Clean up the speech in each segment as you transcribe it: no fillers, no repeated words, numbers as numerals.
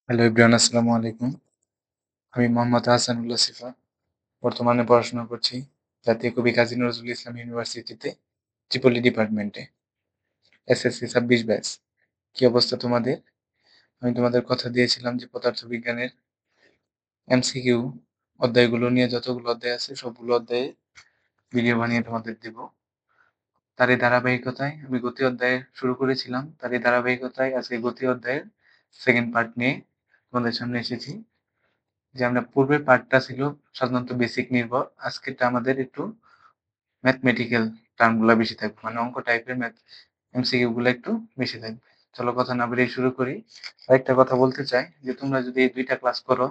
Hello everyone, আসসালামু আলাইকুম। আমি মোহাম্মদ আহসানুল্লাহ সিফা। বর্তমানে পড়াশোনা করছি জাতীয় কবি কাজী নজরুল ইসলাম ইউনিভার্সিটিতে, ট্রিপলি ডিপার্টমেন্টে, এসএসসি 26 ব্যাচ। কি অবস্থা তোমাদের? আমি তোমাদের কথা দিয়েছিলাম যে পদার্থবিজ্ঞানের এমসিকিউ অধ্যায়গুলো নিয়ে যতগুলো অধ্যায় আছে সবগুলো অধ্যায়ে ভিডিও বানিয়ে তোমাদের দেব। তারই ধারাবাহিকতায় আমি গতি অধ্যায় শুরু করেছিলাম। তারই ধারাবাহিকতায় আজকে গতি অধ্যায়ের সেকেন্ড পার্ট নিয়ে তোমাদের সামনে এসেছি। যে আমরা পূর্বের পার্টটা ছিল সাধারণত বেসিক নির্ভর, আজকেরটা আমাদের একটু ম্যাথমেটিক্যাল টার্মগুলো বেশি থাকবে, মানে অঙ্ক টাইপের ম্যাথ এমসিকিউ গুলো একটু বেশি থাকবে। চলো কথা না বেরিয়ে শুরু করি। আরেকটা কথা বলতে চাই যে তোমরা যদি এই দুইটা ক্লাস করো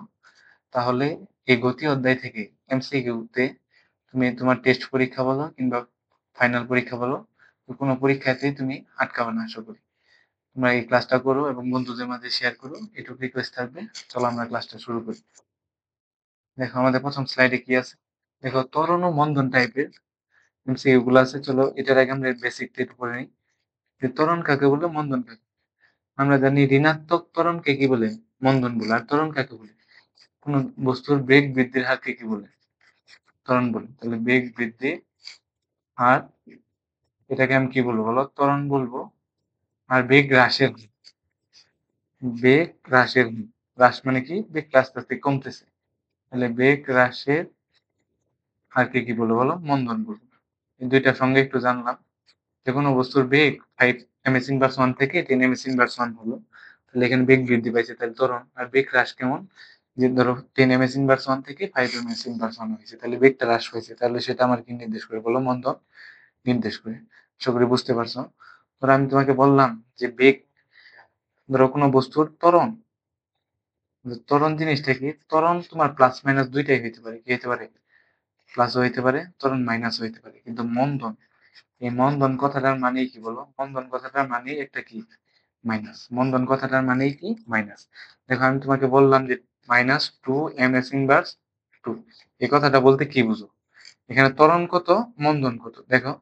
তাহলে এই গতি অধ্যায় থেকে এমসিকিউ তে তুমি তোমার টেস্ট পরীক্ষা বলো কিংবা ফাইনাল পরীক্ষা বলো, কোনো পরীক্ষাতেই তুমি আটকাবে না। আশা করি তোমরা এই ক্লাসটা করো এবং বন্ধুদের মাঝে শেয়ার করো, এটুকু রিকোয়েস্ট থাকবে। চলো আমরা ক্লাসটা শুরু করি। দেখো আমাদের প্রথম স্লাইডে কি আছে। দেখো ত্বরণ ও মন্দন টাইপের এমসিকিউ গুলো আছে। চলো এটার আগে আমরা বেসিকটা একটু পড়ে নিই যে ত্বরণ কাকে বলে, মন্দন কাকে। আমরা জানি ঋণাত্মক ত্বরণকে কি বলে, মন্দন বলে। আর ত্বরণ কাকে বলে, কোন বস্তুর বেগ বৃদ্ধির হারকে কি বলে, ত্বরণ বলে। তাহলে বেগ বৃদ্ধি হার, এটাকে আমি কি বলবো বলো, ত্বরণ বলবো। আর বেগ হ্রাসের হার, বেগ হ্রাসের হার, হ্রাস মানে কি, বেগটা আস্তে আস্তে কমতেছে, তাহলে বেগ হ্রাসের হারকে কি বলবো বলো, মন্দন বলবো। এই দুইটার সঙ্গে একটু জানলাম যে কোনো বস্তুর বেগ 5 ms ইনভার্স 1 থেকে 10 ms ইনভার্স 1 হলো, তাহলে এখানে বেগ বৃদ্ধি পাইছে, তাহলে ত্বরণ। আর বেগ হ্রাস কেমন, যে ধরো 10 ms ইনভার্স 1 থেকে 5 ms ইনভার্স 1 হয়েছে, তাহলে বেগটা হ্রাস হয়েছে, তাহলে সেটা আমার কি নির্দেশ করে বলো, মন্দন নির্দেশ করে। আশা করি বুঝতে পারছো। ধরো আমি তোমাকে বললাম যে বেগ, ধরো কোনো বস্তুর ত্বরণ, ত্বরণ জিনিসটা কি, ত্বরণ তোমার প্লাস মাইনাস দুইটাই হইতে পারে। কি হইতে পারে, প্লাসও হইতে পারে, ত্বরণ মাইনাস হইতে পারে। কিন্তু মন্দন, এই মন্দন কথাটার মানে কি বলো, মন্দন কথাটার মানে একটা কি, মাইনাস। মন্দন কথাটার মানেই কি, মাইনাস। দেখো আমি তোমাকে বললাম যে -2 ms ইনভার্স 2, এই কথাটা বলতে কি বুঝো, এখানে ত্বরণ কত, মন্দন কত। দেখো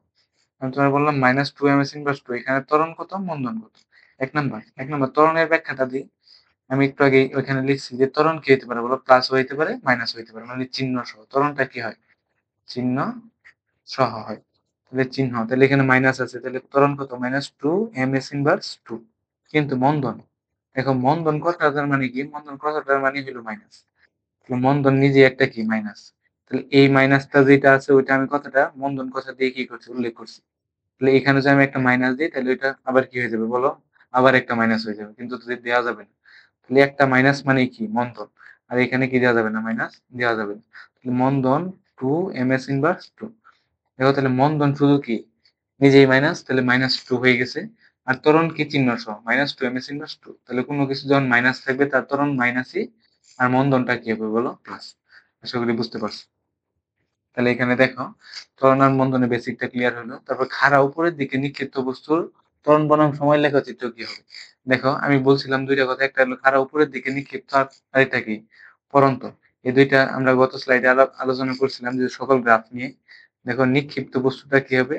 আমি তোমাকে বললাম -2 ms ইনভার্স 2, এখানে ত্বরণ কত, মন্দন কত। এক নম্বর ত্বরণের ব্যাখ্যাটা দিই। আমি একটু আগে ওইখানে লিখছি যে ত্বরণ কি হইতে পারে বলো, প্লাস হইতে পারে, মাইনাস হইতে পারে, মানে চিহ্ন সহ। ত্বরণটা কি হয়, চিহ্ন সহ হয়। তাহলে চিহ্ন, তাহলে এখানে মাইনাস আছে, তাহলে ত্বরণ কত, -2 ms ইনভার্স 2। কিন্তু মন্দন, দেখো মন্দন কথাটার মানে কি, মন্দন কথাটার মানে হলো মাইনাস। মন্দন নিজে একটা কি, মাইনাস। তাহলে এই মাইনাসটা যেটা আছে ওইটা আমি কথাটা মন্দন কথা দিয়ে কি করছি, উল্লেখ করছি। তাহলে এখানে যদি আমি একটা মাইনাস দিই তাহলে ওইটা আবার কি হয়ে যাবে বলো, আবার একটা মাইনাস হয়ে যাবে, কিন্তু যদি দেওয়া যাবে না। তাহলে একটা মাইনাস মানে কি, মন্দন। আর এখানে কি দেওয়া যাবে না, মাইনাস দেওয়া যাবে না। তাহলে মন্দন 2 ms ইনভার্স 2। দেখো তাহলে মন্দন শুধু কি, নিজেই মাইনাস, তাহলে -2 হয়ে গেছে। আর ত্বরণ কি, চিহ্ন সহ, -2 ms ইনভার্স 2। তাহলে কোনো কিছু যখন মাইনাস থাকবে তার ত্বরণ মাইনাসই, আর মন্দনটা কি হবে বলো, প্লাস। আশা করি বুঝতে পারছো। তাহলে এখানে দেখো ত্বরণ আর মন্দনের বেসিকটা ক্লিয়ার হলো। তারপর খাড়া উপরের দিকে নিক্ষিপ্ত বস্তুর ত্বরণ বনাম সময় লেখচিত্র কি হবে। দেখো আমি বলছিলাম দুইটা কথা, একটা হলো খাড়া উপরের দিকে নিক্ষিপ্ত, আর আরেকটা কি, পড়ন্ত। এই দুইটা আমরা গত স্লাইডে আলোচনা করছিলাম যে সকল গ্রাফ নিয়ে। দেখো নিক্ষিপ্ত বস্তুটা কি হবে,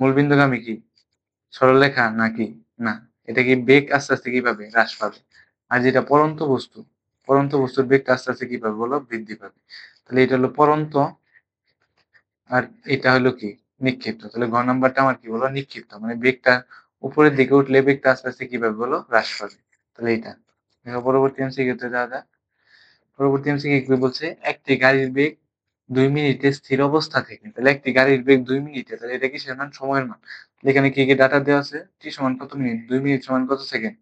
মূলবিন্দুগামী কি, সরলরেখা নাকি, না, এটা কি বেগ আস্তে আস্তে কি পাবে, হ্রাস পাবে। আর যেটা পড়ন্ত বস্তু, পড়ন্ত বস্তুর বেগটা আস্তে আস্তে কি পাবে বলো, বৃদ্ধি পাবে। তাহলে এটা হলো পড়ন্ত, আর এটা হলো কি, নিক্ষিপ্ত। তাহলে ঘ নাম্বারটা আমার কি বলো, নিক্ষিপ্ত। মানে বেগটা উপরের দিকে উঠলে বেগটা আস্তে আস্তে কি পাবে বলো, হ্রাস পাবে। তাহলে এটা দেখো পরবর্তী এমসিকিউতে যাওয়া যাক। পরবর্তী এমসিকিউ কি বলছে, একটি গাড়ির বেগ 2 মিনিটে স্থির অবস্থা থেকে, তাহলে একটি গাড়ির বেগ 2 মিনিটে, তাহলে এটা কিসের মান, সময়ের মান। তাহলে এখানে কি কি ডাটা দেওয়া আছে, টি সমান কত মিনিট, 2 মিনিট সমান কত সেকেন্ড,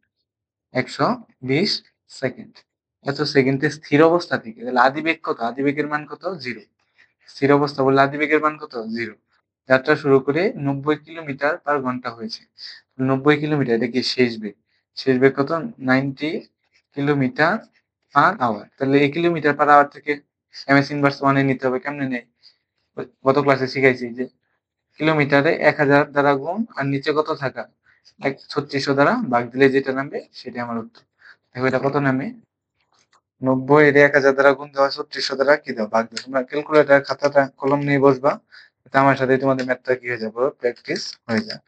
120 সেকেন্ড। এত সেকেন্ডে স্থির অবস্থা থেকে, তাহলে আদিবেগ কত, আদিবেগের মান কত, 0। স্থির অবস্থা বললে আদিবেগের মান কত, 0। যাত্রা শুরু করে 90 কিলোমিটার/ঘন্টা হয়েছে। 90 কিলোমিটার, এটা কি শেষ বেগ। শেষ বেগ কত, 90 কিলোমিটার/আওয়ার। তাহলে এই কিলোমিটার/আওয়ার থেকে ms ইনভার্স 1 এ নিতে হবে। কেমনে নেই, গত ক্লাসে শিখাইছি যে কিলোমিটারে 1000 দ্বারা গুণ আর নিচে কত থাকা, 3600 দ্বারা ভাগ দিলে যেটা নামবে সেটাই আমার উত্তর। দেখো এটা কত নামে, 90 এর 1000 দ্বারা গুণ দেওয়া, 3600 দ্বারা কি দাও, ভাগ দাও। তোমরা ক্যালকুলেটর খাতাটা কলম নিয়ে বসবা, এটা আমার সাথে তোমাদের ম্যাথটা কি হয়ে যাবে, প্র্যাকটিস হয়ে যায়।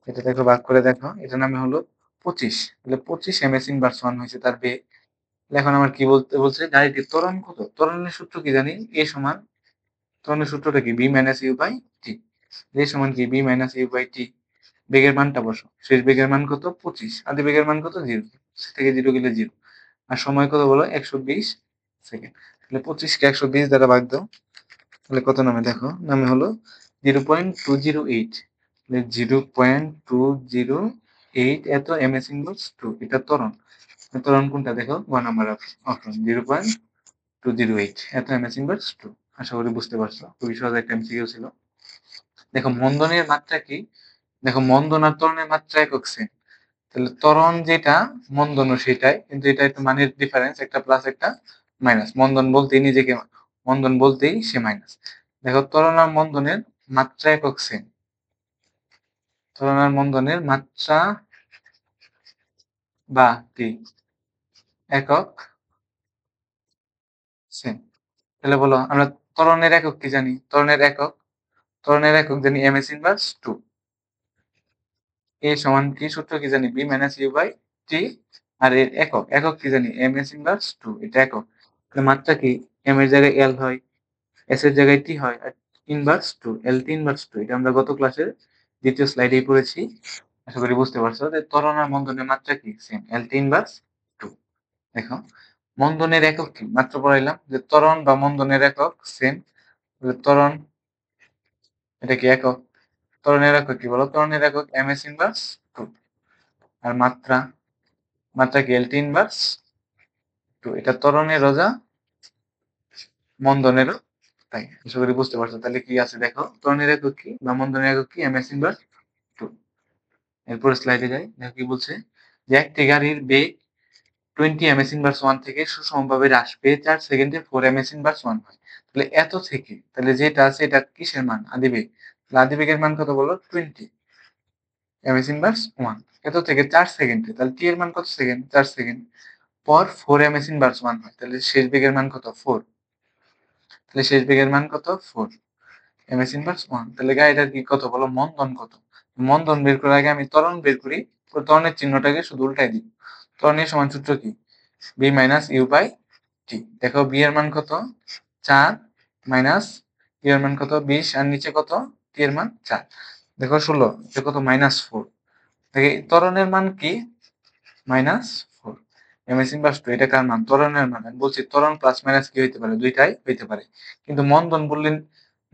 এটা দেখো ভাগ করে দেখো, এটা নামে হলো 25। তাহলে 25 ms ইনভার্স 1 হয়েছে তার বেগ। এখন আমার কি বলতে বলছে, গাড়িটির ত্বরণ কত? ত্বরণের সূত্র কি জানি? এ সমান, ত্বরণের সূত্রটা কি? B minus you by T. এ সমান কি? B minus you by T. বেগের মানটা বসো। শেষ বেগের মান কত? 25। আদি বেগের মান কত? 0 থেকে 0 গেলে 0। আর সময় কত বলো? 120 সেকেন্ড। তাহলে 25 কে 120 দ্বারা ভাগ দাও, তাহলে কত নামে দেখো? নামে হলো 0.208। 0.208 এত এমএস ইনভার্স 2। এটা ত্বরণ। ত্বরণ কোনটা দেখো? 1 নাম্বার অপশন 0.208 এত এমএস ইনভার্স 2। আশা করি বুঝতে পারছো, খুবই সহজ একটা এমসিকিউ ছিল। দেখো মন্দনের মাত্রা কি? দেখো মন্দন আর ত্বরণের মাত্রা একক সেম। তাহলে ত্বরণ যেটা, মন্দনও সেটাই, কিন্তু এটা একটু মানের ডিফারেন্স, একটা প্লাস একটা মাইনাস। মন্দন বলতেই নিজেকে মন্দন বলতেই সে মাইনাস। দেখো ত্বরণ আর মন্দনের মাত্রা একক সেম। ত্বরণ আর মন্দনের মাত্রা বা কি একক সেম। তাহলে বলো আমরা ত্বরণের একক কি জানি? ত্বরণের একক জানি এমএস ইনভার্স 2। এ সমান কি সূত্র কি জানি? B minus you by T. আর এর একক কি জানি? MS inverse 2। এটা একক। তাহলে মাত্রা কি? এম এর জায়গায় এল হয়, এস এর জায়গায় টি হয়, আর ইনভার্স 2, এল টি ইনভার্স 2। এটা আমরা গত ক্লাসের দ্বিতীয় স্লাইডেই পড়েছি। আশা করি বুঝতে পারছো যে ত্বরণ আর মন্দনের মাত্রা কি? সেম, এল টি ইনভার্স 2। দেখো মন্দনের একক কি? মাত্র পড়াইলাম যে ত্বরণ বা মন্দনের একক সেম। ত্বরণ এটা কি একক? ত্বরণের একক কি বলো? ত্বরণের একক এমএস ইনভার্স 2। আর মাত্রা কি? এল টি ইনভার্স 2। এটা ত্বরণেরও যা, মন্দনেরও তাই। আশা করি বুঝতে পারছো। তাহলে কি আছে দেখো, ত্বরণের একক কি বা মন্দনের একক কি? MS inverse 2। এরপর স্লাইডে যাই, দেখো কি বলছে, যে একটি গাড়ির বেগ 20 এমএস ইনভার্স 1 থেকে সুষমভাবে হ্রাস পেয়ে 4 সেকেন্ডে 4 এমএস ইনভার্স 1 হয়। তাহলে এত থেকে, তাহলে যেটা আছে এটা কিসের মান? আদিবেগ। তাহলে আদিবেগের মান কত বলো? 20 এমএস ইনভার্স 1। এত থেকে 4 সেকেন্ডে, তাহলে টি এর মান কত সেকেন্ড? 4 সেকেন্ড পর 4 এমএস ইনভার্স 1 হয়। তাহলে শেষ বেগের মান কত? 4। তাহলে শেষ বেগের মান কত? 4 এমএস ইনভার্স 1। তাহলে গাড়িটার কি কত বলো? মন্দন কত? মন্দন বের করার আগে আমি ত্বরণ বের করি। ত্বরণের চিহ্নটাকে শুধু উল্টাই দিই। ত্বরণের সমান সূত্র কি? B minus you by T. দেখো বি এর মান কত? 4 মাইনাস ইউ এর মান কত? 20 আর নিচে কত? টি এর মান 4। দেখো 16 এটা কত? -4। দেখি ত্বরণের মান কি? -4 এমএস ইনভার্স 2। এটা কার মান? ত্বরণের মান। আমি বলছি ত্বরণ প্লাস মাইনাস কি হইতে পারে? দুইটাই হইতে পারে। কিন্তু মন্দন বললেন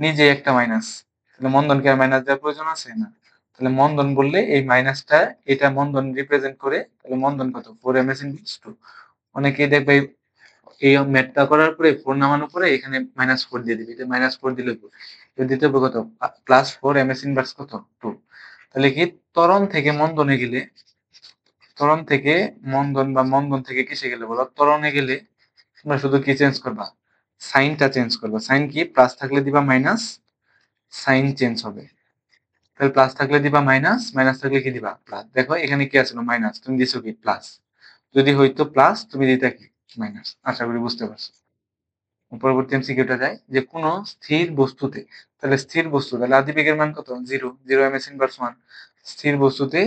নিজে একটা মাইনাস, তাহলে মন্দনকে আর মাইনাস দেওয়ার প্রয়োজন আছে না। তাহলে মন্দন বললে এই মাইনাসটা, এটা মন্দন রিপ্রেজেন্ট করে। তাহলে মন্দন কত? 4 এমএস ইনভার্স 2। অনেকেই দেখবে এই ম্যাথটা করার পরে 4 নামানোর পরে এখানে -4 দিয়ে দিবে। এটা -4 দিলে দিতে হবে কত? +4 এমএস ইনভার্স কত? 2। তাহলে কি ত্বরণ থেকে মন্দনে গেলে, ত্বরণ থেকে মন্দন বা মন্দন থেকে কিসে গেলে বলো? ত্বরণে গেলে তোমরা শুধু কি চেঞ্জ করবা? সাইনটা চেঞ্জ করবা। সাইন কি? প্লাস থাকলে দিবা মাইনাস, সাইন চেঞ্জ হবে। তাহলে প্লাস থাকলে দিবা মাইনাস, মাইনাস থাকলে কি দিবা? প্লাস। দেখো এখানে কি আছিল? মাইনাস, তুমি দিছো কি? প্লাস। যদি হইতো প্লাস তুমি দিতা কি? মাইনাস। আশা করি বুঝতে পারছো। পরবর্তী এমসিকিউটা যায়, যে কোন স্থির বস্তুতে, তাহলে স্থির বস্তু, তাহলে আদিবেগের মান কত? 0, 0 এমএস ইনভার্স 1। স্থির বস্তুতে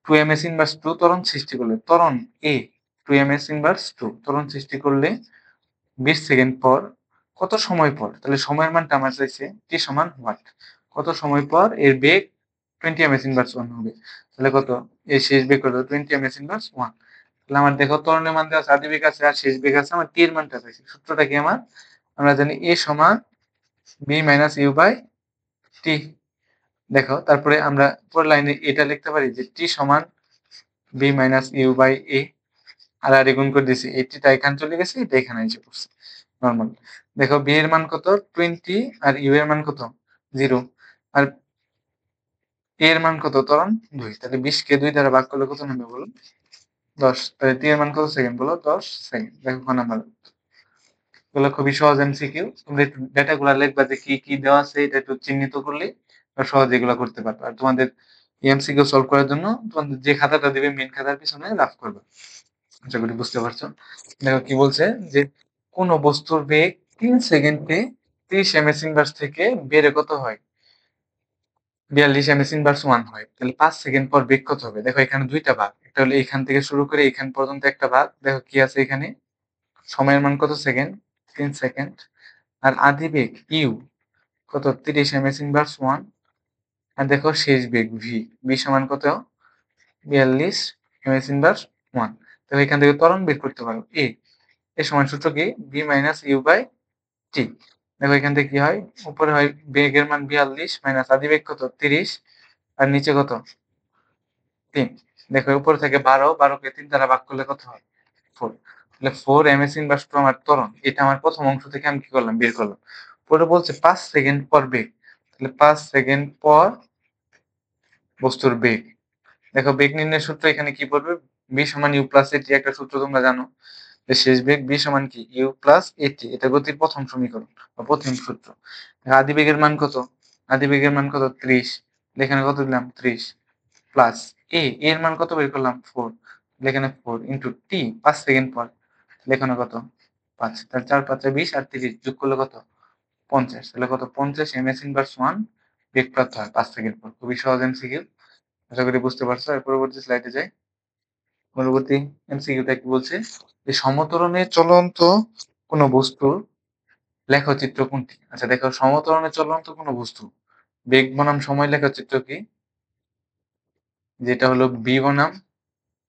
2 এমএস ইনভার্স 2 ত্বরণ সৃষ্টি করলে, ত্বরণ এ 2 এমএস ইনভার্স 2 ত্বরণ সৃষ্টি করলে 20 সেকেন্ড পর, কত সময় পর? তাহলে সময়ের মানটা আমার চাইছে টি সমান হোয়াট, কত সময় পর এর বেগ 20 এমএস ইনভার্স 1 হবে। তাহলে কত? এর শেষ বেগ কত? 20 এমএস ইনভার্স 1। তাহলে আমার দেখো ত্বরণের মান দেওয়া আছে, আদি বেগ আছে আর শেষ বেগ আছে, আমার টি এর মানটা চাইছে। সূত্রটা কি আমার? আমরা জানি এ সমান B minus you by T. দেখো তারপরে আমরা পরের লাইনে এটা লিখতে পারি যে টি সমান বি মাইনাস ইউ বাই এ। আর গুণ করে দিছি, এই টিটা এখানে চলে গেছে, এটা এখানে এসে পড়ছে নরমাল। দেখো বি এর মান কত? 20 আর ইউ এর মান কত? 0। আর এ এর মান কত? ত্বরণ 2। তাহলে 20 কে 2 দ্বারা ভাগ করলে কত নামবে বলো? 10। তাহলে টি এর মান কত সেকেন্ড বলো? 10 সেকেন্ড। দেখো কোন নাম্বার। এগুলো খুবই সহজ এমসিকিউ। তোমরা একটু ডেটাগুলো লিখবা যে কি কি দেওয়া আছে, এটা একটু চিহ্নিত করলে সহজে এগুলো করতে পারবে। আর তোমাদের এমসিকিউ সলভ করার জন্য তোমাদের যে খাতাটা দিবে মেইন খাতার পিছনে রাফ করবে। আশা করি বুঝতে পারছো। দেখো কি বলছে, যে কোন বস্তুর বেগ 3 সেকেন্ডে 30 এমএস ইনভার্স থেকে বেড়ে কত হয়? 42 এমএস ইনভার্স 1 হয়, তাহলে 5 সেকেন্ড পর বেগ কত হবে? দেখো এখানে দুইটা ভাগ, একটা হলো এখান থেকে শুরু করে এখান পর্যন্ত একটা ভাগ। দেখো কি আছে এখানে, সময়ের মান কত সেকেন্ড? 3 সেকেন্ড। আর আদি বেগ ইউ কত? 30 এমএস ইনভার্স 1। আর দেখো শেষ বেগ ভি, ভি সমান কত? 42 এমএস ইনভার্স 1। তাহলে এখান থেকে ত্বরণ বের করতে পারো। এ সমান সূত্র কি? V minus you by T. দেখো এখান থেকে কি হয়, উপরে হয় বেগের মান 42 মাইনাস আদি বেগ কত? 30, আর নিচে কত? 3। দেখো উপর থেকে 12, 12 কে 3 দ্বারা ভাগ করলে কত হয়? 4। তাহলে 4 এমএস ইনভার্স 2 আমার ত্বরণ। এটা আমার প্রথম অংশ থেকে আমি কি করলাম? বের করলাম। পরে বলছে 5 সেকেন্ড পর বেগ। তাহলে 5 সেকেন্ড পর বস্তুর বেগ। দেখো বেগ নির্ণয়ের সূত্র এখানে কি পড়বে? v সমান u প্লাস এটি, একটা সূত্র তোমরা জানো যে শেষ বেগ v সমান কি? u প্লাস এটি। এটা গতির প্রথম সমীকরণ বা প্রথম সূত্র। আদি বেগের মান কত? আদি বেগের মান কত? 30। এখানে কত দিলাম? 30 প্লাস এর মান কত বের করলাম? 4। এখানে 4 ইন্টু টি 5 সেকেন্ড পর, এখানে কত? 5। তাহলে 4 5 20 আর 30 যোগ করলে কত? 50। তাহলে কত? 50 এমএস ইনভার্স 1 বেগ প্রাপ্ত হয় 5 সেকেন্ড পর। খুবই সহজ এমসিকিউ, আশা করি বুঝতে পারছো। আর পরবর্তী স্লাইডে যাই। পরবর্তী এমসিকিউটা কি বলছে, যে সমত্বরণে চলন্ত কোন বস্তুর লেখচিত্র কোনটি? আচ্ছা দেখো, সমত্বরণে চলন্ত কোন বস্তু বেগ বনাম সময় লেখচিত্র কি? যেটা হলো বি বনাম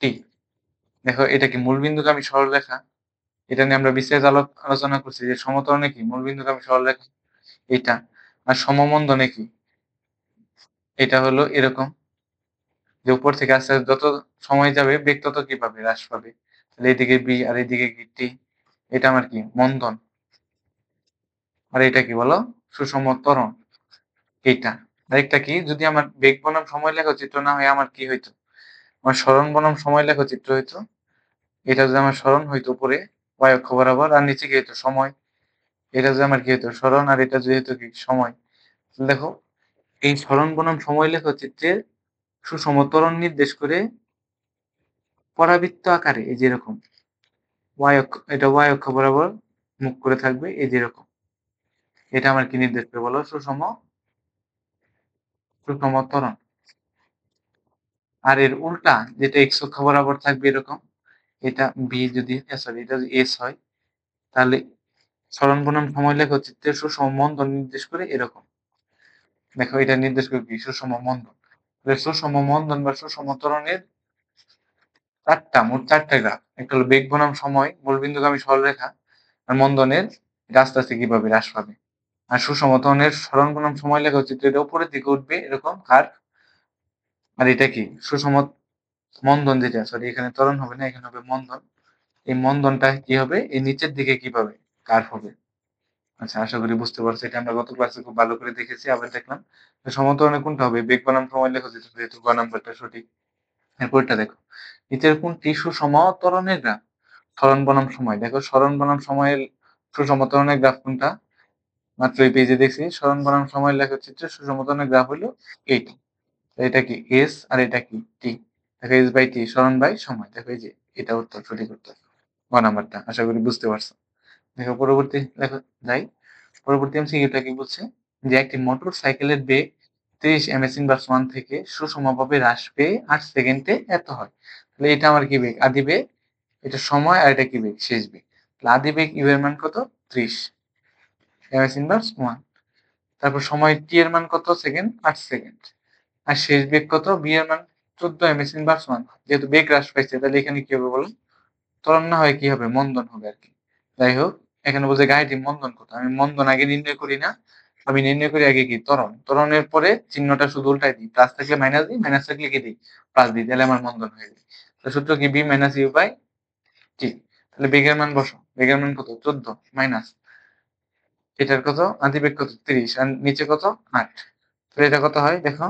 টি। দেখো এটা কি মূলবিন্দুগামী সরলরেখা? এটা নিয়ে আমরা বিস্তারিত আলোচনা করছি যে সমত্বরণে কি মূলবিন্দুগামী সরলরেখা এটা। আর সমমন্দনে কি? এটা হলো এরকম, যে উপর থেকে আস্তে আস্তে যত সময় যাবে বেগ তত কি পাবে? হ্রাস পাবে। তাহলে এদিকে বি আর এদিকে কি? টি। এটা আমার কি? মন্দন। আর এটা কি বলো? সুষম ত্বরণ। এইটা। আরেকটা কি, যদি আমার বেগ বনাম সময় লেখচিত্র না হয় আমার কি হইতো? আমার সরণ বনাম সময় লেখচিত্র হইতো। এটা যদি আমার সরণ হইতো উপরে y অক্ষ বরাবর, আর নিচে কি হইতো? সময়। এটা যদি আমার কি হইতো? সরণ, আর এটা যদি হইতো কি? সময়। দেখো এই সরণ বনাম সময় লেখচিত্রের সুষম ত্বরণ নির্দেশ করে পরাবৃত্ত আকারে, এই যে এরকম y অক্ষ, এটা y অক্ষ বরাবর মুখ করে থাকবে, এই যে এরকম। এটা আমার কি নির্দেশ করে বলো? সুষম ত্বরণ। আর এর উল্টা যেটা x অক্ষ বরাবর থাকবে এরকম, এটা বি যদি সরি এটা যদি এস হয়, তাহলে সরণ বনাম সময় লেখচিত্রের সুষম মন্দন নির্দেশ করে এরকম। দেখো এটা নির্দেশ করে কি? সুষম মন্দন। তাহলে সুষম মন্দন বা সুষম ত্বরণের মোট চারটা গ্রাফ। একটা হলো বেগ বনাম সময় মূলবিন্দুগামী সরলরেখা, আর মন্দনের এটা আস্তে আস্তে কিভাবে হ্রাস পাবে। আর সুষম ত্বরণের সরণ বনাম সময় লেখচিত্র, এটা উপরের দিকে উঠবে এরকম কার্ভ। আর এটা কি? সুষম মন্দন, যেটা সরি এখানে ত্বরণ হবে না, এখানে হবে মন্দন। এই মন্দনটা কি হবে? এই নিচের দিকে কি পাবে? কার্ভ হবে। আচ্ছা আশা করি বুঝতে পারছো। এটা আমরা গত ক্লাসে খুব ভালো করে দেখেছি, আবার দেখলাম। সমত্বরণে কোনটা হবে? বেগ বনাম সময় লেখচিত্র, যেহেতু গ নাম্বারটা সঠিক। এরপরটা দেখো, নিচের কোনটি সুষম ত্বরণের গ্রাফ? সরণ বনাম সময়। দেখো সরণ বনাম সময়ের সুষম ত্বরণের গ্রাফ কোনটা? মাত্র এই পেজে দেখছি, সরণ বনাম সময়ের লেখচিত্রের সুষম ত্বরণের গ্রাফ হলো এইটা। এটা কি? এস, আর এটা কি? টি। দেখো এস বাই টি, সরণ বাই সময়। দেখো এই যে এটা উত্তর, সঠিক উত্তর গ নাম্বারটা। আশা করি বুঝতে পারছো। দেখো পরবর্তী দেখো যাই। পরবর্তী এমসিকিউটা কি বলছে, যে একটি মোটর সাইকেলের বেগ 30 এমএস ইনভার্স 1 থেকে সুষমভাবে হ্রাস পেয়ে 8 সেকেন্ডে এত হয়। তাহলে এটা আমার কি বেগ? আদি বেগ। এটা সময়, আর এটা কি বেগ? শেষ বেগ। তাহলে আদি বেগ ইউ এর মান কত? 30 এমএস ইনভার্স 1। তারপর সময় টি এর মান কত সেকেন্ড? 8 সেকেন্ড। আর শেষ বেগ কত? বি এর মান 14 এমএস ইনভার্স 1। যেহেতু বেগ হ্রাস পাইছে, তাহলে এখানে কি হবে বলুন? ত্বরণ না হয় কি হবে? মন্দন হবে আর কি। যাই হোক, এখানে বলছে গাড়িটি মন্দন কত। আমি মন্দন আগে নির্ণয় করি না, আমি নির্ণয় করি আগে কি? ত্বরণ। ত্বরণের পরে চিহ্নটা শুধু উল্টাই দিই, প্লাস থাকলে মাইনাস দিই, মাইনাস থাকলে কি দিই? প্লাস দিই, তাহলে আমার মন্দন হয়ে যায়। তো সূত্র কি? B minus you by T. তাহলে বেগের মান বসো, বেগের মান কত? 14 মাইনাস এটার কত? আদি বেগ কত? 30, আর নিচে কত? 8। তাহলে এটা কত হয় দেখো,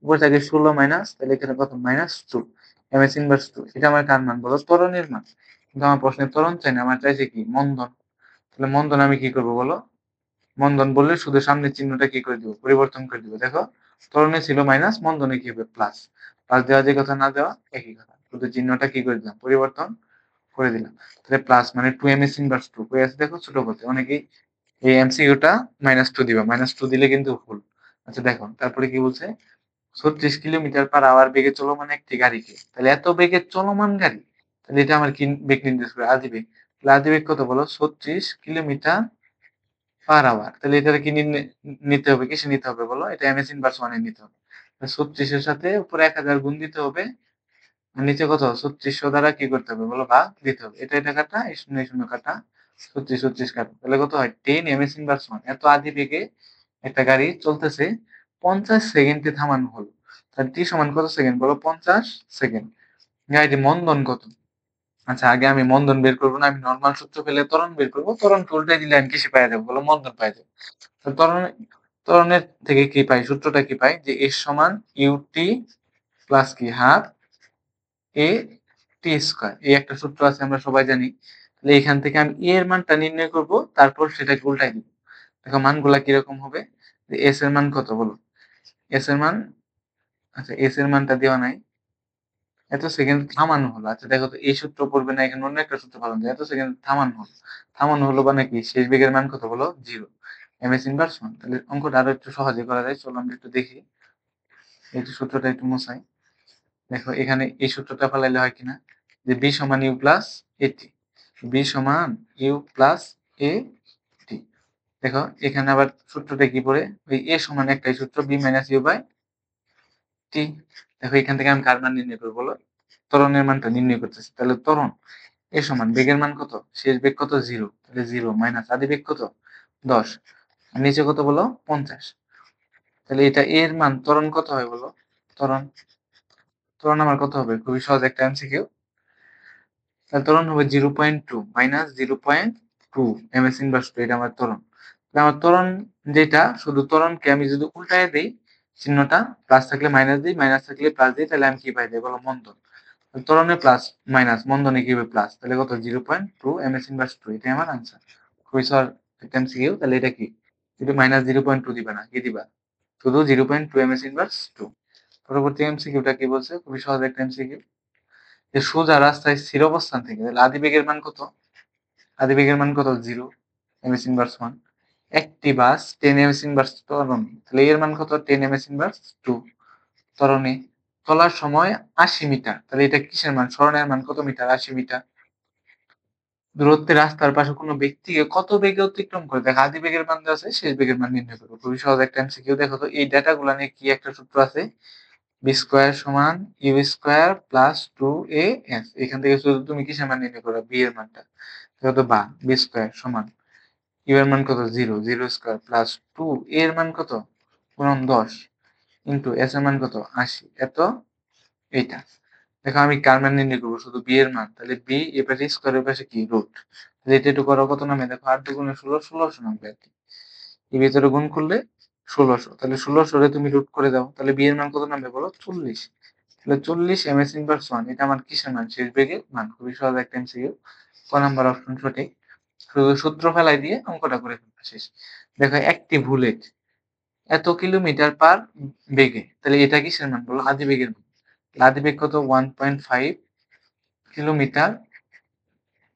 উপরে থাকে 16 মাইনাস, তাহলে এখানে কত? Minus 2 MS inverse 2। এটা আমার কার মান বলো? ত্বরণের মান। কিন্তু আমার প্রশ্নে ত্বরণ চাই না, আমার চাইছে কি? মন্দন। তাহলে মন্দন আমি কি করবো বলো? মন্দন বললে শুধু সামনের চিহ্নটা কি করে দিব? পরিবর্তন করে দিব। দেখো ত্বরণে ছিল মাইনাস, মন্দনে কি হবে? প্লাস। প্লাস দেওয়া যে কথা, না দেওয়া একই কথা, শুধু চিহ্নটা কি করে দিলাম? পরিবর্তন করে দিলাম। তাহলে প্লাস মানে 2 এমএস ইনভার্স 2 কই আছে দেখো ছোট করতে। অনেকেই এই এমসিকিউটা -2 দিবা, -2 দিলে কিন্তু ভুল। আচ্ছা দেখো তারপরে কি বলছে, 36 কিলোমিটার পার আওয়ার বেগে চলমান একটি গাড়িকে, তাহলে এত বেগে চলমান গাড়ি, তাহলে এটা আমার কি বেগ নির্দেশ করে, আদি বেগ। তাহলে আদি বেগ কত বলো, 36 কিলোমিটার পার আওয়ার। তাহলে এটা কি নিতে হবে, কিসে নিতে হবে বলো, এটা এমএস ইনভার্স ওয়ানে নিতে হবে। 36 এর সাথে উপরে 1000 গুণ দিতে হবে, আর নিচে কত 3600 দ্বারা কি করতে হবে বলো, ভাগ দিতে হবে। এটা কাটা, এই শূন্য শূন্য কাটা, 36 কাটা, তাহলে কত হয় 10 এমএস ইনভার্স ওয়ান। এত আদি বেগে একটা গাড়ি চলতেছে, 50 সেকেন্ডে থামানো হলো। তাহলে টি সমান কত সেকেন্ড বলো, 50 সেকেন্ড। গাড়িটি মন্দন কত? আচ্ছা আগে আমি মন্দন বের করবো না, আমি নর্মাল সূত্র পেলে ত্বরণ বের করবো। ত্বরণকে উল্টাই দিলে আমি কিসে পাই যাবো বলো, মন্দন পাই যাবো। তো ত্বরণের থেকে কি পাই, সূত্রটা কি পাই, যে এস সমান ইউটি প্লাস কি হাফ এ টি স্কয়ার। এই একটা সূত্র আছে, আমরা সবাই জানি। তাহলে এখান থেকে আমি এর মানটা নির্ণয় করব, তারপর সেটাকে উল্টাই দিব। দেখো মানগুলা কিরকম হবে, এস এর মান কত বলো, এস এর মান, আচ্ছা এস এর মানটা দেওয়া নাই, এত সেকেন্ড থামানো হলো। আচ্ছা দেখো তো এই সূত্র পড়বে না, এখানে অন্য একটা সূত্র পালন যায়, এত সেকেন্ড থামানো হলো। থামানো হলো মানে কি, শেষ বেগের মান কত বলো, জিরো। MS inverse one. তাহলে অঙ্কটা আরো একটু সহজে করা যায়, চলো আমরা একটু দেখি। এই যে সূত্রটা একটু মোছাই। দেখো এখানে এই সূত্রটা ফেলাইলে হয় কিনা, যে বি সমান ইউ প্লাস এটি, বি সমান ইউ প্লাস এ টি। দেখো এখানে আবার সূত্রটা কি পড়ে, ওই এ সমান একটাই সূত্র, B minus you by T. দেখো এখান থেকে আমি কার মান নির্ণয় করবো বলো, ত্বরণের মানটা নির্ণয় করতেছি। তাহলে ত্বরণ এ সমান বেগের মান কত, শেষ বেগ কত জিরো, তাহলে জিরো মাইনাস আদি বেগ কত 10, আর নিচে কত বলো 50। তাহলে এটা এর মান, ত্বরণ কত হয় বলো, ত্বরণ, ত্বরণ আমার কত হবে, খুবই সহজ একটা এমসিকিউ। তাহলে ত্বরণ হবে 0.2 মাইনাস 0.2 এমএস ইনভার্স টু, এটা আমার ত্বরণ। তাহলে আমার ত্বরণ যেটা, শুধু ত্বরণকে আমি যদি উল্টায় দেই, চিহ্নটা প্লাস থাকলে মাইনাস দিই, মাইনাস থাকলে প্লাস দিই, তাহলে আমি কি পাই যাই বলো, মন্দন। ত্বরণে প্লাস মাইনাস, মন্দনে কি হবে প্লাস, তাহলে কত 0.2 এমএস ইনভার্স টু, এটাই আমার আনসার। খুবই সহজ একটা এমসিকিউ। তাহলে এটা কি, কিন্তু মাইনাস 0.2 দিবা না, কি দিবা, শুধু 0.2 এমএস ইনভার্স টু। পরবর্তী এমসিকিউটা কি বলছে, খুবই সহজ একটা এমসিকিউ, যে সোজা রাস্তায় স্থির অবস্থান থেকে, তাহলে আদি বেগের মান কত, আদি বেগের মান কত জিরো, এমএস ইনভার্স ওয়ান। একটি বাস 10 এমএস ইনভার্স ত্বরণে, তাহলে এর মান কত 10 এমএস ইনভার্স টু ত্বরণে, চলার সময় 80 মিটার। তাহলে এটা কিসের মান, সরণের মান কত মিটার, 80 মিটার। দূরত্বে রাস্তার পাশে কোনো ব্যক্তিকে কত বেগে অতিক্রম করে, দেখো আদি বেগের মান দেওয়া আছে, শেষ বেগের মান নির্ণয় করবো। খুবই সহজ একটা এমসিকিউ। দেখো তো এই ডাটা গুলা নিয়ে কি একটা সূত্র আছে, বি স্কোয়ার সমান U square plus two A S. এখান থেকে শুধু তুমি কিসের মান নির্ণয় করো, বি এর মানটা। দেখো তো বা বি স্কোয়ার সমান ইউ এর মান কত zero, zero square plus two এর মান কত গুণন 10 ইন্টু এস এর মান কত 80, এত এইটা। দেখো আমি কার মান নির্ণয় করবো, শুধু বি এর মান। তাহলে বি এপাশে স্কোয়ারের পাশে কি রুট, তাহলে এটা একটু করো, কত নামে দেখো 8 দুগুণে 16, 1600 নামবে আর কি। এই ভিতরে গুণ করলে 1600, তাহলে 1600 রে তুমি রুট করে দাও, তাহলে বি এর মান কত নামবে বলো 40। তাহলে 40 এমএস ইনভার্স ওয়ান, এটা আমার কিসের মান, শেষ বেগের মান। খুবই সহজ একটা এমসিকিউ, ক নাম্বার অপশন সঠিক। শুধু সূত্র ফেলাই দিয়ে অঙ্কটা করে ফেলবা শেষ। দেখো একটি বুলেট এত কিলোমিটার পার বেগে, তাহলে এটা কিসের মান বলো, আদি বেগের মান। আদি বেগ কত 1.5 কিলোমিটার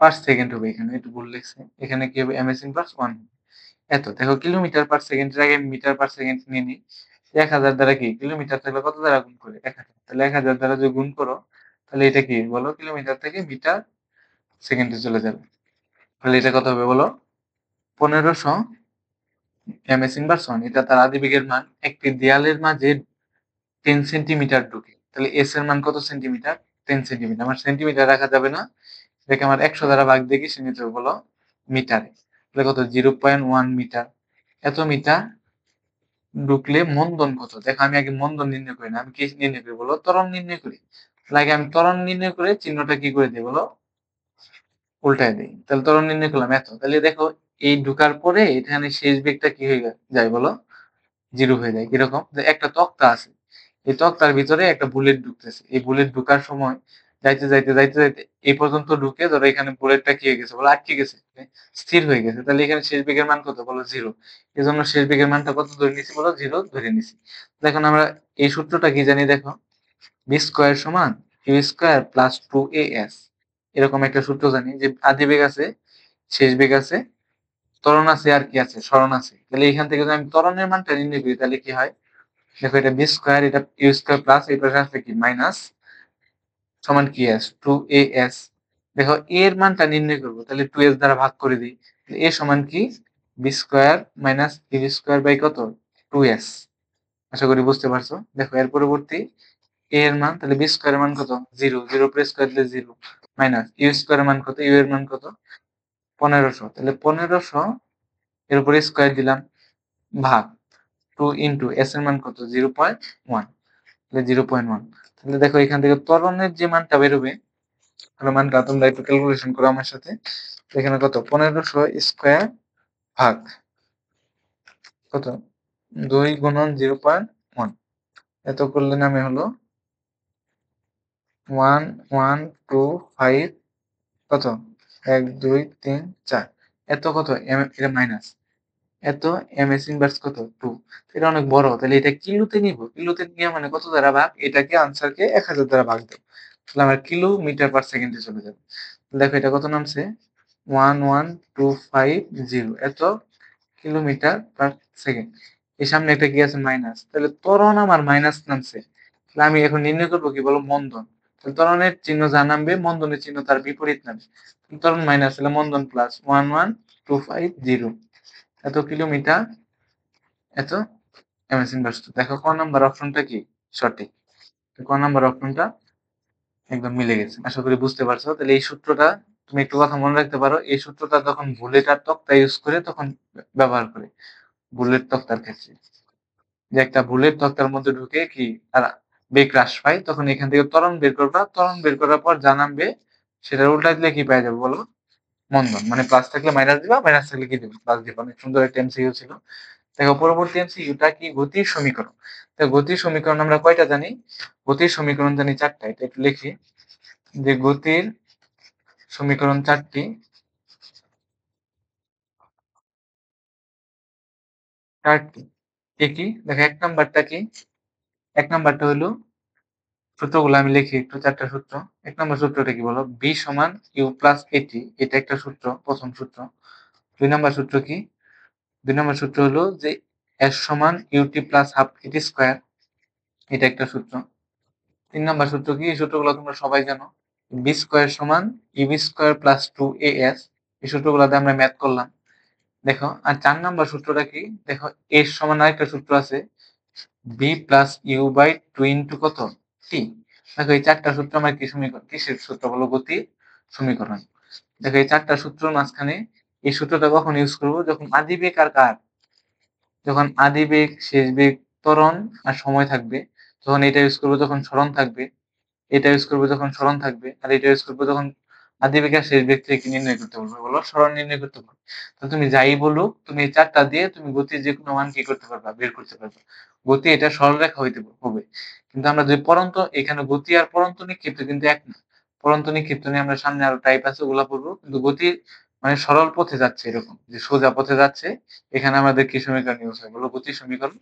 পার সেকেন্ড হবে, এখানে একটু ভুল লিখছে, এখানে কি হবে এমএস ইনভার্স ওয়ান। এত দেখো কিলোমিটার পার সেকেন্ডের আগে মিটার পার সেকেন্ড নিয়ে নিই। 1000 দ্বারা কি, কিলোমিটার থাকলে কত দ্বারা গুণ করে 1000, তাহলে 1000 দ্বারা যদি গুণ করো, তাহলে এটা কি বলো, কিলোমিটার থেকে মিটার সেকেন্ডে চলে যাবে। তাহলে এটা কত হবে বলো, 1500 এমএস ইনভার্স ওয়ান। এটা তার আদি বেগের মান। একটি দেয়ালের মাঝে 10 সেন্টিমিটার ঢুকে, তাহলে এস এর মান কত সেন্টিমিটার, 10 সেন্টিমিটার। আমার সেন্টিমিটার রাখা যাবে না, এটাকে আমার 100 দ্বারা ভাগ দিয়ে কিসে নিতে হবে বলো, মিটারে। তাহলে কত 0.1 মিটার। এত মিটার ঢুকলে মন্দন কত, দেখো আমি আগে মন্দন নির্ণয় করি না, আমি কি নির্ণয় করি বলো, ত্বরণ নির্ণয় করি। তাহলে আগে আমি ত্বরণ নির্ণয় করে চিহ্নটা কি করে দিই বলো, উল্টায় দিই। তাহলে ত্বরণ নির্ণয় করলাম এত, তাহলে দেখো এই ঢুকার পরে এখানে শেষ বেগটা কি হয়ে যায় বলো, জিরো হয়ে যায়। কিরকম, যে একটা তক্তা আছে, এই তক্তার ভিতরে একটা বুলেট ঢুকতেছে, এই বুলেট ঢুকার সময় যাইতে যাইতে যাইতে যাইতে এই পর্যন্ত ঢুকে, ধরো এখানে বুলেটটা কি হয়ে গেছে বলো, আটকে গেছে, স্থির হয়ে গেছে। তাহলে এখানে শেষ বেগের মান কত বলো, জিরো। এই জন্য শেষ বেগের মানটা কত ধরে নিছি বলো, জিরো ধরে নিছি। এখন আমরা এই সূত্রটা কি জানি দেখো, বি স্কোয়ার সমান U square plus two A S. এরকম একটা সূত্র জানি, যে আদি বেগ আছে, শেষ বেগ আছে, ত্বরণ আছে, আর কি আছে, সরণ আছে। তাহলে এখান থেকে যদি আমি ত্বরণের মানটা নির্ণয় করি, তাহলে কি হয়, দেখো এটা বি স্কোয়ার, এটা ইউ স্কোয়ার প্লাস এই পাশে আছে কি মাইনাস সমান কি এস, 2as। দেখো a এর মানটা নির্ণয় করবো, তাহলে 2s দ্বারা ভাগ করে দিই। a সমান কি V square minus V square by কত 2s। আশা করি বুঝতে পারছো। দেখো এর পরবর্তী a এর মান, তাহলে বি স্কোয়ার এর মান কত 0, 0 প্রেস করে দিলে 0 মাইনাস ইউ স্কোয়ার এর মান কত, ইউ এর মান কত 1500, তাহলে 1500 এর উপরে স্কোয়ার দিলাম ভাগ 2 ইন্টু এস এর মান কত 0.1, তাহলে 0.1। তাহলে দেখো এখান থেকে ত্বরণের যে মানটা বেরোবে, তাহলে মানটা তোমরা একটু ক্যালকুলেশন করো আমার সাথে। এখানে কত 1500 স্কোয়ার ভাগ কত 2 গুণন 0.1, এত করলে নামে হলো 1125 কত 1 2 3 4, এত কত এটা মাইনাস এত এম এস ইনভার্স কত 2। এটা অনেক বড়, তাহলে এটা কিলোতে নিব, কিলোতে নিয়ে মানে কত দ্বারা ভাগ, এটাকে আনসারকে 1000 দ্বারা ভাগ দেব, তাহলে আমার কিলোমিটার পার সেকেন্ডে চলে যাবে। দেখো এটা কত নামছে 11250, এত কিলোমিটার পার সেকেন্ড। এই সামনে একটা কি আছে মাইনাস, তাহলে ত্বরণ আমার মাইনাস নামছে। তাহলে আমি এখন নির্ণয় করবো কি বলো মন্দন। তাহলে ত্বরণের চিহ্ন যা নামবে মন্দনের চিহ্ন তার বিপরীত নামবে। ত্বরণ মাইনাস হলে মন্দন প্লাস 11250, এত কিলোমিটার এত এমএস ইনভার্স। দেখো ক নাম্বার অপশনটা কি সঠিক, ক নাম্বার অপশনটা একদম মিলে গেছে। আশা করি বুঝতে পারছো। তাহলে এই সূত্রটা তুমি একটু কথা মনে রাখতে পারো, এই সূত্রটা যখন বুলেট আর তক্তা ইউজ করে তখন ব্যবহার করে, বুলেট তক্তার ক্ষেত্রে, যে একটা বুলেট তক্তার মধ্যে ঢুকে কি তারা বেগ হ্রাস পায়, তখন এখান থেকে ত্বরণ বের করবা, ত্বরণ বের করার পর যা নামবে সেটার উল্টা দিলে কি পাওয়া যাবে বলো মন্দন। মানে প্লাস থাকলে মাইনাস দিবা, মাইনাস থাকলে কি দিবে প্লাস দিবা। অনেক সুন্দর একটা এমসিকিউ ছিল। দেখো পরবর্তী এমসিকিউটা কি গতির সমীকরণ। তো গতির সমীকরণ আমরা কয়টা জানি, গতির সমীকরণ জানি 4টা। এটা একটু লিখি যে গতির সমীকরণ 4টি, কি কি দেখো এক নাম্বারটা কি, এক নাম্বারটা হলো সূত্রগুলো আমি লিখি একটু 4টা সূত্র। এক নম্বর সূত্রটা কি বলো, বি সমান ইউ প্লাস এটি, এটা একটা সূত্র, প্রথম সূত্র। 2 নম্বর সূত্র কি, 2 নম্বর সূত্র হলো যে এস সমান ইউটি প্লাস হাফ এটি স্কোয়ার, এটা একটা সূত্র। 3 নম্বর সূত্র কি, এই সূত্রগুলো তোমরা সবাই জানো, বি স্কোয়ার সমান ইবি স্কোয়ার প্লাস 2as, এই সূত্রগুলোতে আমরা ম্যাথ করলাম। দেখো আর 4 নম্বর সূত্রটা কি, দেখো এর সমান আরেকটা সূত্র আছে V plus you by 2 into কত টি। দেখো এই 4টা সূত্র আমার কি সমীকরণ, কিসের সূত্র বলো গতির সমীকরণ। দেখো এই 4টা সূত্রের মাঝখানে এই সূত্রটা কখন ইউজ করবো, যখন আদি বেগ আর কার, যখন আদি বেগ শেষ বেগ ত্বরণ আর সময় থাকবে তখন এটা ইউজ করবো, যখন স্মরণ থাকবে এটা ইউজ করবো, যখন স্মরণ থাকবে আর এটা ইউজ করবো যখন আদি বেগ আর শেষ বেগ থেকে নির্ণয় করতে বলবে বলো স্মরণ নির্ণয় করতে পারবে। তো তুমি যাই বলো তুমি এই 4টা দিয়ে তুমি গতির যে কোনো মান কি করতে পারবা, বের করতে পারবা। গতি এটা সরলরেখা হইতে হবে, কিন্তু আমরা যে পরন্ত, এখানে গতি আর পরন্ত নিক্ষিপ্ত কিন্তু এক না। পরন্ত নিক্ষিপ্ত নিয়ে আমরা সামনে আরো টাইপ আছে ওগুলা পড়বো, কিন্তু গতি মানে সরল পথে যাচ্ছে, এরকম যে সোজা পথে যাচ্ছে, এখানে আমাদের কি সমীকরণ ইউজ হয় বলো গতি সমীকরণ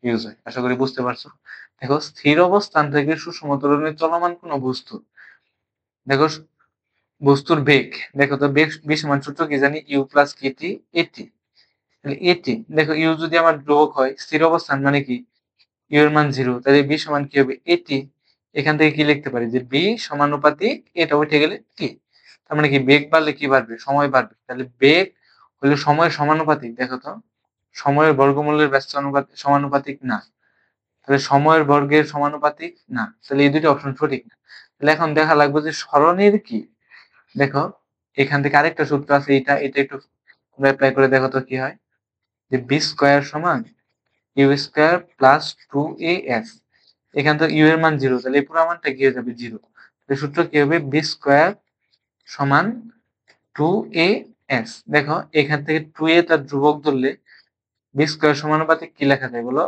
ইউজ হয়। আশা করি বুঝতে পারছো। দেখো স্থির অবস্থান থেকে সুষম ত্বরণে চলমান কোন বস্তু, দেখো বস্তুর বেগ, দেখো তো বেগ বি সমান সূত্র কি জানি ইউ প্লাস কেটি এটি, তাহলে এটি দেখো ইউ যদি আমার ধ্রুবক হয় স্থির অবস্থান মানে কি ইউ এর মান 0, তাহলে বি সমান কি হবে এটি। এখান থেকে কি লিখতে পারি যে বি সমানুপাতিক এটা উঠে গেলে টি, তার মানে কি বেগ বাড়লে কি বাড়বে সময় বাড়বে, তাহলে বেগ হলে সময়ের সমানুপাতিক। দেখো তো সময়ের বর্গমূলের ব্যস্ত সমানুপাতিক না, তাহলে সময়ের বর্গের সমানুপাতিক না, তাহলে এই দুটো অপশন সঠিক না। তাহলে এখন দেখা লাগবে যে সরণের কি, দেখো এখান থেকে আরেকটা সূত্র আছে, এটা এটা একটু অ্যাপ্লাই করে দেখো তো কি হয়, যে বি স্কোয়ার সমান ইউ স্কোয়ার প্লাস 2as, এখান থেকে ইউ এর মান 0, তাহলে এই পুরো মানটা কি হয়ে যাবে 0। তাহলে সূত্র কি হবে বি স্কোয়ার সমান 2as। দেখো এখান থেকে 2a তার ধ্রুবক ধরলে বি স্কোয়ার সমানুপাতিক কি লেখা যায় বলো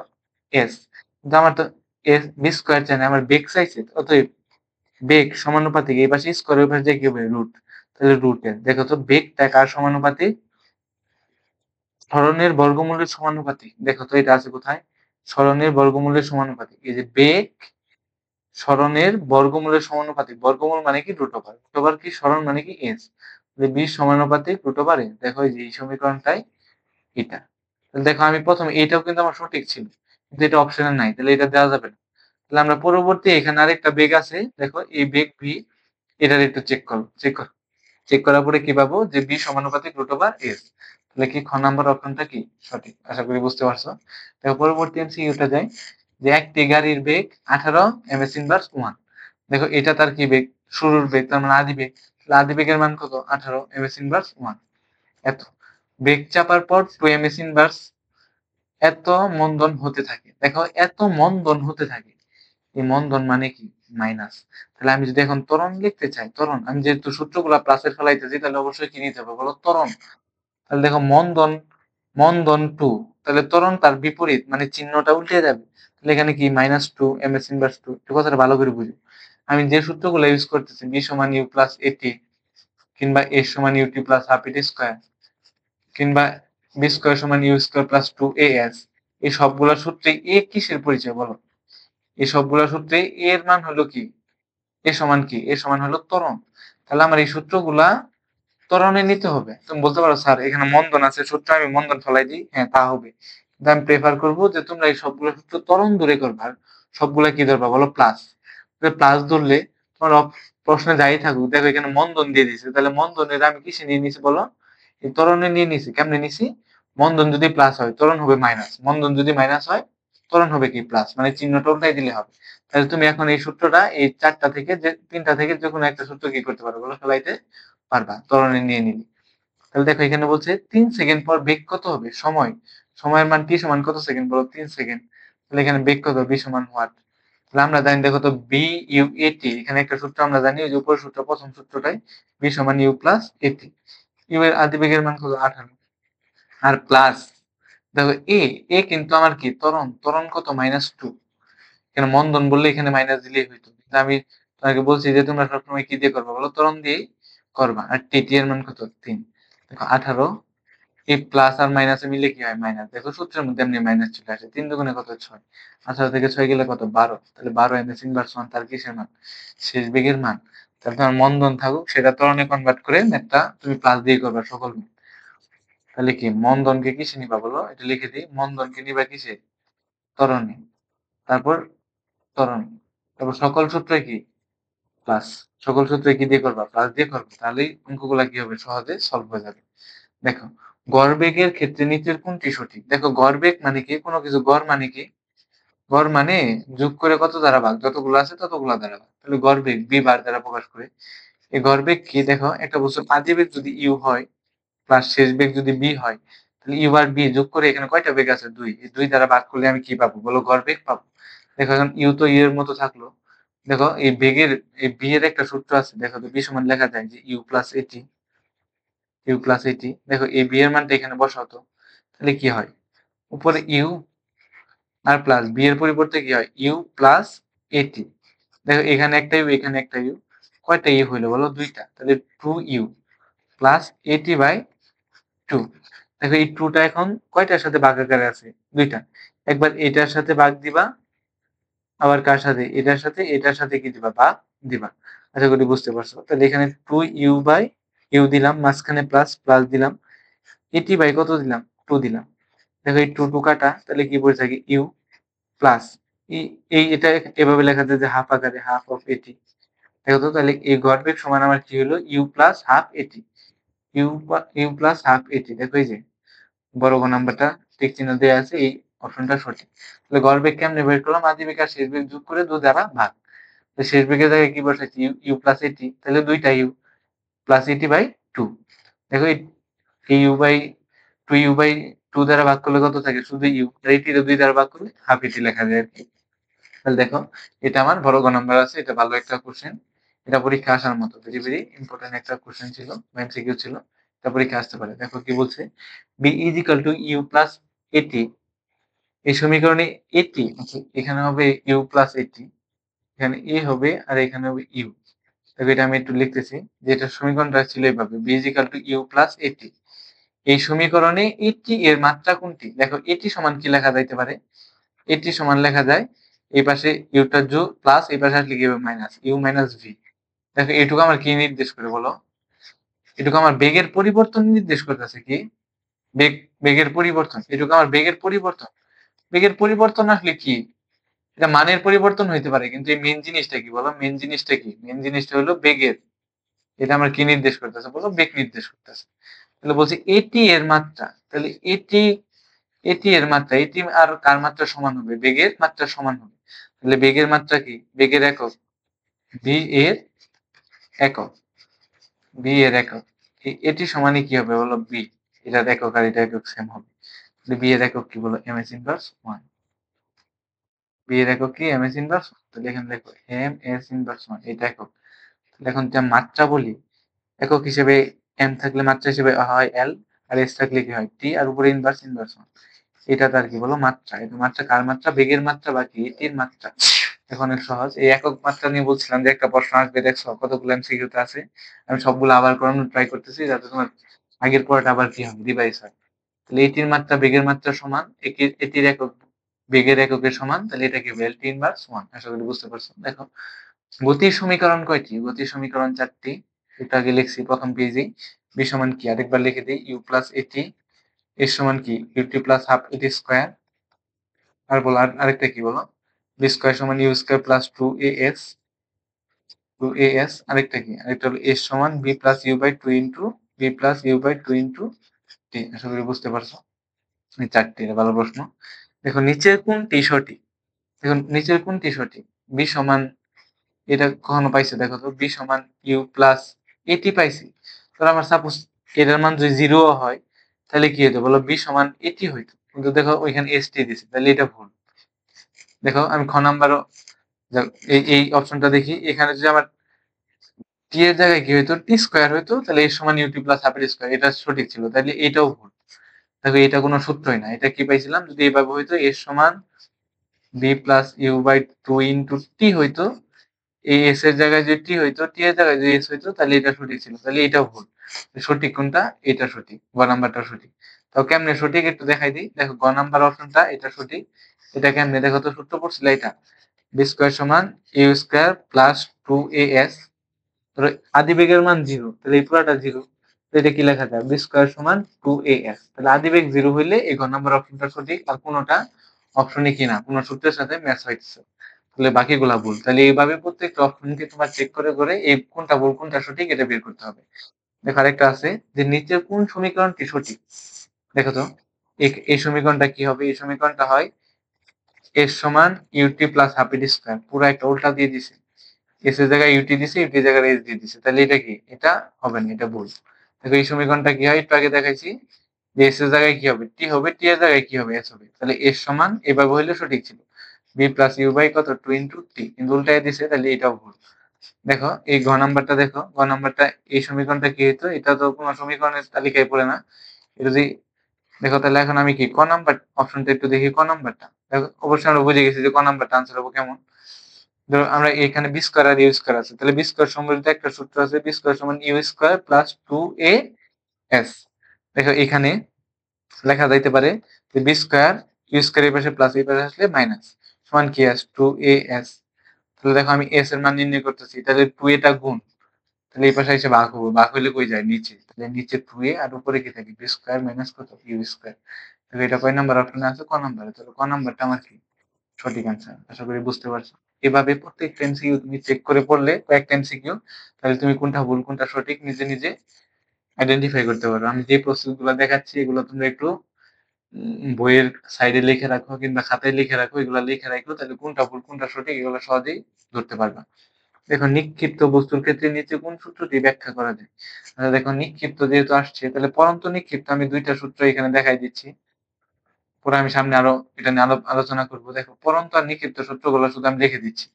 এস, কিন্তু আমার তো এস বি স্কোয়ার চাই না, আমার বেগ চাইছে, অতএব বেগ সমানুপাতিক এই পাশে স্কোয়ার ওই পাশে যে কি হবে রুট, তাহলে রুট এর। দেখো তো বেগটা কার সমানুপাতিক, সরণের বর্গমূলের সমানুপাতিক। দেখো তো এটা আছে কোথায়, সরণের বর্গমূলের সমানুপাতিক, এই যে বেগ সরণের বর্গমূলের সমানুপাতিক, বর্গমূল মানে কি রুট ওভার, রুট ওভার কি সরণ মানে কি এস, বি সমানুপাতিক রুট ওভার এ। দেখো এই যে এই সমীকরণটাই এটা। তাহলে দেখো আমি প্রথমে এটাও কিন্তু আমার সঠিক ছিল, কিন্তু এটা অপশনে নাই, তাহলে এটা দেওয়া যাবে না। তাহলে আমরা পরবর্তী এখানে আরেকটা বেগ আছে, দেখো এই বেগ ভি, এটার একটু চেক করার পরে কি পাবো যে বি সমানুপাতিক রুট ওভার এস। তাহলে কি খ নাম্বার অপশনটা কি সঠিক, আশা করি বুঝতে পারছো। দেখো পরবর্তী এমসিকিউটা যায় যে একটি গাড়ির বেগ 18 এমএস ইনভার্স 1। দেখো এটা তার কি বেগ, শুরুর বেগ, তার মানে আদি বেগ। তাহলে আদি বেগের মান কত, 18 এমএস ইনভার্স 1। এত বেগ চাপার পর 2 এমএস ইনভার্স এত মন্দন হতে থাকে। দেখো এত মন্দন হতে থাকে, এই মন্দন মানে কি, মাইনাস। তাহলে আমি যদি এখন ত্বরণ লিখতে চাই, ত্বরণ, আমি যেহেতু সূত্রগুলা প্লাসের ফেলাইতেছি, তাহলে অবশ্যই কি নিতে হবে বলো, ত্বরণ। তাহলে দেখো মন্দন, মন্দন টু, তাহলে ত্বরণ তার বিপরীত, মানে চিহ্নটা উল্টে যাবে। তাহলে এখানে কি -2 এমএস ইনভার্স 2। একটু কথাটা ভালো করে বুঝো, আমি যে সূত্রগুলো ইউজ করতেছি, বি সমান ইউ প্লাস এটি, কিংবা এ সমান ইউটি প্লাস হাফ ইটি স্কোয়ার, কিংবা বি স্কোয়ার সমান ইউ স্কোয়ার প্লাস 2as, এই সবগুলা সূত্রে এ কিসের পরিচয় বলো, এই সবগুলা সূত্রে এর মান হলো কি, এ সমান কি, এ সমান হলো ত্বরণ। তাহলে আমার এই সূত্রগুলা ত্বরণে নিতে হবে। তুমি বলতে পারো স্যার এখানে মন্দন আছে, সূত্র আমি মন্দন ফেলাই দিই, হ্যাঁ তা হবে, কিন্তু আমি প্রেফার করবো যে তোমরা এই সবগুলো সূত্র ত্বরণ দূরে করবা, আর সবগুলা কি ধরবা বলো, প্লাস। প্লাস ধরলে তোমার প্রশ্নে যাই থাকুক, দেখো এখানে মন্দন দিয়ে দিছে, তাহলে মন্দনের আমি কিসে নিয়ে নিছি বলো, এই ত্বরণে নিয়ে নিছি। কেমনে নিছি, মন্দন যদি প্লাস হয় ত্বরণ হবে মাইনাস, মন্দন যদি মাইনাস হয় ত্বরণ হবে কি প্লাস, মানে চিহ্নটা উল্টাই দিলে হবে। তাহলে তুমি এখন এই সূত্রটা, এই চারটা থেকে, যে তিনটা থেকে যে কোনো একটা সূত্র কি করতে পারো বলো, ফেলাইতে পারবা ত্বরণে নিয়ে নিলি। তাহলে দেখো এখানে বলছে 3 সেকেন্ড পর বেগ কত হবে, সময়, সময়ের মান টি সমান কত সেকেন্ড বলো, 3 সেকেন্ড। তাহলে এখানে বেগ কত, বি সমান হোয়াট। তাহলে আমরা জানি, দেখো তো বি ইউ এটি, এখানে একটা সূত্র আমরা জানি, ওই যে উপরের সূত্র, প্রথম সূত্রটাই, বি সমান ইউ প্লাস এটি। ইউ এর আদি বেগের মান কত, 18, আর প্লাস, দেখো এ, এ কিন্তু আমার কি ত্বরণ, ত্বরণ কত, -2। এখানে মন্দন বললে এখানে মাইনাস দিলেই হইতো, কিন্তু আমি তোমাকে বলছি যে তোমরা সবসময় কি দিয়ে করবা বলো, ত্বরণ দিয়েই করবা। আর টি, টি এর মান কত, 3। দেখো 18, এই প্লাস আর মাইনাসে মিলে কি হয়, মাইনাস। দেখো সূত্রের মধ্যে এমনি মাইনাস চলে আসে, 3 দুগুণে কত, 6। 18 থেকে 6 গেলে কত, 12। তাহলে 12 এমএস ইনভার্স 1 তার কিসের মান, শেষ বেগের মান। তাহলে তোমার মন্দন থাকুক, সেটা ত্বরণে কনভার্ট করে ম্যাথটা তুমি প্লাস দিয়ে করবা সকল ম্যাথ। তাহলে কি মন্দনকে কিসে নিবা বলো, এটা লিখে দিই, মন্দনকে নিবা কিসে, ত্বরণে। তারপর ত্বরণ, তারপর সকল সূত্রে কি প্লাস, সকল সূত্রে কি দিয়ে করবা, প্লাস দিয়ে করবা। তাহলেই অঙ্কগুলা কি হবে, সহজে সলভ হয়ে যাবে। দেখো গড়বেগের ক্ষেত্রে নিচের কোনটি সঠিক। দেখো গড়বেগ মানে কি, কোনো কিছু গড় মানে কি, গড় মানে যোগ করে কত দ্বারা ভাগ, যতগুলো আছে ততগুলো দ্বারা ভাগ। তাহলে গড়বেগ বি বার দ্বারা প্রকাশ করে। এই গড়বেগ কি, দেখো একটা বস্তু আদি বেগ যদি ইউ হয়, প্লাস শেষ বেগ যদি বি হয়, তাহলে ইউ আর বি যোগ করে এখানে কয়টা বেগ আছে, 2, এই 2 দ্বারা ভাগ করলে আমি কি পাবো বলো, গড়বেগ পাবো। দেখো এখন ইউ তো ইউ এর মতো থাকলো। দেখো এই বেগের, এই বি এর একটা সূত্র আছে, দেখো তো বি সমান লেখা যায় যে ইউ প্লাস এটি, ইউ প্লাস এটি। দেখো এই বি এর মানটা এখানে বসাও তো, তাহলে কি হয়, উপরে ইউ আর প্লাস, বি এর পরিবর্তে কি হয়, ইউ প্লাস এটি। দেখো এখানে একটা ইউ, এখানে একটা ইউ, কয়টা ইউ হইলো বলো, 2টা। তাহলে 2u প্লাস এটি বাই 2। দেখো এই 2টা এখন কয়টার সাথে ভাগ আকারে আছে, 2টা। একবার এটার সাথে ভাগ দিবা, আবার কার সাথে, এটার সাথে, এটার সাথে কি দিবা, ভাগ দিবা। আশা করি বুঝতে পারছো। তাহলে এখানে 2u বাই ইউ দিলাম, মাঝখানে প্লাস, প্লাস দিলাম, এটি বাই কত দিলাম, 2 দিলাম। দেখো এই 2 কাটা, তাহলে কি পড়ে থাকে, ইউ প্লাস, এই এটা এভাবে লেখা যায় যে হাফ আকারে, হাফ অফ এটি। দেখো তো, তাহলে এই গড় সমান আমার কি হলো, ইউ প্লাস হাফ এটি, ইউ, ইউ প্লাস হাফ এটি। দেখো এই যে বড় ঘ নাম্বারটা টিক চিহ্ন দেওয়া আছে, এই অপশনটা সঠিক। তাহলে গড় বেগ কেমনে বের করলাম, আদি বেগ আর শেষ বেগ যোগ করে 2 দ্বারা ভাগ। তো শেষ বেগের জায়গায় কি বসাচ্ছি, ইউ, ইউ প্লাস এটি, তাহলে 2টা ইউ প্লাস এটি বাই 2। দেখো এই ইউ বাই 2u বাই 2 দ্বারা ভাগ করলে কত থাকে, শুধু ইউ, আর এটিকে 2 দ্বারা ভাগ করলে হাফ এটি লেখা যায় আর কি। তাহলে দেখো এটা আমার বড় গ নাম্বার আছে, এটা ভালো একটা কোশ্চেন, এটা পরীক্ষা আসার মতো, ভেরি ভেরি ইম্পর্টেন্ট একটা কোশ্চেন ছিল, এমসিকিউ ছিল, এটা পরীক্ষা আসতে পারে। দেখো কি বলছে, V is equal to U plus A T, এই সমীকরণে এটি, এখানে হবে ইউ প্লাস এটি, এখানে এ হবে আর এখানে হবে ইউ। দেখো এটা আমি একটু লিখতেছি, যে এটা সমীকরণটা ছিল এইভাবে, V is equal to U plus A T. এই সমীকরণে এটি এর মাত্রা কোনটি। দেখো এটি সমান কি লেখা যাইতে পারে, এটি সমান লেখা যায়, এই পাশে ইউটা যু প্লাস, এই পাশে আসলে কি হবে, মাইনাস, ইউ মাইনাস ভি। দেখো এটুকু আমার কি নির্দেশ করে বলো, এটুকু আমার বেগের পরিবর্তন নির্দেশ করতেছে, কি বেগ, বেগের পরিবর্তন, এটুকু আমার বেগের পরিবর্তন। বেগের পরিবর্তন আসলে কি, এটা মানের পরিবর্তন হইতে পারে, কিন্তু এই মেন জিনিসটা কি বলো, মেন জিনিসটা কি, মেন জিনিসটা হলো বেগের, এটা আমার কি নির্দেশ করতেছে বলো, বেগ নির্দেশ করতেছে। তাহলে বলছি এটি এর মাত্রা, তাহলে এটি, এটি এর মাত্রা, এটি আর কার মাত্রা সমান হবে, বেগের মাত্রা সমান হবে। তাহলে বেগের মাত্রা কি, বেগের একক ভি এর একক, বি এর একক, এটি সমানই কি হবে বলো, বি, এটার একক আর এটা একক সেম হবে। বি এর একক কি বলো, এম এস ইনভার্স 1। বি এর একক কি, এম এস ইনভার্স, তাহলে এখানে দেখো এম এস ইনভার্স 1 এটা একক। তাহলে এখন যা মাত্রা বলি, একক হিসেবে এম থাকলে মাত্রা হিসেবে হয় এল, আর এস থাকলে কি হয় টি, আর উপরে ইনভার্স ইনভার্স 1। এটা তার কি বলো, মাত্রা। এটা মাত্রা কার মাত্রা, বেগের মাত্রা, বাকি এটির মাত্রা। এখন অনেক সহজ, এই একক মাত্রা নিয়ে বলছিলাম যে একটা প্রশ্ন আসবে, দেখছো কতগুলো এমসিকিউতে আছে। আমি সবগুলো আবার করানোর ট্রাই করতেছি যাতে তোমার আগের পড়াটা আবার কি হয়, রিভাইজ হয়। তাহলে এটির মাত্রা বেগের মাত্রা সমান, এটির একক বেগের এককের সমান, তাহলে এটা কি হবে, এল টি ইনভার্স 1। আশা করি বুঝতে পারছো। দেখো গতির সমীকরণ কয়টি, গতির সমীকরণ 4টি। একটু আগে লিখছি প্রথম পেজেই। বি সমান কি, আরেকবার লিখে দিই, ইউ প্লাস এটি, এর সমান কি ইউটি প্লাস হাফ এটি স্কোয়ার। আর বলো আরেকটা কি বলো, বি স্কোয়ার সমান U square plus 2 as, 2 as। আরেকটা কি, আরেকটা হলো এস সমান V plus you by 2 into V plus you by 2 into T. আশা করি বুঝতে পারছো। এই 4টি, এটা ভালো প্রশ্ন। দেখো নিচের কোনটি সঠিক, দেখুন নিচের কোনটি সঠিক, বি সমান, এটা কখনো পাইছে দেখো তো, বি সমান ইউ প্লাস এটি পাইছি। তাহলে আমার সাপোজ এটার মান যদি 0 হয়, তাহলে কি হতো বলো, বি সমান এটি হইতো, কিন্তু দেখো ওইখানে এস টি দিছে, তাহলে এটা ভুল। দেখো আমি খ নাম্বারও, এই অপশনটা দেখি, এখানে যদি আমার টি এর জায়গায় কি হইতো, টি স্কোয়ার হইতো, তাহলে এর সমান ইউটি প্লাস হাফ স্কোয়ার, এটা সঠিক ছিল, তাহলে এটাও ভুল। দেখো এটা কোনো সূত্রই না, এটা কি পাইছিলাম, যদি এভাবে হইতো এর সমান V plus you by 2 into T হইতো, এই এস এর জায়গায় যদি টি হইতো, টি এর জায়গায় যদি এস হইতো, তাহলে এটা সঠিক ছিল, তাহলে এটাও ভুল। সঠিক কোনটা, এটা সঠিক, গ নাম্বারটা সঠিক। তো কেমনে সঠিক একটু দেখাই দিই, দেখো গ নাম্বার অপশনটা এটা সঠিক। এটা কেমনে দেখো তো, সূত্র পড়ছিল এটা, বি স্কোয়ার সমান ইউ স্কোয়ার প্লাস 2 as, ধরো আদি বেগের মান 0, তাহলে এই পুরাটা 0, এটা কি লেখা যায়, বি স্কোয়ার সমান 2 as। তাহলে আদি বেগ 0 হইলে এই ঘ নাম্বার অপশনটা সঠিক, আর কোনোটা অপশনই কিনা কোনো সূত্রের সাথে ম্যাচ হইতেছে, তাহলে বাকিগুলা ভুল। তাহলে এইভাবে প্রত্যেকটা অপশনকে তোমার চেক করে করে এই কোনটা ভুল কোনটা সঠিক এটা বের করতে হবে। দেখো আরেকটা আছে যে নিচের কোন সমীকরণটি সঠিক, দেখো তো এই সমীকরণটা কি হবে, এই সমীকরণটা হয় এর সমান ইউটি প্লাস হাফ এটি স্কোয়ার, পুরো একটা উল্টা দিয়ে দিছে, এস এর জায়গায় ইউটি দিছে, ইউটি জায়গায় এস দিয়ে দিছে, তাহলে এটা কি, এটা হবে না, এটা ভুল। দেখো এই সমীকরণটা কি হয়, একটু আগে দেখাইছি যে এস এর জায়গায় কি হবে, টি হবে, টি এর জায়গায় কি হবে, এস হবে, তাহলে এস সমান এভাবে হইলে সঠিক ছিল, বি প্লাস ইউ বাই কত 2 ইন্টু টি, কিন্তু উল্টায় দিছে, তাহলে এটাও ভুল। দেখো এই ঘ নাম্বারটা, দেখো ঘ নাম্বারটা, এই সমীকরণটা কি হইতো, এটা তো কোনো সমীকরণের তালিকায় পড়ে না। এটা যদি দেখো, তাহলে এখন আমি কি ক নাম্বার অপশনটা একটু দেখি, ক নাম্বারটা দেখো, অবশ্যই আমরা বুঝে গেছি যে ক নাম্বারটা আনসার হবো কেমন। ধরো আমরা এখানে বি স্কোয়ার আর ইউ স্কোয়ার আছে, তাহলে বি স্কোয়ার সম্বলিত একটা সূত্র আছে, বি স্কোয়ার সমান ইউ স্কোয়ার প্লাস 2 as। দেখো এখানে লেখা যাইতে পারে যে বি স্কোয়ার, ইউ স্কোয়ার এই পাশে প্লাস, এই পাশে আসলে মাইনাস, সমান কি আস 2 as। তাহলে দেখো আমি এস এর মান নির্ণয় করতেছি, তাহলে 2 টা গুণ, তাহলে এই পাশে এসে ভাগ হবো, ভাগ হইলে কই যায় নিচে, তাহলে নিচে 2 আর উপরে কি থাকে, বি স্কোয়ার মাইনাস কত ইউ স্কোয়ার। তাহলে এটা কয় নাম্বার অপশনে আছে, ক নাম্বারে, তাহলে ক নাম্বারটা আমার কি সঠিক আনসার। আশা করি বুঝতে পারছো। এভাবে প্রত্যেকটা এমসিকিউ তুমি চেক করে পড়লে, কয়েকটা এমসিকিউ, তাহলে তুমি কোনটা ভুল কোনটা সঠিক নিজে নিজে আইডেন্টিফাই করতে পারো। আমি যে প্রসেসগুলো দেখাচ্ছি এগুলো তোমরা একটু বইয়ের সাইডে লিখে রাখো কিংবা খাতায় লিখে রাখো, এগুলো লিখে রাখো, তাহলে কোনটা ভুল কোনটা সঠিক এগুলো সহজেই ধরতে পারবা। দেখো নিক্ষিপ্ত বস্তুর ক্ষেত্রে নিচে কোন সূত্রটি ব্যাখ্যা করা যায়। আচ্ছা দেখো নিক্ষিপ্ত যেহেতু আসছে, তাহলে পরন্ত নিক্ষিপ্ত আমি দুইটা সূত্র এখানে দেখাই দিচ্ছি, পরে আমি সামনে আরো এটা নিয়ে আলোচনা করবো। দেখো পরন্ত আর নিক্ষিপ্ত সূত্রগুলো শুধু আমি লিখে দিচ্ছি,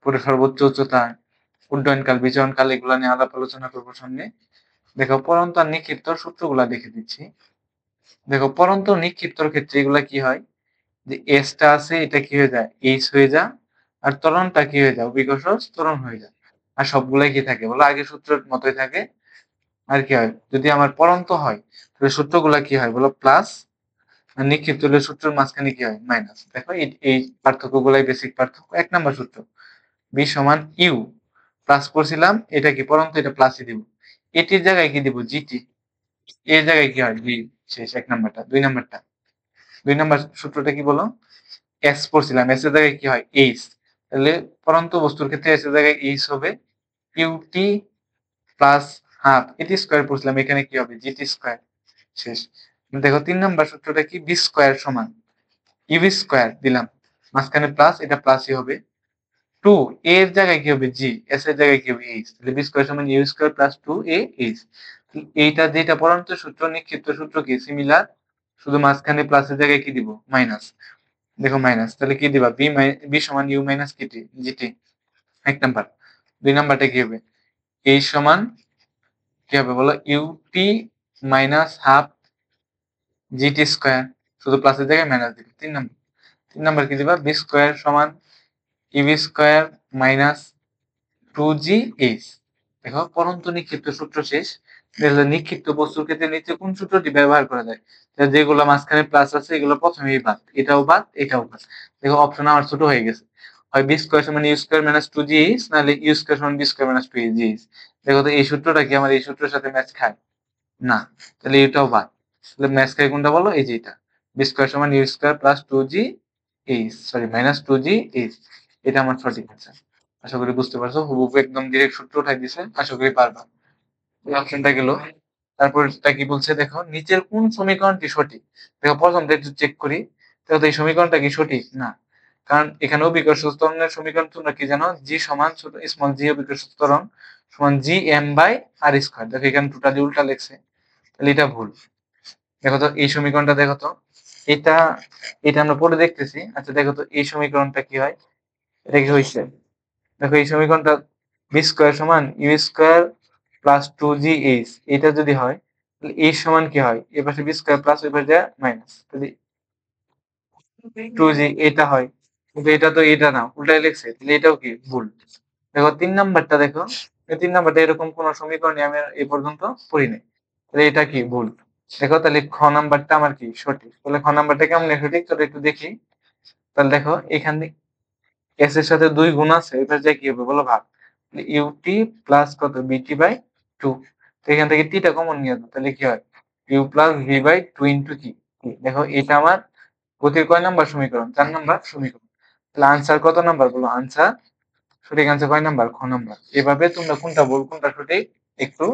পরে সর্বোচ্চ উচ্চতা, উড্ডয়নকাল, বিচরণকাল এগুলো নিয়ে আলাপ আলোচনা করবো সামনে। দেখো পরন্ত আর নিক্ষিপ্ত সূত্রগুলা দেখে দিচ্ছি। দেখো পরন্ত নিক্ষিপ্তর ক্ষেত্রে এগুলা কি হয়, যে এসটা আছে এটা কি হয়ে যায়, এইচ হয়ে যায়, আর ত্বরণটা কি হয়ে যায়, অভিকর্ষজ ত্বরণ হয়ে যায়। আর সবগুলাই কি থাকে বলো, আগের সূত্রের মতোই থাকে। আর কি হয়, যদি আমার পরন্ত হয় তাহলে সূত্রগুলা কি হয় বলো, প্লাস, আর নিক্ষিপ্ত হলে সূত্রের মাঝখানে কি হয়, মাইনাস। দেখো এই পার্থক্য গুলাই বেসিক পার্থক্য। 1 নম্বর সূত্র, বি সমান ইউ প্লাস করছিলাম, এটা কি পরন্ত, এটা প্লাসই দিব, এটির জায়গায় কি দিব জিটি, এর জায়গায় কি হয় জি, শেষ 1 নাম্বারটা। 2 নাম্বারটা, 2 নাম্বার সূত্রটা কি বলো? এস পড়ছিলাম, এস এর জায়গায় কি হয়? এইচ। তাহলে পরন্ত বস্তুর ক্ষেত্রে এস এর জায়গায় এইচ হবে ইউটি প্লাস হাফ এটি স্কয়ার পড়ছিলাম, এখানে কি হবে? GT square. শেষ। দেখো 3 নাম্বার সূত্রটা কি? বি স্কয়ার সমান ইউ স্কয়ার দিলাম, মাঝখানে প্লাস, এটা প্লাসই হবে। 2 এর জায়গায় কি হবে? জি, এস এর জায়গায় কি হবে? এইচ। তাহলে বি স্কয়ার সমান you square plus 2 A H. এইটা যেটা পরন্ত সূত্র, নিক্ষিপ্ত সূত্র কি সিমিলার, শুধু মাঝখানে প্লাসের জায়গায় কি দিব? মাইনাস। দেখো মাইনাস, তাহলে কি দিবা? বি সমান ইউ মাইনাস কিটি জিটি, 1 নাম্বার। 2 নাম্বারটা কি হবে? এইচ সমান কি হবে বলো? U T minus half GT square, শুধু প্লাসের জায়গায় মাইনাস দিবে। 3 নাম্বার কি দিবা? বি স্কয়ার সমান ইউ স্কয়ার মাইনাস 2জি এইচ। দেখো পরন্ত নিক্ষিপ্ত সূত্র শেষ। তাহলে নিক্ষিপ্ত বস্তুর ক্ষেত্রে নিচে কোন সূত্রটি ব্যবহার করা যায়? যেগুলো মাঝখানে প্লাস আছে এগুলো প্রথমেই বাদ, এটাও বাদ, এটাও বাদ। দেখো অপশন আমার ছোট হয়ে গেছে, হয় বি স্কয়ার সমান ইউ স্কয়ার মাইনাস 2জি এইচ, নাহলে ইউ স্কয়ার সমান বি স্কয়ার মাইনাস 2জি এইচ। দেখো তো এই সূত্রটা কি আমার এই সূত্রের সাথে ম্যাচ খায়? না, তাহলে এটাও বাদ। তাহলে ম্যাচ খায় কোনটা বলো? এই যে এটা, বি স্কয়ার সমান ইউ স্কয়ার প্লাস 2জি এইচ, সরি মাইনাস 2জি এইচ। এটা আমার সঠিক অ্যান্সার। আশা করি বুঝতে পারছো, হুবহু একদম ডিরেক্ট সূত্র উঠাই দিছে, আশা করি পারবা। এই অপশনটা গেল। তারপরটা কি বলছে দেখো, নিচের কোন সমীকরণটি সঠিক? দেখো প্রথমটা একটু চেক করি। দেখো তো এই সমীকরণটা কি সঠিক? না, কারণ এখানে অভিকর্ষ ত্বরণের সমীকরণ তোমরা কি জানো? জি সমান ছোট স্মল জি অভিকর্ষ ত্বরণ সমান G M by R square. দেখো এখানে টোটালি উল্টা লেখছে, তাহলে এটা ভুল। দেখো তো এই সমীকরণটা, দেখো তো এটা, এটা আমরা পরে দেখতেছি। আচ্ছা দেখো তো এই সমীকরণটা কি হয়? এটা কি হয়েছে? দেখো এই সমীকরণটা বি স্কয়ার সমান ইউ স্কয়ার প্লাস 2জি এইচ, এটা যদি হয় তাহলে এই সমান কি হয়? এ পাশে বি স্কয়ার প্লাস ওই পাশে মাইনাস, তাহলে 2জি এটা হয়। কিন্তু এটা তো এটা না, উল্টাই লিখছে, তাহলে এটাও কি ভুল। দেখো 3 নাম্বারটা, দেখো এই 3 নাম্বারটা এরকম কোন সমীকরণই আমি এ পর্যন্ত পড়ি নাই, তাহলে এটা কি ভুল। দেখো তাহলে খ নাম্বারটা আমার কি সঠিক। তাহলে খ নাম্বারটা কেমন সঠিক চলো একটু দেখি। তাহলে দেখো এখান এস এর সাথে 2 গুণ আছে, এবার যা কি হবে বলো? ভাগ। ইউটি প্লাস কত? বিটি বাই 2। তো এখান থেকে টিটা কমন নিয়ে দাও, তাহলে কি হয়? U plus V by 2 into কি। দেখো এটা আমার গতির কয় নাম্বার সমীকরণ? 4 নাম্বার সমীকরণ। তাহলে আনসার কত নাম্বার বলো? আনসার, সঠিক আনসার কয় নাম্বার? খ নাম্বার। এভাবে তোমরা কোনটা ভুল কোনটা সঠিক একটু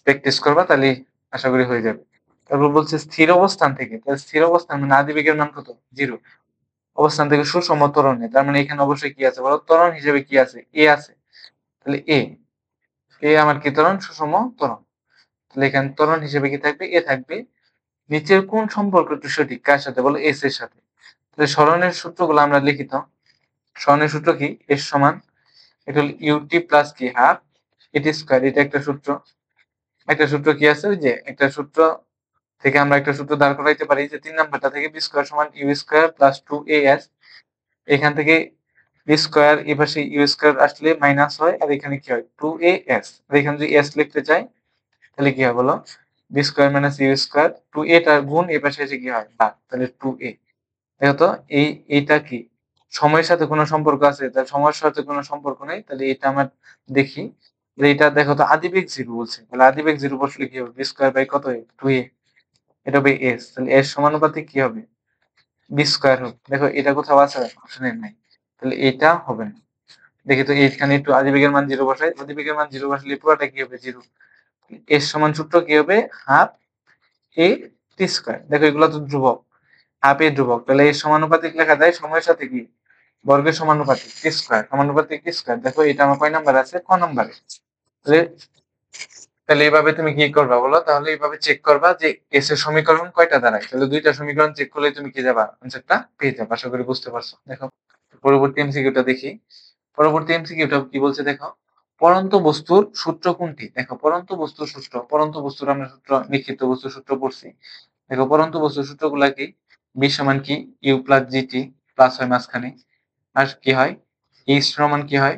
প্র্যাকটিস করবা, তাহলে আশা করি হয়ে যাবে। তারপর বলছে স্থির অবস্থান থেকে, তাহলে স্থির অবস্থান মানে আদিবেগের মান কত? 0। অবস্থান থেকে সুষম ত্বরণে, তার মানে এখানে অবশ্যই কি আছে বলো? ত্বরণ হিসেবে কি আছে? এ আছে। তাহলে এ, এ আমার কি ত্বরণ? সুষম ত্বরণ। তাহলে এখানে ত্বরণ হিসেবে কি থাকবে? এ থাকবে। নিচের কোন সম্পর্কটি সঠিক? কার সাথে বলো? এস এর সাথে। তাহলে সরণের সূত্রগুলো আমরা লিখিত। সরণের সূত্র কি? এস সমান, এটা হলো ইউটি প্লাস কি হাফ এটি স্কয়ার, এটা একটা সূত্র। একটা সূত্র কি আছে? ওই যে একটা সূত্র থেকে আমরা একটা সূত্র দাঁড় করাইতে পারি, যে 3 নাম্বারটা থেকে বি স্কয়ার সমান ইউ স্কয়ার প্লাস 2as। এখান থেকে বি স্কয়ার এপাশে ইউ স্কয়ার আসলে মাইনাস হয়, আর এখানে কি হয়? 2as। আর এখানে যদি s লিখতে চাই তাহলে কি হয় বলো? V square minus U square, 2a টার গুণ এপাশে এসে কি হয়? ভাগ, তাহলে 2a। দেখো তো এইটা কি সময়ের সাথে কোনো সম্পর্ক আছে? তার সময়ের সাথে কোনো সম্পর্ক নেই, তাহলে এটা আমার দেখি যে এটা দেখো তো আদিবেগ 0 বলছে, তাহলে আদিবেগ 0 বসলে কি হবে? বি স্কয়ার বাই কত? 2a। এটা হবে s, তাহলে s সমানুপাতিক কি হবে? বি স্কয়ার হবে। দেখো এটা কোথাও আছে? অপশনে নাই, তাহলে এটা হবে না। দেখি তো এইখানে একটু আদিবেগের মান 0 বসাই, আদিবেগের মান 0 বসালে পুরোটা কি হবে? 0। এর সমান সূত্র কি হবে? হাফ এ টি স্কয়ার। দেখো এগুলো তো ধ্রুবক, হাফ এ ধ্রুবক, তাহলে এর সমানুপাতিক লেখা যায় সময়ের সাথে কি? বর্গের সমানুপাতিক টি স্কয়ার, সমানুপাতিক টি স্কয়ার। দেখো এটা আমার কয় নাম্বার আছে? ক নাম্বারে। তাহলে তাহলে এইভাবে তুমি কি করবা বলো? তাহলে এইভাবে চেক করবা যে এস এর সমীকরণ কয়টা দাঁড়ায়। তাহলে 2টা সমীকরণ চেক করলে তুমি কি যাবা? আনসারটা পেয়ে যাবে। আশা করি বুঝতে পারছো। দেখো পরবর্তী এমসিকিউটা দেখি। পরবর্তী এমসিকিউটা কি বলছে দেখো, পরন্ত বস্তুর সূত্র কোনটি? দেখো পরন্ত বস্তুর সূত্র, পরন্ত বস্তুর আমরা সূত্র, নিক্ষিপ্ত বস্তুর সূত্র পড়ছি। দেখো পরন্ত বস্তুর সূত্রগুলা কি? বি সমান কি? ইউ প্লাস জিটি, প্লাস হয় মাঝখানে। আর কি হয়? এইচ সমান কি হয়?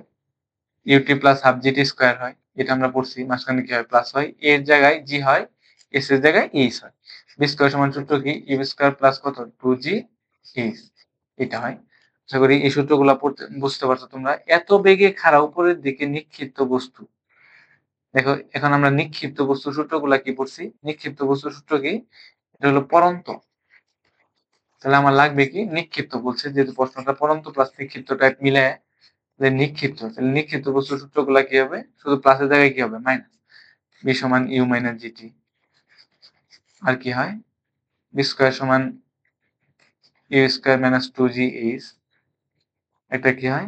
U t plus half GT square হয়, এটা আমরা পড়ছি। মাঝখানে কি হয়? প্লাস হয়। এর জায়গায় জি হয়, এস এর জায়গায় এইচ হয়। বি স্কয়ার সমান সূত্র কি? ইউ স্কয়ার প্লাস কত? 2জি এইচ, এটা হয়। আশা করি এই সূত্রগুলো পড়তে বুঝতে পারছো তোমরা। এত বেগে খাড়া উপরের দিকে নিক্ষিপ্ত বস্তু। দেখো এখন আমরা নিক্ষিপ্ত বস্তুর সূত্রগুলা কি পড়ছি? নিক্ষিপ্ত বস্তুর সূত্র কি? এটা হলো পরন্ত। তাহলে আমার লাগবে কি নিক্ষিপ্ত বলছে, যেহেতু প্রশ্নটা পরন্ত প্লাস নিক্ষিপ্ত টাইপ মিলায় নিক্ষিপ্ত, তাহলে নিক্ষিপ্ত বস্তুর সূত্রগুলা কি হবে, শুধু প্লাসের জায়গায় কি হবে মাইনাস, বি সমান ইউ মাইনাস জিটি, আর কি হয় বি স্কয়ার সমান you square minus two g h, এটা কি হয়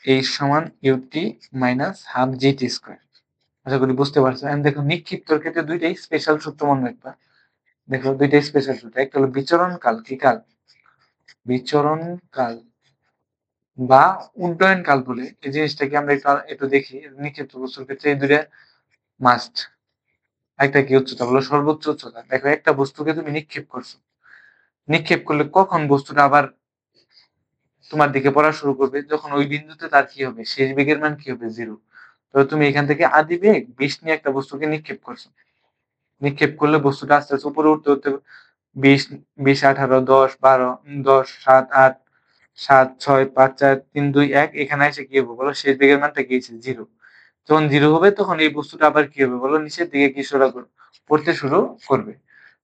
এইচ সমান ut minus half GT square. আশা করি বুঝতে পারছো। এখন দেখো নিক্ষিপ্তর ক্ষেত্রে দুইটাই স্পেশাল সূত্র মনে রাখবা। দেখো দুইটাই স্পেশাল সূত্র, একটা হলো বিচরণ কাল, কি কাল, বিচরণ কাল বা উড্ডয়ন কাল বলে এই জিনিসটাকে আমরা একটু দেখি। নিক্ষিপ্ত বস্তুর ক্ষেত্রে এই দুইটা মাস্ট। একটা কি উচ্চতা বলো, সর্বোচ্চ উচ্চতা। দেখো একটা বস্তুকে তুমি নিক্ষেপ করছো, নিক্ষেপ করলে কখন বস্তুটা আবার তোমার দিকে পড়া শুরু করবে, যখন ওই বিন্দুতে তার কি হবে, শেষ বেগের মান কি হবে, জিরো। তো তুমি এখান থেকে আদি বেগ 20 নিয়ে একটা বস্তুকে নিক্ষেপ করছো, নিক্ষেপ করলে বস্তুটা আস্তে আস্তে উপরে উঠতে উঠতে 20 20 18 10 12 10 7 8 7 6 5 4 3 2 1 এখানে এসে কি হবে বলো, শেষ বেগের মানটা কি হচ্ছে, জিরো। যখন জিরো হবে তখন এই বস্তুটা আবার কি হবে বলো, নিচের দিকে কি পড়তে শুরু করবে।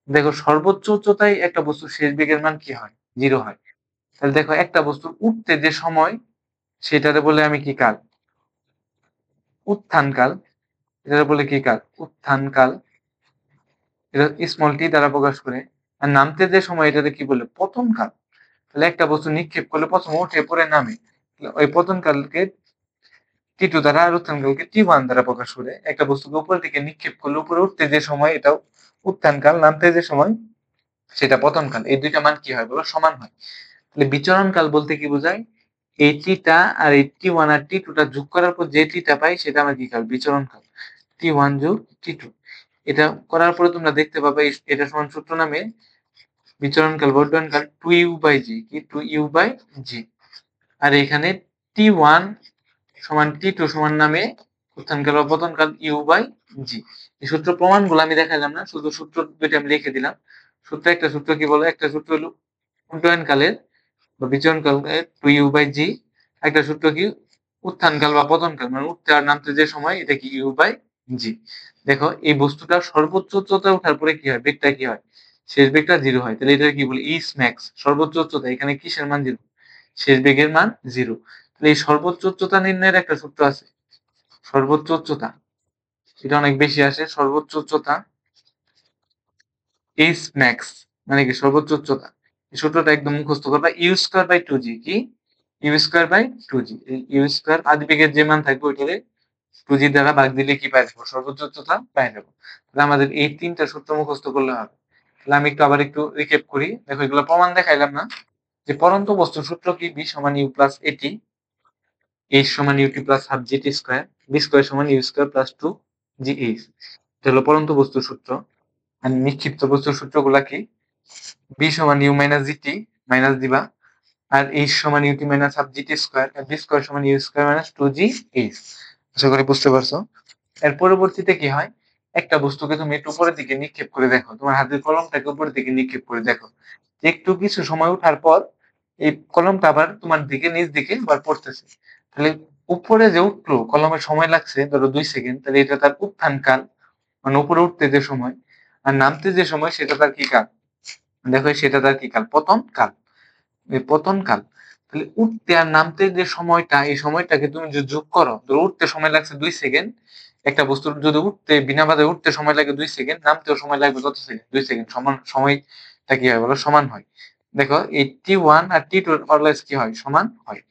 দেখো সর্বোচ্চ উচ্চতায় একটা বস্তুর শেষ বেগের মান কি হয়, জিরো হয়। তাহলে দেখো একটা বস্তুর উঠতে যে সময়, সেটারে বলে আমি কি কাল, উত্থান কাল। এটারে বলে কি কাল, উত্থান কাল। এটা স্মল টি দ্বারা প্রকাশ করে। আর নামতে যে সময়, এটাতে কি বলে, পতন কাল। তাহলে একটা বস্তু নিক্ষেপ করলে প্রথম উঠে পরে নামে, ওই পতন কালকে টি টু দ্বারা, আর উত্থান কালকে টি ওয়ান দ্বারা প্রকাশ করে। একটা বস্তুকে উপরের দিকে নিক্ষেপ করলে উপরে উঠতে যে সময়, এটা উত্থান কাল, নামতে যে সময় সেটা পতন কাল। এই দুইটা মান কি হয় বলো, সমান হয়। তাহলে বিচরণ কাল বলতে কি বোঝায়, এই টিটা আর এই টি ওয়ান আর টি টুটা যোগ করার পর যে টিটা পাই, সেটা আমার কি কাল, বিচরণ কাল। টি ওয়ান যোগ টি টু, এটা করার পরে তোমরা দেখতে পাবে এটা সমান সূত্র নামে বিচরণ কাল বর্ধন কাল টু ইউ বাই জি, কি টু ইউ বাই জি। আর এখানে টি ওয়ান সমান টি টু সমান নামে উত্থান কাল বা পতন কাল ইউ বাই জি। এই সূত্র প্রমাণগুলো আমি দেখালাম না, শুধু সূত্র দুইটা আমি লিখে দিলাম। সূত্র একটা সূত্র কি বলো, একটা সূত্র হলো উড্ডয়ন কালের বা বিচরণ কালের টু ইউ বাই জি। একটা সূত্র কি উত্থান কাল বা পতন কাল, মানে উঠতে আর নামতে যে সময়, এটা কি ইউ বাই জি। দেখো এই বস্তুটা সর্বোচ্চ উচ্চতায় ওঠার পরে কি হয়, বেগটা কি হয়, শেষ বেগটা জিরো হয়। তাহলে এটা কি বলি, ইস ম্যাক্স, সর্বোচ্চ উচ্চতা। এখানে কিসের মান, জিরো, শেষ বেগের মান জিরো। তাহলে এই সর্বোচ্চ উচ্চতা নির্ণয়ের একটা সূত্র আছে, সর্বোচ্চ উচ্চতা, এটা অনেক বেশি আসে। সর্বোচ্চ উচ্চতা ইস ম্যাক্স, মানে কি সর্বোচ্চ উচ্চতা। এই সূত্রটা একদম মুখস্থ করবা, u square by two g, কি u square by two g. U square আদি বেগের যে মান থাকবে ওইটারে টু জি দ্বারা ভাগ দিলে কি পাই যাবো, সর্বোচ্চ উচ্চতা পাই যাবো। তাহলে আমাদের এই তিনটা সূত্র মুখস্থ করলে হবে। তাহলে আমি আবার একটু রিক্যাপ করি। দেখো এগুলো প্রমাণ দেখাইলাম না, যে পরন্ত বস্তুর সূত্র কি, বি সমান ইউ প্লাস এটি, এইচ সমান ut plus half GT square, v square সমান you square plus two g h. এটা হলো পরন্ত বস্তুর সূত্র। আর নিক্ষিপ্ত বস্তুর সূত্রগুলা কি, বি সমান ইউ মাইনাস জিটি, মাইনাস দিবা, আর এইচ সমান ut minus half GT square, আর বি স্কয়ার সমান you square minus two g h. আশা করি বুঝতে পারছো। এর পরবর্তীতে কি হয়, একটা বস্তুকে তুমি একটু উপরের দিকে নিক্ষেপ করে দেখো, তোমার হাতের কলমটাকে উপরের দিকে নিক্ষেপ করে দেখো, একটু কিছু সময় ওঠার পর এই কলমটা আবার তোমার দিকে, নিচ দিকে আবার পড়তেছে। তাহলে উপরে যে উঠলো, কলমের সময় লাগছে ধরো 2 সেকেন্ড, তাহলে এটা তার উত্থান কাল, মানে উপরে উঠতে যে সময়। আর নামতে যে সময়, সেটা তার কি কাল, দেখো সেটা তার কি কাল, পতন কাল, এই পতন কাল। তাহলে উঠতে আর নামতে যে সময়টা, এই সময়টাকে তুমি যদি যোগ করো, ধরো উঠতে সময় লাগছে 2 সেকেন্ড, একটা বস্তুর যদি উঠতে বিনা বাধা উঠতে সময় লাগে 2 সেকেন্ড, নামতেও সময় লাগবে কত সেকেন্ড, 2 সেকেন্ড, সমান সময়টা কি হয় বলো, সমান হয়। দেখো এই টি ওয়ান আর টি টু অলওয়েজ কি হয়, সমান হয়।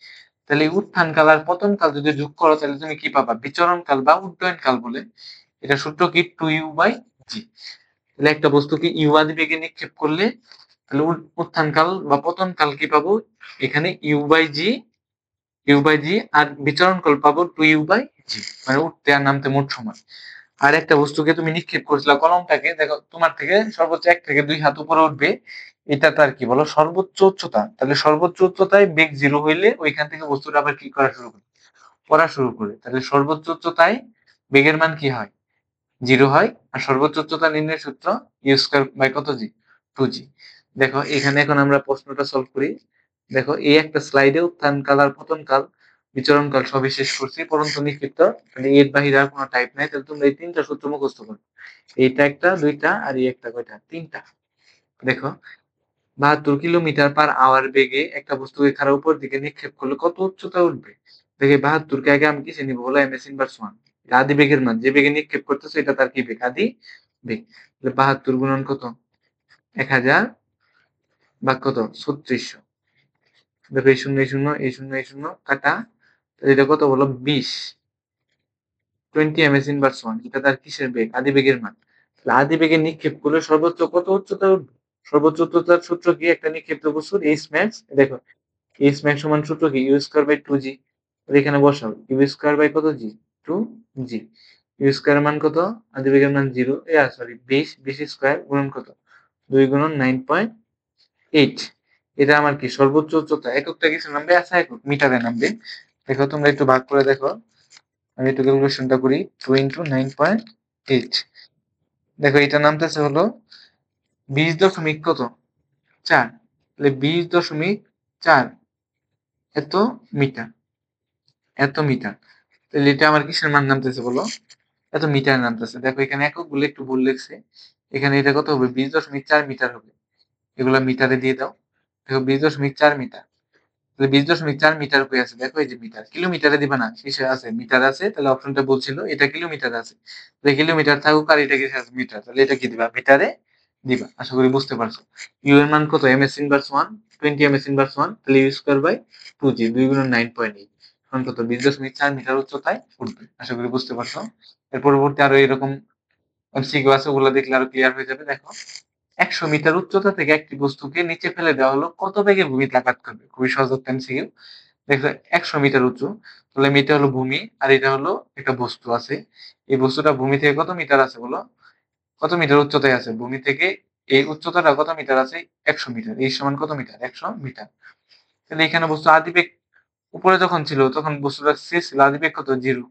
তাহলে এই উত্থান কাল আর পতন কাল যদি যোগ করো, তাহলে তুমি কি পাবা, বিচরণ কাল বা উড্ডয়ন কাল বলে। এটা সূত্র কি, টু ইউ বাই জি। তাহলে একটা বস্তুকে ইউ আদি বেগে নিক্ষেপ করলে, তাহলে উত্থান কাল বা পতন কাল কি পাবো, এখানে u by g, u by g, আর বিচরণ কাল পাবো টু ইউ বাই জি, মানে উঠতে আর নামতে মোট সময়। আর একটা বস্তুকে তুমি নিক্ষেপ করেছিল, কলমটাকে দেখো তোমার থেকে সর্বোচ্চ 1 থেকে 2 হাত উপরে উঠবে, এটা তার কি বলো, সর্বোচ্চ উচ্চতা। তাহলে সর্বোচ্চ উচ্চতায় বেগ জিরো হইলে ওইখান থেকে বস্তুটা আবার কি করা শুরু করে, পড়া শুরু করে। তাহলে সর্বোচ্চ উচ্চতায় বেগের মান কি হয়, জিরো হয়। আর সর্বোচ্চ উচ্চতা নির্ণয়ের সূত্র ইউ স্কয়ার বাই কত জি, টু জি। দেখো এখানে এখন আমরা প্রশ্নটা সলভ করি। দেখো এই একটা স্লাইডে উত্থান কাল আর পতন কাল, বিচরণ কাল সবই শেষ করছি, পরন্ত নিক্ষিপ্ত, মানে এর বাহিরে আর কোনো টাইপ নাই। তাহলে তোমরা এই তিনটা সূত্র মুখস্থ করো, এইটা একটা, দুইটা, আর এই একটা, কয়টা, তিনটা। দেখো 72 কিলোমিটার পার আওয়ার বেগে একটা বস্তুকে খাড়া উপর দিকে নিক্ষেপ করলে কত উচ্চতা উঠবে? দেখে 72 কে আগে আমি কিসে নিব বলো ms ইনভার্স 1। এটা আদি বেগের মান, যে বেগে নিক্ষেপ করতেছে এটা তার কি বেগ? আদি বেগ। তাহলে 72 গুণন কত? 1000 ভাগ কত? 3600। দেখো এই শূন্য এই শূন্য এই শূন্য এই শূন্য কাটা, তাহলে এটা কত হলো? 20 ms ইনভার্স 1। এটা তার কিসের বেগ? আদি বেগের মান। তাহলে আদি বেগে নিক্ষেপ করলে সর্বোচ্চ কত উচ্চতা উঠবে? সর্বোচ্চ উচ্চতার সূত্র কি? একটা নিক্ষিপ্ত বস্তুর এইচ ম্যাক্স, দেখো এইচ ম্যাক্স সমান সূত্র কি? U square by 2g। এখানে বসাও ইউ স্কয়ার বাই কত? জি, 2g। ইউ স্কয়ার মান কত? আদি বেগের মান 0, সরি 20, 20 স্কয়ার গুণন কত? 2 গুণন 9.8। এটা আমার কি সর্বোচ্চ উচ্চতা। এককটা কিছু নামবে? আচ্ছা একক মিটারে নামবে। দেখো তোমরা একটু ভাগ করে দেখো, আমি একটু ক্যালকুলেশনটা করি। 2 ইন্টু 9.8, দেখো এটা নামতেছে হলো 20 দশমিক কত? 4। তাহলে 20.4 এত মিটার, এত মিটার। তাহলে এটা আমার কিসের মান নামতেছে বলো? এত মিটার নামতেছে। দেখো এখানে একক গুলো একটু ভুল লিখছে, এখানে এটা কত হবে? 20.4 মিটার হবে। এগুলা মিটারে দিয়ে দাও। দেখো 20.4 মিটার। তাহলে 20.4 মিটার হয়ে আছে। দেখো এই যে মিটার, কিলোমিটারে দিবা না, কিসে আছে? মিটার আছে। তাহলে অপশনটা বলছিল এটা কিলোমিটার আছে। তাহলে কিলোমিটার থাকুক আর এটা কিসে আছে? মিটার। তাহলে এটা কি দিবা? মিটারে দিবা। আশা করি বুঝতে পারছো। ইউ এর মান কত? ms inverse 1, 20 ms inverse 1। তাহলে ইউ স্কয়ার বাই 2g, 2 গুণন 9.8 সমান কত? 20.4 মিটার উচ্চতায় উঠবে। আশা করি বুঝতে পারছো। এর পরবর্তী আরো এরকম এমসিকিউ আছে, ওগুলো দেখলে আরো ক্লিয়ার হয়ে যাবে। দেখো 100 মিটার উচ্চতা থেকে একটি বস্তুকে নিচে ফেলে দেওয়া হলো, কত বেগে ভূমিতে আঘাত করবে? খুবই সহজ একটা এমসিকিউ। দেখো 100 মিটার উঁচু, তাহলে এটা হলো ভূমি আর এটা হলো একটা বস্তু আছে। এই বস্তুটা ভূমি থেকে কত মিটার আছে বলো? কত মিটার উচ্চতায় আছে? ভূমি থেকে এই উচ্চতাটা কত মিটার আছে? 100 মিটার। এই সমান কত মিটার? 100 মিটার। তাহলে এখানে বস্তু আদিবেগ উপরে যখন ছিল তখন বস্তুটা স্থির ছিল, আদিবেগ কত? 0।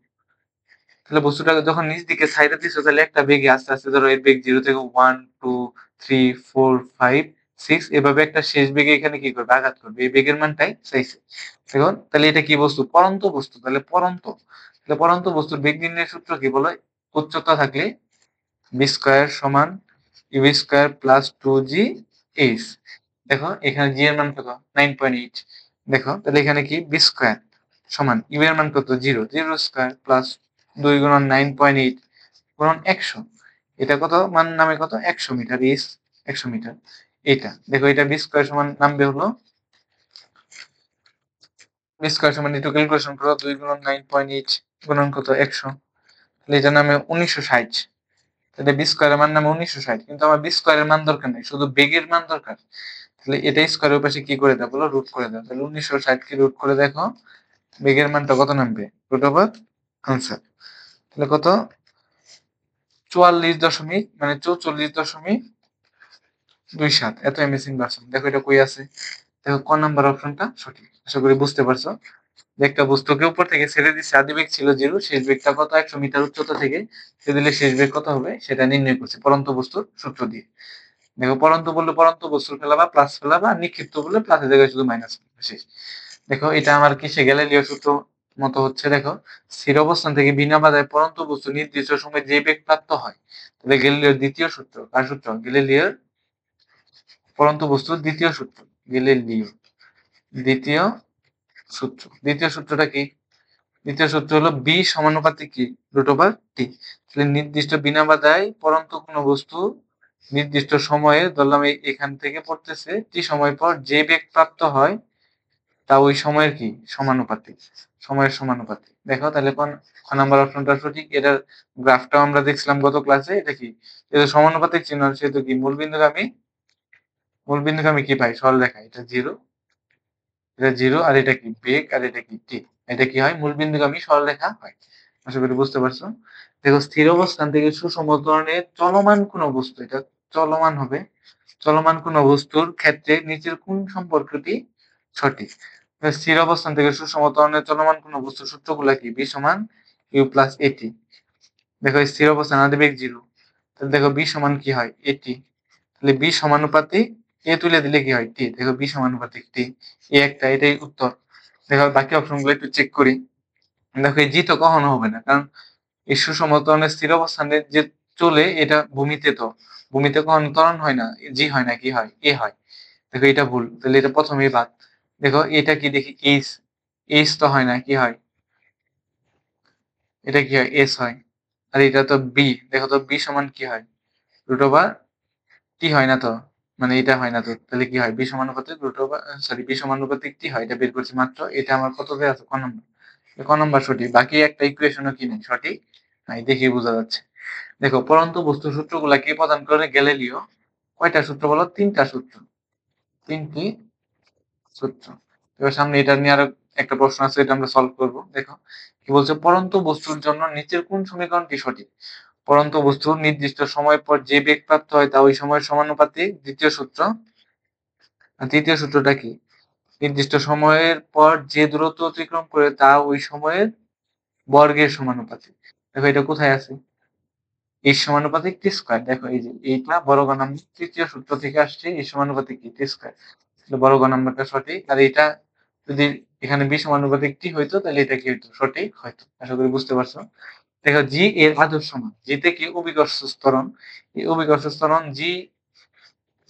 তাহলে বস্তুটা যখন নিচ দিকে সাইডে দিচ্ছ তাহলে একটা বেগে আস্তে আস্তে ধরো এর বেগ 0 থেকে 1 2 3 4 5 6 এভাবে একটা শেষ বেগে এখানে কি করবে? আঘাত করবে। এই বেগের মানটাই চাইছে। দেখুন তাহলে এটা কি বস্তু? পরন্ত বস্তু। তাহলে পরন্ত, তাহলে পরন্ত বস্তুর বেগ নির্ণয়ের সূত্র কি বলো? উচ্চতা থাকলে বি স্কয়ার সমান ইউ স্কয়ার প্লাস 2g এইচ। দেখো এখানে জি এর মান কত? 9.8। দেখো তাহলে এখানে কি? বি স্কয়ার সমান ইউ এর মান কত? 0, 0 স্কয়ার প্লাস 2 গুণন 9.8 গুণন 100। এটা কত মান নামে? কত? 100 মিটার। ইস 100 মিটার। এটা দেখো এটা বি স্কয়ার সমান নামবে হলো, বি স্কয়ার সমান একটু ক্যালকুলেশন করো, 2 গুণন 9.8 গুণন কত? 100। তাহলে এটা নামে 1960। তাহলে বি স্কয়ারের মান নামে 1960, কিন্তু আমার বি স্কয়ারের মান দরকার নেই, শুধু বেগের মান দরকার। তাহলে এটা স্কয়ারের পাশে কি করে দাও বলো? রুট করে দাও। তাহলে 1960 কে রুট করে দেখো বেগের মানটা কত নামবে? Root over answer. তাহলে কত? 44 দশমিক মানে 44.27 এত এমএস ইনভার্সন। দেখো এটা কই আছে? দেখো ক নাম্বার অপশনটা সঠিক। আশা করি বুঝতে পারছো যে একটা বস্তুকে উপর থেকে ছেড়ে দিচ্ছে, আদি বেগ ছিল 0, শেষ বেগটা কত? 100 মিটার উচ্চতা থেকে ছেড়ে দিলে শেষ বেগ কত হবে সেটা নির্ণয় করছে পরন্ত বস্তুর সূত্র দিয়ে। দেখো পরন্ত বললে পরন্ত বস্তুর ফেলাবা, প্লাস ফেলাবা, আর নিক্ষিপ্ত বললে প্লাসের জায়গায় শুধু মাইনাস শেষ। দেখো এটা আমার কিসে? গ্যালিলিও সূত্র মতো হচ্ছে। দেখো স্থির অবস্থান থেকে বিনা বাধায় পরন্ত বস্তু নির্দিষ্ট সময় যে বেগ প্রাপ্ত হয়, তবে গ্যালিলিওর দ্বিতীয় সূত্র। কার সূত্র? গ্যালিলিওর পরন্ত বস্তুর দ্বিতীয় সূত্র। গ্যালিলিও দ্বিতীয় সূত্র। দ্বিতীয় সূত্রটা কি? দ্বিতীয় সূত্র হলো বি সমানুপাতিক কি? Root over t. তাহলে নির্দিষ্ট বিনা বাধায় পরন্ত কোনো বস্তু নির্দিষ্ট সময়ে, ধরলাম এখান থেকে পড়তেছে টি সময় পর যে বেগ প্রাপ্ত হয় তা ওই সময়ের কি? সমানুপাতিক, সময়ের সমানুপাতিক। দেখো তাহলে কোন খ নাম্বার অপশনটা সঠিক। এটার গ্রাফটাও আমরা দেখছিলাম গত ক্লাসে। এটা কি? এটা সমানুপাতিক চিহ্ন, সেহেতু কি মূলবিন্দুগামী, মূলবিন্দুগামী কি পাই? সরলরেখা। এটা 0, এটা 0, আর এটা কি? বেগ, আর এটা কি? টি। এটা কি হয়? মূলবিন্দুগামী সরলরেখা হয়। আশা করি বুঝতে পারছো। দেখো স্থির অবস্থান থেকে সুষম ত্বরণে চলমান কোন বস্তু, এটা চলমান হবে, চলমান কোন বস্তুর ক্ষেত্রে নিচের কোন সম্পর্কটি সঠিক? স্থির অবস্থান থেকে সুষম ত্বরণে চলমান কোন বস্তুর সূত্রগুলা কি? বি সমান ইউ প্লাস এটি। দেখো স্থির অবস্থান আদিবেগ 0, তাহলে দেখো বি সমান কি হয়? এটি। তাহলে বি সমানুপাতিক এ তুলে দিলে কি হয়? টি। দেখো বি সমানুপাতিক টি, এ একটা, এটাই উত্তর। দেখো বাকি অপশন গুলো একটু চেক করি। দেখো এই জি তো কখনো হবে না, কারণ এই সুষম ত্বরণের স্থির অবস্থানে যে চলে, এটা ভূমিতে তো, ভূমিতে কখনো ত্বরণ হয় না, জি হয় না, কি হয়? এ হয়। দেখো এটা ভুল, তাহলে এটা প্রথমেই বাদ। দেখো এটা কি, দেখি এইচ, এইচ তো হয় না, কি হয়, এটা কি হয়, এস হয়। আর এটা তো বি, দেখো তো বি সমান কি হয়, রুট ওভার টি হয় না তো, মানে এটা হয় না তো, তাহলে কি হয়, বি সমানুপাতিক রুট ওভার, সরি বি সমানুপাতিক টি হয়, এটা বের করছি মাত্র। এটা আমার কততে আছে, ক নম্বর, ক নম্বর সঠিক, বাকি একটা ইকুয়েশনও কি নেই সঠিক নাই, দেখেই বোঝা যাচ্ছে। দেখো পরন্ত বস্তু সূত্রগুলা কে প্রদান করে, গ্যালিলিও। কয়টা সূত্র বলো, তিনটা সূত্র, তিনটি সূত্র। এবার সামনে এটা নিয়ে আরো একটা প্রশ্ন আছে, এটা আমরা সলভ করব। দেখো কি বলছে, পরন্ত বস্তুর জন্য নিচের কোন সমীকরণটি সঠিক। পরন্ত বস্তুর নির্দিষ্ট সময় পর যে বেগ প্রাপ্ত হয় তা ওই সময়ের সমানুপাতিক, দ্বিতীয় সূত্র। আর তৃতীয় সূত্রটা কি, নির্দিষ্ট সময়ের পর যে দূরত্ব অতিক্রম করে তা ওই সময়ের বর্গের সমানুপাতিক। দেখো এটা কোথায় আছে, এই সমানুপাতিক টি স্কয়ার। দেখো এই যে এইটা বড় গ নাম্বার, তৃতীয় সূত্র থেকে আসছে, এই সমানুপাতিক কি, টি স্কয়ার। বড় গ নাম্বারটা সঠিক। আর এটা যদি এখানে বি সমানুপাতিক টি হইতো, তাহলে এটা কি হইতো, সঠিক হয়তো। আশা করি বুঝতে পারছো। দেখো জি এর আদর্শ মান, জিতে কি অভিকর্ষ ত্বরণ, এই অভিকর্ষ ত্বরণ জি,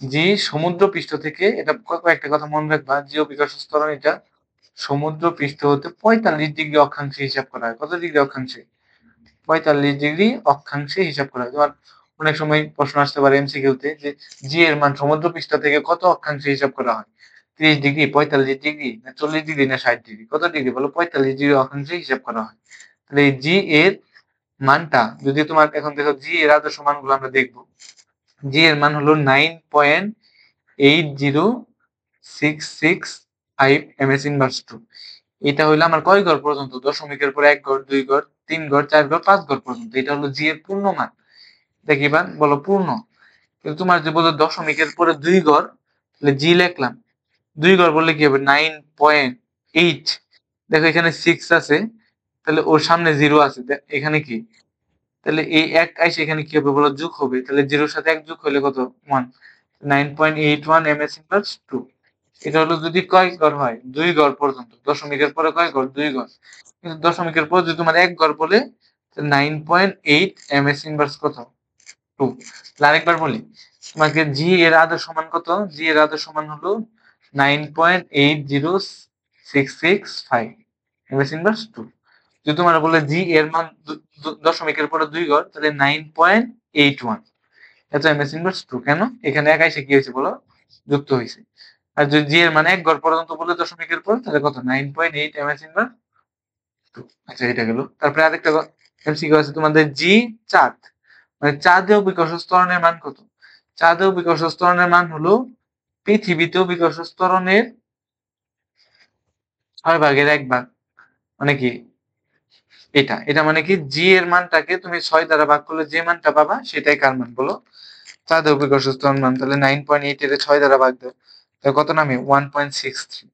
জি সমুদ্র পৃষ্ঠ থেকে, এটা কয়েকটা কথা মনে রাখবা, জি অভিকর্ষ ত্বরণ এটা সমুদ্র পৃষ্ঠ হতে 45 ডিগ্রি অক্ষাংশে হিসাব করা হয়। কত ডিগ্রি অক্ষাংশে, 45 ডিগ্রি অক্ষাংশে হিসাব করা হয়। তোমার অনেক সময় প্রশ্ন আসতে পারে এমসিকিউতে, যে জি এর মান সমুদ্র পৃষ্ঠ থেকে কত অক্ষাংশে হিসাব করা হয়, 30 ডিগ্রি, 45 ডিগ্রি, না 40 ডিগ্রি, না 60 ডিগ্রি, কত ডিগ্রি বলো, 45 ডিগ্রি অক্ষাংশে হিসাব করা হয়। তাহলে এই জি এর মানটা যদি তোমার, এখন দেখো জি এর আদর্শ মানগুলো আমরা দেখবো। জি এর মান হলো 9.806665 এমএস ইনভার্স 2। এটা হইলো আমার কয় ঘর পর্যন্ত, দশমিকের পর 1 ঘর, 2 ঘর, 3 ঘর, 4 ঘর, 5 ঘর পর্যন্ত। এটা হলো জি এর পূর্ণ মান। দেখিবা বলো পূর্ণ। কিন্তু তোমার যে বলো দশমিকের পরে 2 ঘর, তাহলে জি লিখলাম, 2 ঘর বললে কি হবে, 9.8। দেখো এখানে 6 আছে, তাহলে ওর সামনে 0 আছে, এখানে কি, তাহলে এই এক আইসে এখানে কি হবে বলো, যোগ হবে। তাহলে 0 সাথে 1 যোগ হলে কত, 1। 9.81 এমএস ইনভার্স 2। এটা হলো যদি কয় ঘর হয়, 2 ঘর পর্যন্ত। দশমিকের পরে কয় ঘর, 2 ঘর। কিন্তু দশমিকের পর যদি তোমার 1 ঘর বলে, 9.8 এমএস ইনভার্স কত, 2। আরেকবার বলি, তোমাকে জি এর আদর্শ মান কত, জি এর আদর্শ মান হলো 9.80665 এমএস ইনভার্স 2। যদি তোমার বলে জি এর মান দশমিকের পরে 2 ঘর, তাহলে 9.81 এত এমএস ইনভার্স 2। কেন, এখানে একাই সে কি হয়েছে বলো, যুক্ত হয়েছে। আর যদি জি এর মানে 1 ঘর পর্যন্ত বলে দশমিকের পর, তাহলে কত, 9.8 এমএস ইনভার্স 2। আচ্ছা এটা গেল। তারপরে আরেকটা এমসিকিউ আছে তোমাদের, জি চাঁদ, মানে চাঁদেও বিকর্ষ ত্বরণের মান কত। চাঁদেও বিকর্ষ ত্বরণের মান হলো পৃথিবীতেও বিকর্ষ ত্বরণের 6 ভাগের 1 ভাগ। মানে কি, এটা এটা মানে কি, জি এর মানটাকে তুমি 6 দ্বারা ভাগ করলে যে মানটা পাবা, সেটাই কার মান বলো, চাঁদেও বিকর্ষ ত্বরণ মান। তাহলে 9.8 এর 6 দ্বারা ভাগ দাও, তাহলে কত নামে, 1.63।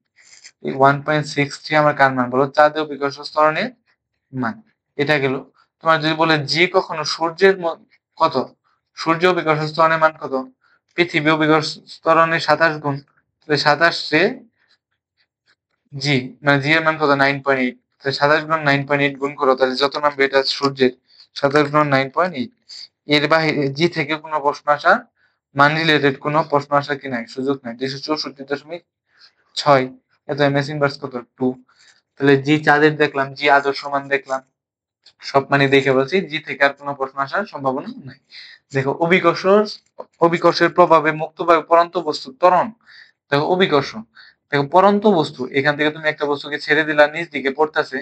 এই 1.63 আমার কার মান বলো, চাঁদেও বিকর্ষ ত্বরণের মান। এটা গেল। তোমার যদি বলে জি কখনো সূর্যের কত, সূর্য বিকর্ষ ত্বরণের মান কত, পৃথিবী বিকর্ষ ত্বরণের 27 গুণ। তাহলে 27 রে জি, মানে জি এর মান কত, 9.8। তাহলে 27 গুণ 9.8 গুণ করো, তাহলে যত নামবে এটা সূর্যের 27 গুণ 9.8। এর বাহিরে জি থেকে কোনো প্রশ্ন আসা, মান রিলেটেড কোনো প্রশ্ন আসা কি নাই, সুযোগ নাই। 264.6 এত এমএস ইনভার্স কত, 2। তাহলে জি চাঁদের দেখলাম, জি আদর্শ মান দেখলাম, সব মানে দেখে বলছি জি থেকে আর কোনো প্রশ্ন আসার সম্ভাবনা নাই। দেখো অভিকর্ষ, অভিকর্ষের প্রভাবে মুক্তভাবে পরন্ত বস্তুর ত্বরণ। দেখো অভিকর্ষ, দেখো পরন্ত বস্তু, এখান থেকে তুমি একটা বস্তুকে ছেড়ে দিলা, নিচ দিকে পড়তেছে,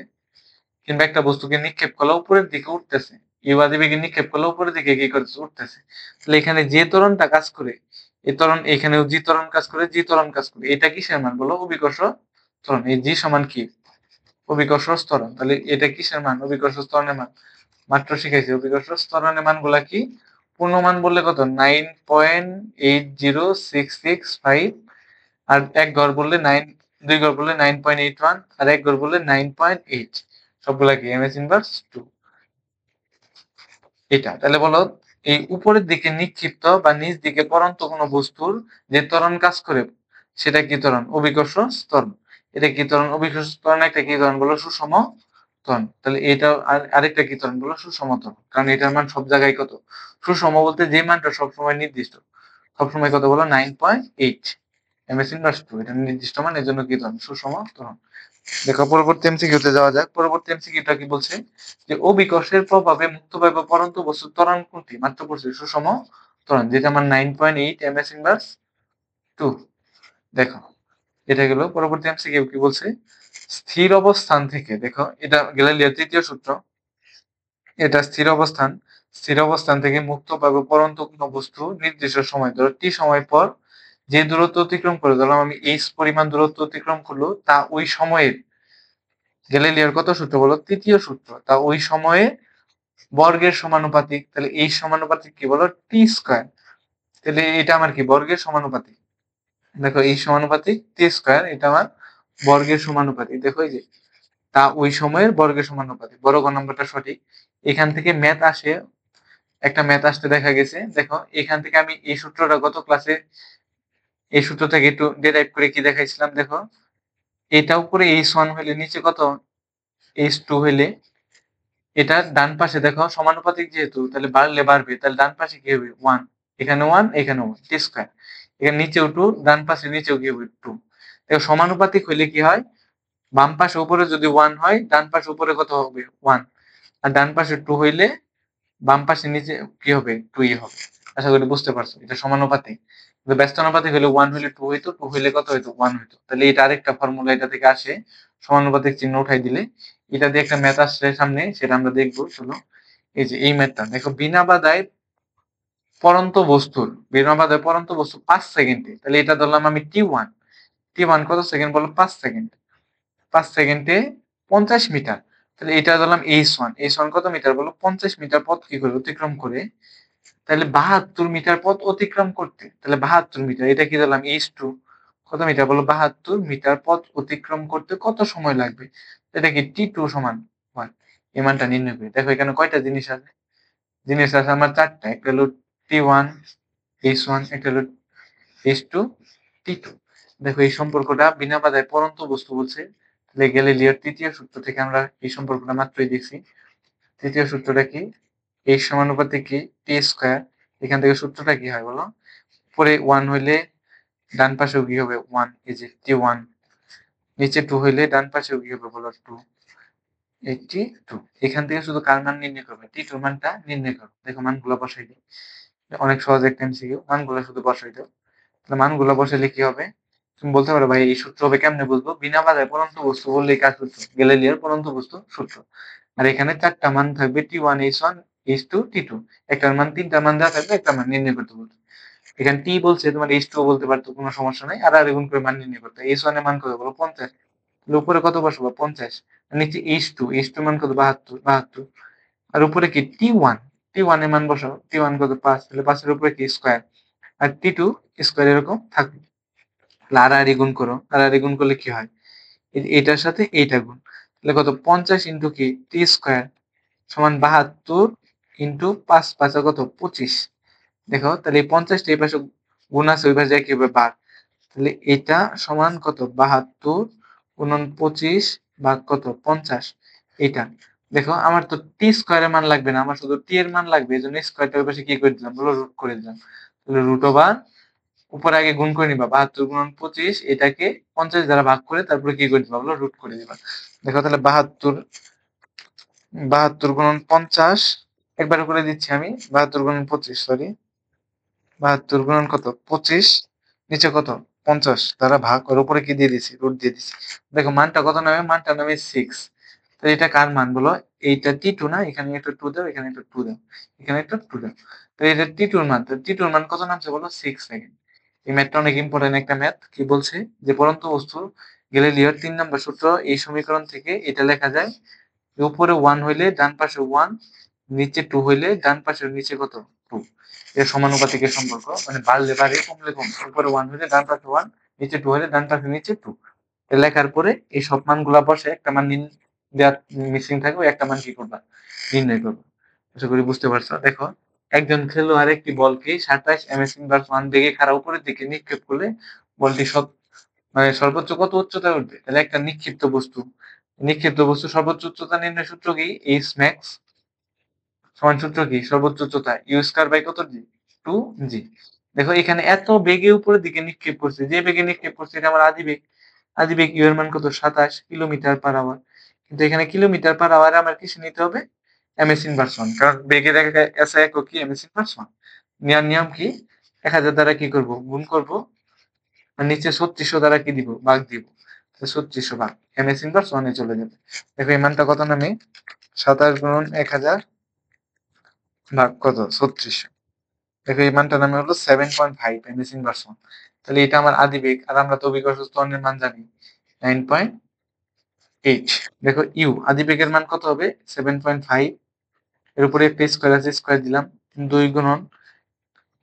কিংবা একটা বস্তুকে নিক্ষেপ করলে উপরের দিকে উঠতেছে, ইউবাদি বেগে নিক্ষেপ করলে উপরের দিকে কি করতেছে, উঠতেছে। তাহলে এখানে যে ত্বরণটা কাজ করে, এই ত্বরণ, এখানেও জি ত্বরণ কাজ করে, জি ত্বরণ কাজ করে, এটা কিসের মান বলো, অভিকর্ষ ত্বরণ। এই জি সমান কি, অভিকর্ষ ত্বরণ। তাহলে এটা কিসের মান, অভিকর্ষ ত্বরণের মান। মাত্র শিখাইছি অভিকর্ষ ত্বরণের মানগুলা কি, পূর্ণমান বললে কত, 9.80665। আর 1 ঘর বললে 9, 2 ঘর বললে 9.81, আর 1 ঘর বললে 9.8। সবগুলা কি এমএস ইনভার্স 2। এটা তাহলে বলো, এই উপরের দিকে নিক্ষিপ্ত বা নিচ দিকে পড়ন্ত কোনো বস্তুর যে ত্বরণ কাজ করে, সেটা কি ত্বরণ, অভিকর্ষ ত্বরণ। এটা কি ত্বরণ, অভিকর্ষ ত্বরণ। একটা কি ত্বরণ বলো, সুষম ত্বরণ। তাহলে এটা আরেকটা কি ত্বরণ বলো, সুষম ত্বরণ। কারণ এটার মান সব জায়গায় কত, সুষম বলতে যে মানটা সবসময় নির্দিষ্ট, সবসময় কত বলো, 9.8। এমএস ইনভার্স টু, এটা নির্দিষ্ট মান, এর জন্য কি ত্বরণ, সুষম ত্বরণ। দেখো পরবর্তী এমসিকিউতে যাওয়া যাক। পরবর্তী এমসিকিউটা কি বলছে যে অবিকর্ষের প্রভাবে মুক্তভাবে পরন্ত বস্তুর ত্বরণ কোনটি? মাত্র পড়ছে সুষম ত্বরণ, যেটা আমার 9.8 এমএস ইনভার্স টু। দেখো এটা গেল। পরবর্তী এমসিকিউ কি বলছে, স্থির অবস্থান থেকে, দেখো এটা গ্যালিলিওর তৃতীয় সূত্র, এটা স্থির অবস্থান থেকে মুক্তভাবে পরন্ত কোনো বস্তু নির্দিষ্ট সময়, ধরো টি সময় পর যে দূরত্ব অতিক্রম করে, ধরলাম আমি এইচ পরিমাণ দূরত্ব অতিক্রম করলো, তা ওই সময়ের, গ্যালিলিওর কত সূত্র বলো, তৃতীয় সূত্র, তা ওই সময়ে বর্গের সমানুপাতিক। তাহলে এই সমানুপাতিক কি বলো, টি স্কয়ার। তাহলে এটা আমার কি বর্গের সমানুপাতিক। দেখো এই সমানুপাতিক টি স্কয়ার, এটা আমার বর্গের সমানুপাতিক। দেখো এই যে তা ওই সময়ের বর্গের সমানুপাতিক, বড় গ নম্বরটা সঠিক। এখান থেকে ম্যাথ আসে, একটা ম্যাথ আসতে দেখা গেছে। দেখো এখান থেকে আমি এই সূত্রটা গত ক্লাসে এই সূত্র থেকে একটু ডেরাইভ করে কি দেখাইছিলাম, দেখো এটা উপরে h1 হইলে নিচে কত h2 হইলে, এটা ডান পাশে দেখো সমানুপাতিক যেহেতু, তাহলে বাড়লে বাড়বে, তাহলে ডান পাশে কি হবে 1, এখানে 1 এখানে 1, টি স্কয়ার। এখানে নিচেও 2, ডান পাশে নিচেও কি হবে 2। দেখো সমানুপাতিক হইলে কি হয়, বাম পাশে উপরে যদি 1 হয়, ডান পাশে উপরে কত হবে 1, আর ডান পাশে 2 হইলে বাম পাশে নিচে কি হবে 2 হবে। আশা করি বুঝতে পারছো, এটা সমানুপাতিক। ব্যস্তানুপাতিক হলে 1 হইলে 2 হইতো, 2 হইলে কত হইতো 1 হইতো। তাহলে এটা আরেকটা ফর্মুলা, এটা থেকে আসে, সমানুপাতিক চিহ্ন উঠাই দিলে এটা দিয়ে একটা ম্যাথ আসছে সামনে, সেটা আমরা দেখবো। চলো এই যে এই ম্যাথটা দেখো, বিনা বাধায় পড়ন্ত বস্তু 5 সেকেন্ডে, তাহলে এটা ধরলাম আমি টি ওয়ান কত সেকেন্ড বলো, 5 সেকেন্ড, 5 সেকেন্ডে 50 মিটার। তাহলে এটা ধরলাম এইচ ওয়ান কত মিটার বলো, 50 মিটার পথ কি করে অতিক্রম করে, তাহলে 72 মিটার পথ অতিক্রম করতে, তাহলে 72 মিটার, এটা কি ধরলাম এইচ টু কত মিটার বলো, 72 মিটার পথ অতিক্রম করতে কত সময় লাগবে, এটা কি টি2 সমান 1। এই মানটা নির্ণয় করি। দেখো এখানে কয়টা জিনিস আছে আমার, চারটা। একটা হলো টি1 এইচ1, একটা হলো এইচ2 টি2। দেখো এই সম্পর্কটা বিনা বাধায় পড়ন্ত বস্তু বলছে, তাহলে গ্যালিলিওর তৃতীয় সূত্র থেকে আমরা এই সম্পর্কটা মাত্রই দেখছি। তৃতীয় সূত্রটা কি, এইচ সমানুপাতিক কি টি স্কয়ার। এখান থেকে সূত্রটা কি হয় বলো, পরে 1 হইলে ডান পাশেও কি হবে 1, এই যে টি1, নিচে 2 হইলে ডান পাশেও কি হবে বলো 2, এই টি2। এখান থেকে শুধু কার মান নির্ণয় করবে, টি2 মানটা নির্ণয় করবে। দেখো মানগুলো বসাই দিই, অনেক সহজ একটা এমসিকিউ, মানগুলো শুধু বসাই দাও। তাহলে মানগুলো বসাইলে কি হবে, তুমি বলতে পারো ভাই এই সূত্র হবে কেমনে বুঝবো, বিনা বাধায় পড়ন্ত বস্তু বললে কার সূত্র, গ্যালিলিওর পড়ন্ত বস্তু সূত্র। আর এখানে চারটা মান থাকবে, টি1 এইচ1 এইচ2 টি2, একটার মান তিনটা মান দেওয়া থাকবে, একটা মান নির্ণয় করতে বলবে। এখানে টি বলছে, তোমার এইচ টু বলতে পারতো, কোনো সমস্যা নাই। আর গুণ করে মান নির্ণয় করতে, এইচ1 এর মান কত বলো 50, তাহলে উপরে কত বসাবো 50, আর নিচে এইচ টু মান কত 72, আর উপরে কি টি ওয়ান এর মান বসাবো, টি1 কত 5, তাহলে 5 এর উপরে কি স্কয়ার, আর টি2 স্কয়ার এরকম থাকবে। তাহলে আর গুণ করো, আর গুণ করলে কি হয়, এটার সাথে এইটা গুণ, তাহলে কত 50 ইন্টু কি টি স্কয়ার সমান 72 ইন্টু 5, 5 কত 25। দেখো তাহলে এই 50টা এই পাশে গুণ আছে, ওই পাশে কি হবে ভাগ, তাহলে এটা সমান কত 72 গুণন 25 ভাগ কত 50। এটা দেখো আমার তো টি স্কয়ারের মান লাগবে না, আমার শুধু টি এর মান লাগবে, এই জন্য স্কয়ারটা ওই পাশে কি করে দিলাম বলো, রুট করে দিলাম। তাহলে রুট ওভার, উপরে আগে গুণ করে নিবা 72 গুণন 25, এটাকে 50 দ্বারা ভাগ করে তারপরে কি করে দিবা বলো, রুট করে দিবা। দেখো তাহলে 72 গুণন 50, একবার করে দিচ্ছি আমি, 72 গুণন 25, সরি 72 গুণন কত 25, নিচে কত 50 দ্বারা ভাগ, ওর উপরে কি দিয়ে দিছি, রুট দিয়ে দিছি। দেখো মানটা কত নামে, মানটা নামে 6। তো এটা কার মান বলো, এইটা টি2 না, এখানে একটা 2 দাও, এখানে একটা 2 দাও, এখানে একটা 2 দাও। তো এটা টি2 এর মান, তো টি2 এর মান কত নামছে বলো 6 সেকেন্ড। এই ম্যাথটা অনেক ইম্পর্টেন্ট একটা ম্যাথ। কি বলছে যে পরন্ত বস্তু গ্যালিলিওর 3 নম্বর সূত্র, এই সমীকরণ থেকে এটা লেখা যায়, উপরে 1 হইলে ডান পাশে 1, নিচে 2 হইলে ডান পাশের নিচে কত 2। এর সমানুপাতিকের সম্পর্ক, মানে বাড়লে বাড়ে কমলে কম, উপরে 1 হইলে ডান পাশে 1, নিচে 2 হইলে ডান পাশে নিচে 2। লেখার পরে এই সব মানগুলা বসে একটা মান দেওয়া মিসিং থাকবে, একটা মান কি করবা নির্ণয় করবা। আশা করি বুঝতে পারছো। দেখো একজন খেলোয়াড় একটি বলকে 27 এমএস ইনভার্স 1 বেগে খাড়া উপরের দিকে নিক্ষেপ করলে বলটি মানে সর্বোচ্চ কত উচ্চতায় উঠবে, তাহলে একটা নিক্ষিপ্ত বস্তু সর্বোচ্চ উচ্চতা নির্ণয় সূত্র কি, এইচ ম্যাক্স সমান সূত্র কি, সর্বোচ্চ উচ্চতা ইউ স্কয়ার বাই কত জি 2 জি। দেখো এখানে এত বেগে উপরের দিকে নিক্ষেপ করছে, যে বেগে নিক্ষেপ করছে এটা আমার আদি বেগ। আদি বেগ ইউ এর মান কত? 27 কিলোমিটার পার আওয়ার। কিন্তু এখানে কিলোমিটার পার আওয়ারে আমার কিসে নিতে হবে? এমএস ইনভার্স 1, কারণ বেগের এসআই একক কি? MS inverse 1। নেওয়ার নিয়ম কি? 1000 দ্বারা কি করব? গুণ করব, আর নিচে 3600 দ্বারা কি দিব? ভাগ দিব। 3600 ভাগ এমএস ইনভার্স 1 এ চলে যাবে। দেখো এই মানটা কত নামে? 27 গুণন 1000 ভাগ কত? 3600। দেখো এই মানটা নামে হলো 7.5 এমএস ইনভার্স 1। তাহলে এটা আমার আদি বেগ, আর আমরা তো অভিকর্ষ ত্বরণের মান জানি 9.8। দেখো ইউ আদি বেগের মান কত হবে? 7.5, এর উপরে একটা স্কয়ার আছে, স্কয়ার দিলাম, 2 গুণন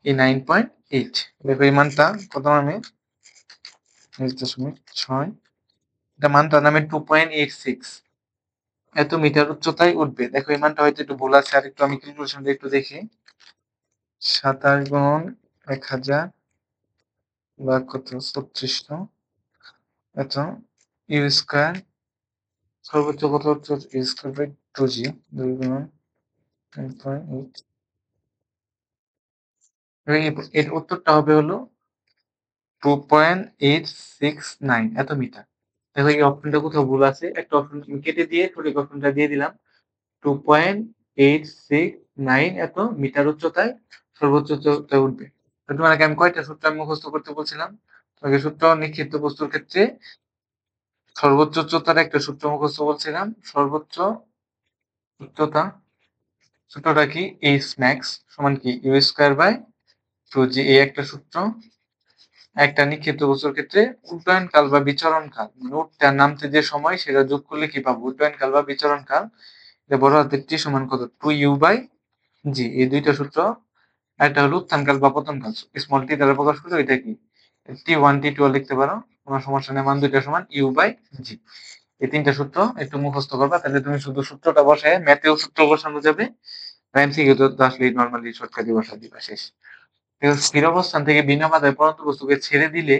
এই 9.8। দেখো এই মানটা কত নামে? 5.6। এটা মানটা নামে 2.86। এত মিটার উচ্চতায় উঠবে। দেখো এই মানটা হয়তো একটু ভুল আছে, আর একটু আমি ক্যালকুলেশন দিয়ে একটু দেখি। 27 গুণন 1000 বা কত? 3600 এত ইউ স্কয়ার সর্বোচ্চ কত হচ্ছে? ইউ স্কয়ার বাই 2g 2 গুণন 9.8। এর উত্তরটা হবে হলো 2.869 এত মিটার। দেখো এই অপশনটা কোথাও ভুল আছে, একটা অপশন কেটে দিয়ে সঠিক অপশনটা দিয়ে দিলাম। 2.869 এত মিটার উচ্চতায় সর্বোচ্চ উচ্চতায় উঠবে। তো তোমাকে আমি কয়টা সূত্র আমি মুখস্থ করতে বলছিলাম? তোমাকে সূত্র নিক্ষিপ্ত বস্তুর ক্ষেত্রে সর্বোচ্চ উচ্চতার একটা সূত্র মুখস্থ বলছিলাম। সর্বোচ্চ উচ্চতা সূত্রটা কি? এইচ ম্যাক্স সমান কি? ইউ স্কয়ার বাই 2g, এই একটা সূত্র। একটা নিক্ষিপ্ত বস্তুর ক্ষেত্রে উড্ডয়ন কাল বা বিচরণ কাল, মানে উঠতে নামতে যে সময় সেটা যোগ করলে কি পাবো? উড্ডয়ন কাল বা বিচরণ কাল। এটা বড় হাতের টি সমান কত? 2u বাই জি। এই দুইটা সূত্র। একটা হলো উত্থান কাল বা পতন কাল, স্মল টি দ্বারা প্রকাশ করলে এটা কি? টি1 টি2 লিখতে পারো, কোনো সমস্যা নেই। মান দুইটা সমান ইউ বাই জি। এই তিনটা সূত্র একটু মুখস্থ করবা, তাহলে তুমি শুধু সূত্রটা বসায় ম্যাথেও সূত্র বসানো যাবে, এমসিকিউ তো আসলে নরমালি শর্টকাটে বসা দিবা, শেষ। স্থির অবস্থান থেকে বিনা বাধায় পরন্ত বস্তুকে ছেড়ে দিলে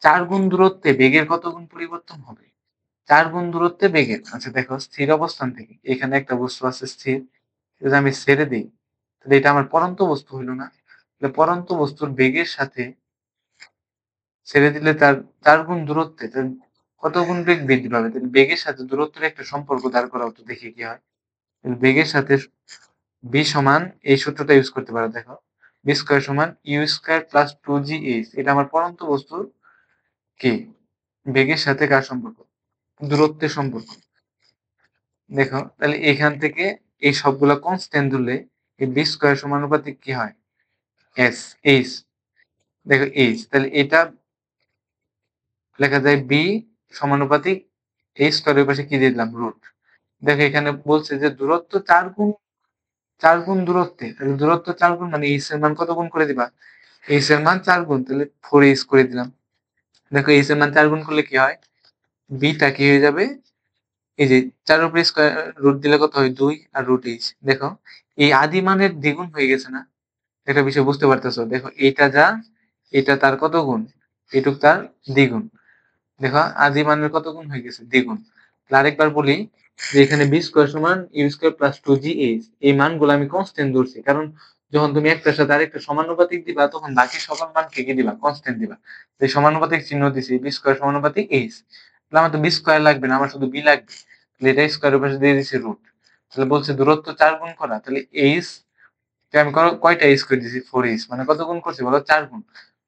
4 গুণ দূরত্বে বেগের কত গুণ পরিবর্তন হবে? 4 গুণ দূরত্বে বেগের। আচ্ছা দেখো, স্থির অবস্থান থেকে এখানে একটা বস্তু আছে স্থির, যদি আমি ছেড়ে দিই তাহলে এটা আমার পরন্ত বস্তু হইল না? তাহলে পরন্ত বস্তুর বেগের সাথে ছেড়ে দিলে তার 4 গুণ দূরত্বে কত গুণ বেগ বৃদ্ধি পাবে? তাহলে বেগের সাথে দূরত্বের একটা সম্পর্ক দাঁড় করা হতো, দেখি কি হয়। বেগের সাথে বি সমান এই সূত্রটা ইউজ করতে পারো। দেখো বি স্কয়ার সমান ইউ স্কয়ার প্লাস 2gh। এটা আমার পরন্ত বস্তুর কি? বেগের সাথে কার সম্পর্ক? দূরত্বের সম্পর্ক। দেখো তাহলে এখান থেকে এই সবগুলা কনস্ট্যান্ট ধরলে এই বি স্কয়ার সমানুপাতিক কি হয়? S H. দেখো এইচ, তাহলে এটা লেখা যায় বি সমানুপাতিক এই স্কয়ারের পাশে কি দিয়ে দিলাম? রুট। দেখো এখানে বলছে যে দূরত্ব 4 গুণ দূরত্বে, তাহলে দূরত্ব 4 গুণ মানে এইচ এর মান কত গুণ করে দিবা? এইচ এর মান 4 গুণ, তাহলে 4h করে দিলাম। দেখো এইচ এর মান 4 গুণ করলে কি হয়? বিটা কি হয়ে যাবে? এই যে 4 এর উপরে স্কয়ার রুট দিলে কত হয়? 2 আর রুট এইচ। দেখো এই আদি মানের দ্বিগুণ হয়ে গেছে না? একটা বিষয় বুঝতে পারতেছো? দেখো এইটা যা, এটা তার কত গুণ? এটুক তার দ্বিগুণ। দেখো আদি মানের কত গুণ হয়ে গেছে? দ্বিগুণ। আরেকবার বলি যে এখানে বি স্কয়ার সমান ইউ স্কয়ার প্লাস 2gh, এই মানগুলো আমি কনস্ট্যান্ট ধরছি, কারণ যখন তুমি একটার সাথে আরেকটা সমানুপাতিক দিবা তখন বাকি সকল মানকে কি দিবা? কনস্ট্যান্ট দিবা। এই সমানুপাতিক চিহ্ন দিছি, বি স্কয়ার সমানুপাতিক এইচ। তাহলে আমার তো বি স্কয়ার লাগবে না, আমার শুধু বি লাগবে। তাহলে এটা স্কয়ারের পাশে দিয়ে দিছি রুট। তাহলে বলছে দূরত্ব 4 গুণ করা, তাহলে এইচ কে আমি কয়টা এইচ করে দিছি? 4h, মানে কত গুণ করছি বলো? 4 গুণ।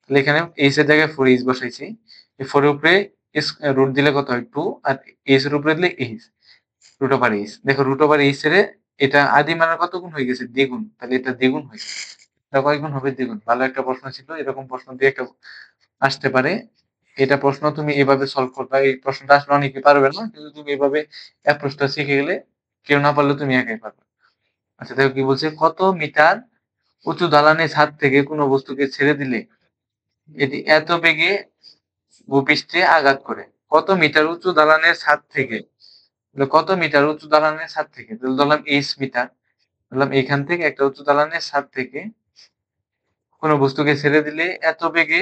তাহলে এখানে এইচ এর জায়গায় 4h বসাইছি। এই 4 এর উপরে রুট দিলে কত হয়? 2, আর এইচ এর উপরে দিলে এইচ, রুট ওভার এইচ। দেখো রুট ওভার এইচ এর এটা আদি মানের কত গুণ হয়ে গেছে? দ্বিগুণ। তাহলে এটা দ্বিগুণ হয়েছে। এটা কয় গুণ হবে? দ্বিগুণ। ভালো একটা প্রশ্ন ছিল, এরকম প্রশ্ন দিয়ে একটা আসতে পারে। এটা প্রশ্ন তুমি এভাবে সলভ করবা। এই প্রশ্নটা আসলে অনেকে পারবে না, কিন্তু তুমি এভাবে অ্যাপ্রোচটা শিখে গেলে কেউ না পারলে তুমি একাই পারবে। আচ্ছা দেখো কি বলছে, কত মিটার উঁচু দালানের ছাদ থেকে কোনো বস্তুকে ছেড়ে দিলে এটি এত বেগে ভূপৃষ্ঠে আঘাত করে? কত মিটার উঁচু দালানের ছাদ থেকে, কত মিটার উঁচু দালানের ছাদ থেকে, তাহলে ধরলাম এইচ মিটার, ধরলাম এখান থেকে একটা উঁচু দালানের ছাদ থেকে কোনো বস্তুকে ছেড়ে দিলে এত বেগে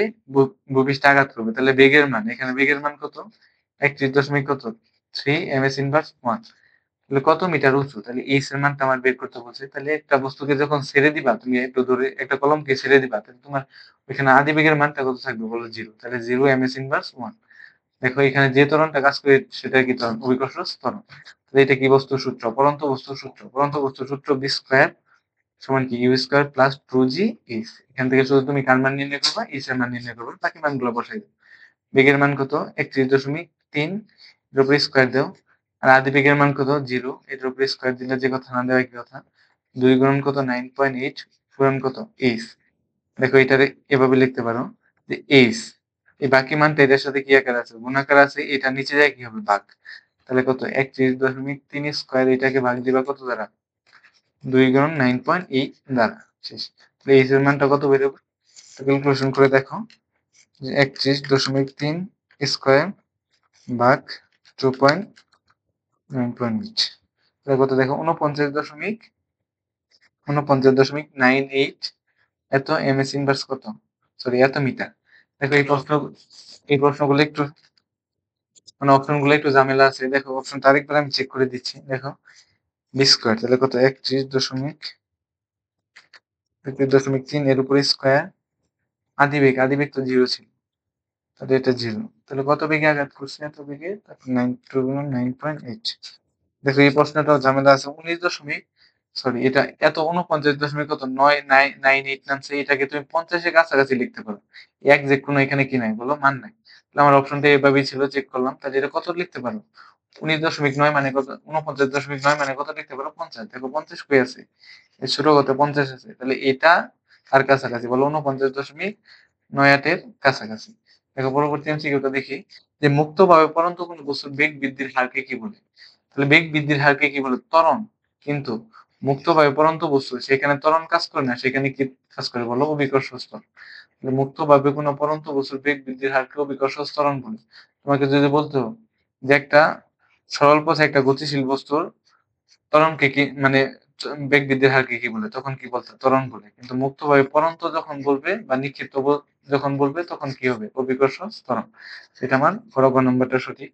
ভূপৃষ্ঠে আঘাত করবে। তাহলে বেগের মান, এখানে বেগের মান কত? 31 দশমিক কত? 3 ms ইনভার্স 1। তাহলে কত মিটার উঁচু? তাহলে এইচ এর মানটা আমার বের করতে বলছে। তাহলে একটা বস্তুকে যখন ছেড়ে দিবা, তুমি একটু ধরে একটা কলমকে ছেড়ে দিবা, তাহলে তোমার ওইখানে আদিবেগের মানটা কত থাকবে বলো? 0। তাহলে 0 ms ইনভার্স 1। দেখো এখানে যে ত্বরণটা কাজ করে সেটা কি ত্বরণ? অভিকর্ষ ত্বরণ। তাহলে এটা কি বস্তুর সূত্র? পরন্ত বস্তুর সূত্র। পরন্ত বস্তুর সূত্র b স্কয়ার সমান কি u square plus 2g h। এখান থেকে শুধু তুমি কার মান নির্ণয় করবা? h এর মান নির্ণয় করবা। বাকি মানগুলো বসাই দাও। বেগের মান কত? 31.3 এর উপরে স্কয়ার দাও। আর আদি বেগের মান কত? 0। এটার উপরে স্কয়ার দিলে যে কথা না দেওয়া একই কথা। 2 গুণন কত? 9.8 পূরণ কত? h। দেখো এটারে এভাবে লিখতে পারো যে h, এই বাকি মানটা এটার সাথে কি আকারে আছে? গুণাকার আছে। এটা নিচে যায় কি হবে? ভাগ। তাহলে কত? 31.3 স্কয়ার এটাকে ভাগ দিবা কত দ্বারা? 2 গুণন 9.8 দ্বারা। শেষ। তাহলে h এর মানটা কত বের হবে? ক্যালকুলেশন করে দেখো যে 31.3 স্কয়ার ভাগ 2.9.8, তাহলে কত দেখো? 49.98 এত ms ইনভার্স কত? সরি, এত মিটার। দেখো এই প্রশ্নগুলো একটু মানে অপশনগুলো একটু ঝামেলা আছে। দেখো অপশনটা আরেকবার আমি চেক করে দিচ্ছি। দেখো বি স্কয়ার তাহলে কত? 31.3 এর উপরে স্কয়ার আদিবেগ তো 0 ছিল, তাহলে এটা 0। তাহলে কত বেগে আঘাত করছে? এত বেগে। তারপর 9.8। দেখো এই প্রশ্নটাও ঝামেলা আছে। 49.8 কত 998 নামছে, এটাকে তুমি 50 এর কাছাকাছি লিখতে পারো। একজ্যাক্ট কোনো এখানে কি নাই বলো? মান নাই। তাহলে আমার অপশনটা এভাবেই ছিল, চেক করলাম। তাহলে এটা কত লিখতে পারো? 19.9 মানে কত? 49.9 মানে কত লিখতে পারো? 50। দেখো 50 কই আছে? এই ছোট কত? 50 আছে। তাহলে এটা আর কাছাকাছি বলো? 49.98 এর কাছাকাছি। দেখো পরবর্তী এমসিকিউটা দেখি যে মুক্তভাবে পড়ন্ত কোনো বস্তুর বেগ বৃদ্ধির হারকে কি বলে? তাহলে বেগ বৃদ্ধির হারকে কি বলে? ত্বরণ। কিন্তু মুক্তভাবে পড়ন্ত বস্তু সেখানে ত্বরণ কাজ করে না, সেখানে কি কাজ করে বলো? অভিকর্ষ ত্বরণ। মুক্তভাবে কোনো পড়ন্ত বস্তুর বেগ বৃদ্ধির হারকে অভিকর্ষ ত্বরণ বলে। তোমাকে যদি বলতো যে একটা সরল পথে একটা গতিশীল বস্তুর ত্বরণকে কি মানে বেগ বৃদ্ধির হারকে কি বলে? তখন কি বলতো? ত্বরণ বলে। কিন্তু মুক্তভাবে পড়ন্ত যখন বলবে বা নিক্ষিপ্ত যখন বলবে তখন কি হবে? অভিকর্ষ ত্বরণ। সেটা আমার গ নম্বরটা সঠিক।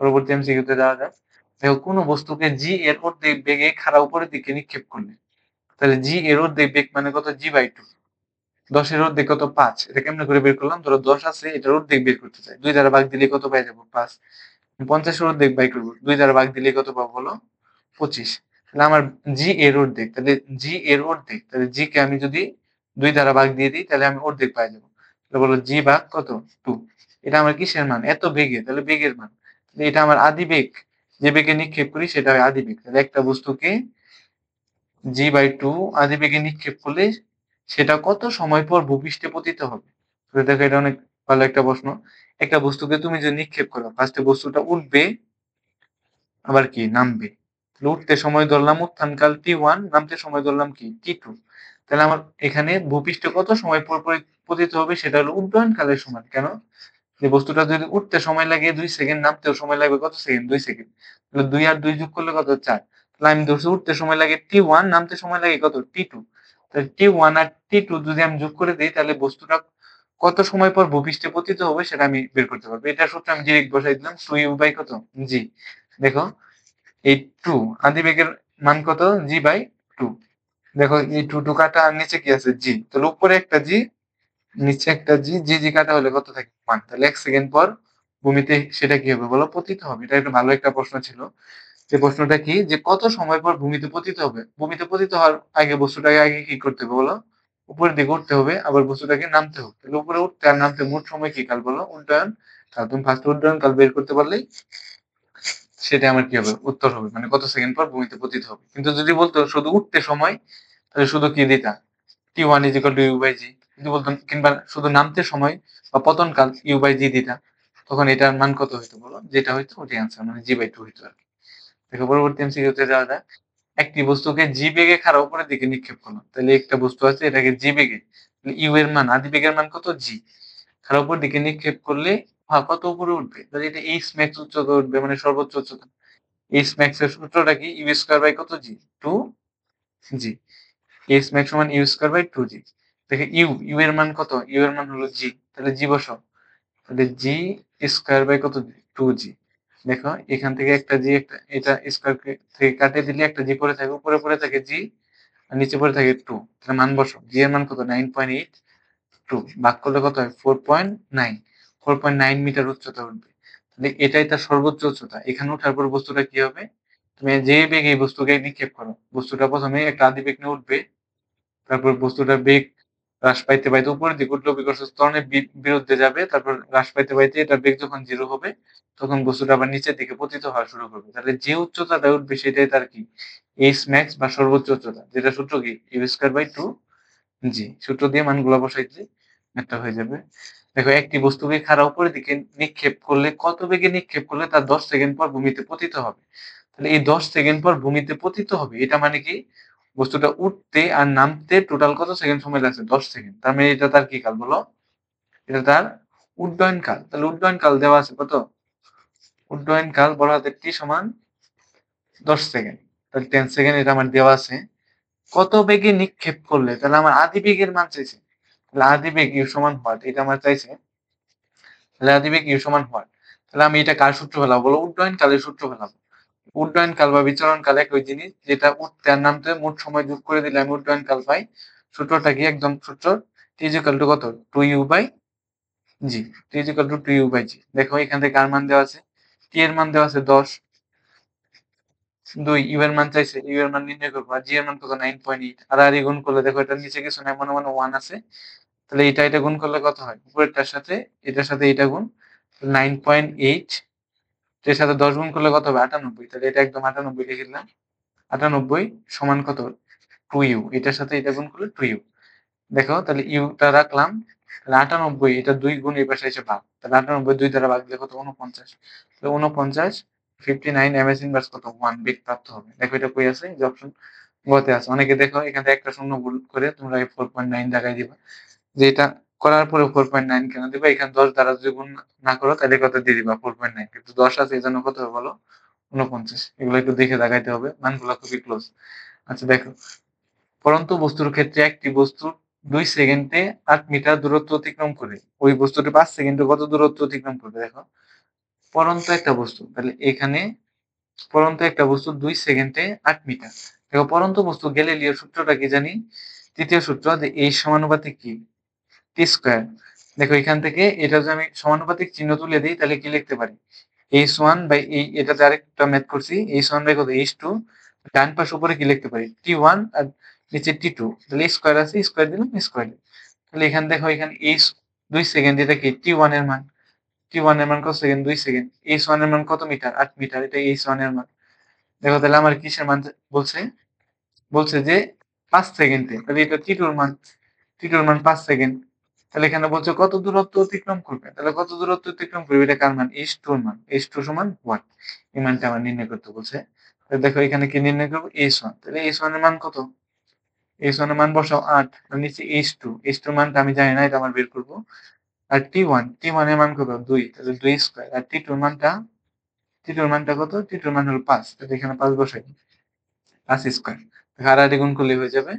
পরবর্তী এমসিকিউতে যাওয়া যাক। দেখো কোনো বস্তুকে জি এর অর্ধেক বেগে খাড়া উপরের দিকে নিক্ষেপ করলে, তাহলে জি এর অর্ধেক বেগ মানে কত? g/2। 10 এর অর্ধেক কত? 5। এটা কেমনে করে বের করলাম? ধরো 10 আছে, এটার অর্ধেক বের করতে চাই। 2 দ্বারা ভাগ দিলে কত পাই যাবো? 5। 50 এর অর্ধেক বাই করবো। 2 দ্বারা ভাগ দিলে কত পাবো বলো? 25। তাহলে আমার জি এর অর্ধেক, তাহলে জি এর অর্ধেক, তাহলে জি কে আমি যদি 2 দ্বারা ভাগ দিয়ে দিই তাহলে আমি অর্ধেক পাই যাবো। তাহলে বলো জি ভাগ কত? 2। এটা আমার কিসের মান? এত বেগে, তাহলে বেগের মান। তাহলে এটা আমার আদি বেগ, যে বেগে নিক্ষেপ করি সেটা হয় আদি বেগ। তাহলে একটা বস্তুকে g/2 আদি বেগে নিক্ষেপ করলে সেটা কত সময় পর ভূপৃষ্ঠে পতিত হবে? তো দেখো এটা অনেক ভালো একটা প্রশ্ন। একটা বস্তুকে তুমি যদি নিক্ষেপ করো, ফার্স্টে বস্তুটা উঠবে আবার কি নামবে। তাহলে উঠতে সময় ধরলাম উত্থানকাল t1, নামতে সময় ধরলাম কি t2। তাহলে আমার এখানে ভূপৃষ্ঠে কত সময় পর পতিত হবে সেটা হলো উড্ডয়ন কালের সমান। কেন? যে বস্তুটা যদি উঠতে সময় লাগে 2 সেকেন্ড, নামতেও সময় লাগবে কত সেকেন্ড? 2 সেকেন্ড। তাহলে 2 আর 2 যোগ করলে কত? 4। তাহলে আমি ধরছি উঠতে সময় লাগে t1, নামতে সময় লাগে কত? t2। তাহলে t1 আর t2 যদি আমি যোগ করে দেই তাহলে বস্তুটা কত সময় পর ভূপৃষ্ঠে পতিত হবে সেটা আমি বের করতে পারবো। এটার সূত্র আমি ডিরেক্ট বসাই দিলাম 2u/ কত? g। দেখো এই 2 আদিবেগের মান কত? g/2। দেখো এই 2 কাটা আর নিচে কি আছে? g। তাহলে উপরে একটা g, নিচে একটা জি, জি জি কাটা হলে কত থাকে? 1। তাহলে 1 সেকেন্ড পর ভূমিতে সেটা কি হবে বলো? পতিত হবে। এটা একটা ভালো একটা প্রশ্ন ছিল। যে প্রশ্নটা কি যে কত সময় পর ভূমিতে পতিত হবে? ভূমিতে পতিত হওয়ার আগে বস্তুটাকে আগে কি করতে হবে বলো? উপরের দিকে উঠতে হবে, আবার বস্তুটাকে নামতে হবে। তাহলে উপরে উঠতে আর নামতে মোট সময় কি কাল বলো? উড্ডয়ন কাল। তুমি ফার্স্ট উড্ডয়ন কাল বের করতে পারলেই সেটা আমার কি হবে? উত্তর হবে। মানে কত সেকেন্ড পর ভূমিতে পতিত হবে। কিন্তু যদি বলতো শুধু উঠতে সময়, তাহলে শুধু কি দিতা? t1 = u/g। যদি বলতাম কিংবা শুধু নামতে সময় বা পতনকাল u/g দিতা, তখন এটার মান কত হইতো বলো? যেটা হইতো ওটাই আনসার, মানে g/2 হইতো আরকি। দেখো পরবর্তী এমসিকিউতে যাওয়া যাক। একটি বস্তুকে জি বেগে খাড়া উপরের দিকে নিক্ষেপ করলাম। তাহলে একটা বস্তু আছে, এটাকে জি বেগে, ইউ এর মান আদি বেগের মান কত? জি। খাড়া উপরের দিকে নিক্ষেপ করলে কত উপরে উঠবে? তাহলে এটা এইচ ম্যাক্স উচ্চতা উঠবে, মানে সর্বোচ্চ উচ্চতা। এইচ ম্যাক্স এর সূত্রটা কি? ইউ স্কয়ার বাই কত? জি। 2 জি। এইচ ম্যাক্স সমান ইউ স্কয়ার বাই 2 জি। দেখে ইউ এর মান কত? ইউ এর মান হলো জি। তাহলে জি বসাও। তাহলে জি স্কয়ার বাই কত? 2 জি। দেখো এখান থেকে একটা জি, একটা এটা স্কয়ার থেকে কাটিয়ে দিলে একটা জি পড়ে থাকে, উপরে পড়ে থাকে জি আর নিচে পড়ে থাকে 2। তাহলে মান বসো, জি এর মান কত? 9.82, ভাগ করলে কত হয়? 4.9। 4.9 মিটার উচ্চতা উঠবে। তাহলে এটাই তার সর্বোচ্চ উচ্চতা। এখানে ওঠার পর বস্তুটা কি হবে? তুমি যে বেগে এই বস্তুকে নিক্ষেপ করো, বস্তুটা প্রথমে একটা আদি বেগ নিয়ে উঠবে, তারপর বস্তুটার বেগ হ্রাস পাইতে পাইতে উপরের দিকে উঠলো, বিকর্ষ ত্বরণের বিরুদ্ধে যাবে, তারপর হ্রাস পাইতে পাইতে এটার বেগ যখন 0 হবে, তখন বস্তুটা আবার নিচের দিকে পতিত হওয়া শুরু করবে। তাহলে যে উচ্চতাটা উঠবে সেটাই তার কি? এইচ ম্যাক্স বা সর্বোচ্চ উচ্চতা, যেটা সূত্র কি? ইউ স্কয়ার বাই 2 জি। সূত্র দিয়ে মানগুলো বসাইলে একটা হয়ে যাবে। দেখো একটি বস্তুকে খাড়া উপরের দিকে নিক্ষেপ করলে, কত বেগে নিক্ষেপ করলে তার 10 সেকেন্ড পর ভূমিতে পতিত হবে। তাহলে এই 10 সেকেন্ড পর ভূমিতে পতিত হবে, এটা মানে কি? বস্তুটা উঠতে আর নামতে টোটাল কত সেকেন্ড সময় লাগছে? 10 সেকেন্ড। তার মানে এটা তার কি কাল বলো? এটা তার উড্ডয়ন কাল। তাহলে উড্ডয়ন কাল দেওয়া আছে কত? উড্ডয়ন কাল বড় হাতের টি সমান 10 সেকেন্ড। তাহলে 10 সেকেন্ড এটা আমার দেওয়া আছে। কত বেগে নিক্ষেপ করলে, তাহলে আমার আদি বেগের মান চাইছে। তাহলে আদি বেগ ইউ সমান হোয়াট, এটা আমার চাইছে। তাহলে আদি বেগ ইউ সমান হোয়াট। তাহলে আমি এটা কার সূত্র ফেলাবো বলো? উড্ডয়ন কালের সূত্র ফেলাবো। উড্ডয়ন কাল বা বিচরণ কাল একই জিনিস, যেটা উঠতে আর নামতে মোট সময় যোগ করে দিলে আমি উড্ডয়ন কাল পাই। সূত্রটা কি? একদম সূত্র টি ইজ ইকুয়াল টু কত? 2 u by g. T is equal to 2 u by g. দেখো এখান থেকে কার মান দেওয়া আছে? টি এর মান দেওয়া আছে 10, 2 ইউ এর মান চাইছে, ইউ এর মান নির্ণয় করবো। আর জি এর মান কত? 9.8। আর আর গুণ করলে দেখো এটার নিচে কিছু নাই, মনে মনে 1 আছে। তাহলে এটা গুণ করলে কত হয়? উপরেরটার সাথে এটার সাথে এটা গুণ 9.8, এর সাথে 10 গুণ করলে কত হবে? 98। তাহলে এটা একদম 98 লিখে দিলাম। 98 সমান কত? 2 ইউ। এটার সাথে এটা গুণ করলে 2 ইউ। দেখো তাহলে ইউটা রাখলাম। তাহলে 98, এটা 2 গুণ এই পাশে এসে ভাগ। তাহলে 98 2 দ্বারা ভাগ দিলে কত? 49। তাহলে 49, 59 এমএস ইনভার্স কত? 1 বেগ প্রাপ্ত হবে। দেখো এটা কই আছে? যে অপশন গতে আছে। অনেকে দেখো এখান থেকে একটা শূন্য ভুল করে তোমরা এই 4.9 লাগাই দিবা। যে এটা করার পরে 4.9 কেন দিবা? এখানে 10 দ্বারা যদি গুণ না করো তাহলে কত দিয়ে দিবা? 4.9। কিন্তু 10 আছে এই জন্য কত হবে বলো? 49। এগুলো একটু দেখে লাগাইতে হবে, মানগুলো খুবই ক্লোজ। আচ্ছা দেখো, পরন্তু বস্তুর ক্ষেত্রে একটি বস্তু 2 সেকেন্ডে 8 মিটার দূরত্ব অতিক্রম করে, ওই বস্তুটি 5 সেকেন্ডে কত দূরত্ব অতিক্রম করবে? দেখো পরন্ত একটা বস্তু, তাহলে এখানে পরন্ত একটা বস্তু 2 সেকেন্ডে 8 মিটার। দেখো পরন্ত বস্তু গ্যালিলিও সূত্রটা কি জানি? তৃতীয় সূত্র, যে এই সমানুপাতিক কি? টি স্কয়ার। দেখো এখান থেকে এটা যদি আমি সমানুপাতিক চিহ্ন তুলে দিই তাহলে কি লিখতে পারি? h1 বাই এই, এটাতে আরেকটা ম্যাথ করছি, h1 বাই কত? h2। ডান পাশ উপরে কি লিখতে পারি? t1 আর নিচে t2। তাহলে স্কয়ার আছে, স্কয়ার দিলাম, স্কয়ার দিলাম। তাহলে এখানে দেখো এখানে h 2 সেকেন্ড, এটা কি t1 এর মান? t1 এর মান কত সেকেন্ড? 2 সেকেন্ড। h1 এর মান কত মিটার? 8 মিটার। এটা h1 এর মান। দেখো তাহলে আমার কিসের মান বলছে? বলছে যে 5 সেকেন্ডে। তাহলে এটা টি2 এর মান। টি2 এর মান 5 সেকেন্ড। তাহলে এখানে বলছে কত দূরত্ব অতিক্রম করবে। তাহলে কত দূরত্ব অতিক্রম করবে, এটা কার মান? h2 এর মান। h2 সমান 1। এই মানটা আমার নির্ণয় করতে বলছে। তাহলে দেখো এখানে কি নির্ণয় করব? h1। তাহলে h1 এর মান কত? h1 এর মান বসাও 8, আর নিচে h2। h2 এর মানটা আমি জানি না, এটা আমার বের করব। আর t1 এর মান কত? 2। তাহলে 2 স্কয়ার। আর টি2 এর মানটা কত? টি2 এর মান হলো 5। তাহলে এখানে 5 বসাই। 5 স্কয়ার। হারাহারি গুণ করলে হয়ে যাবে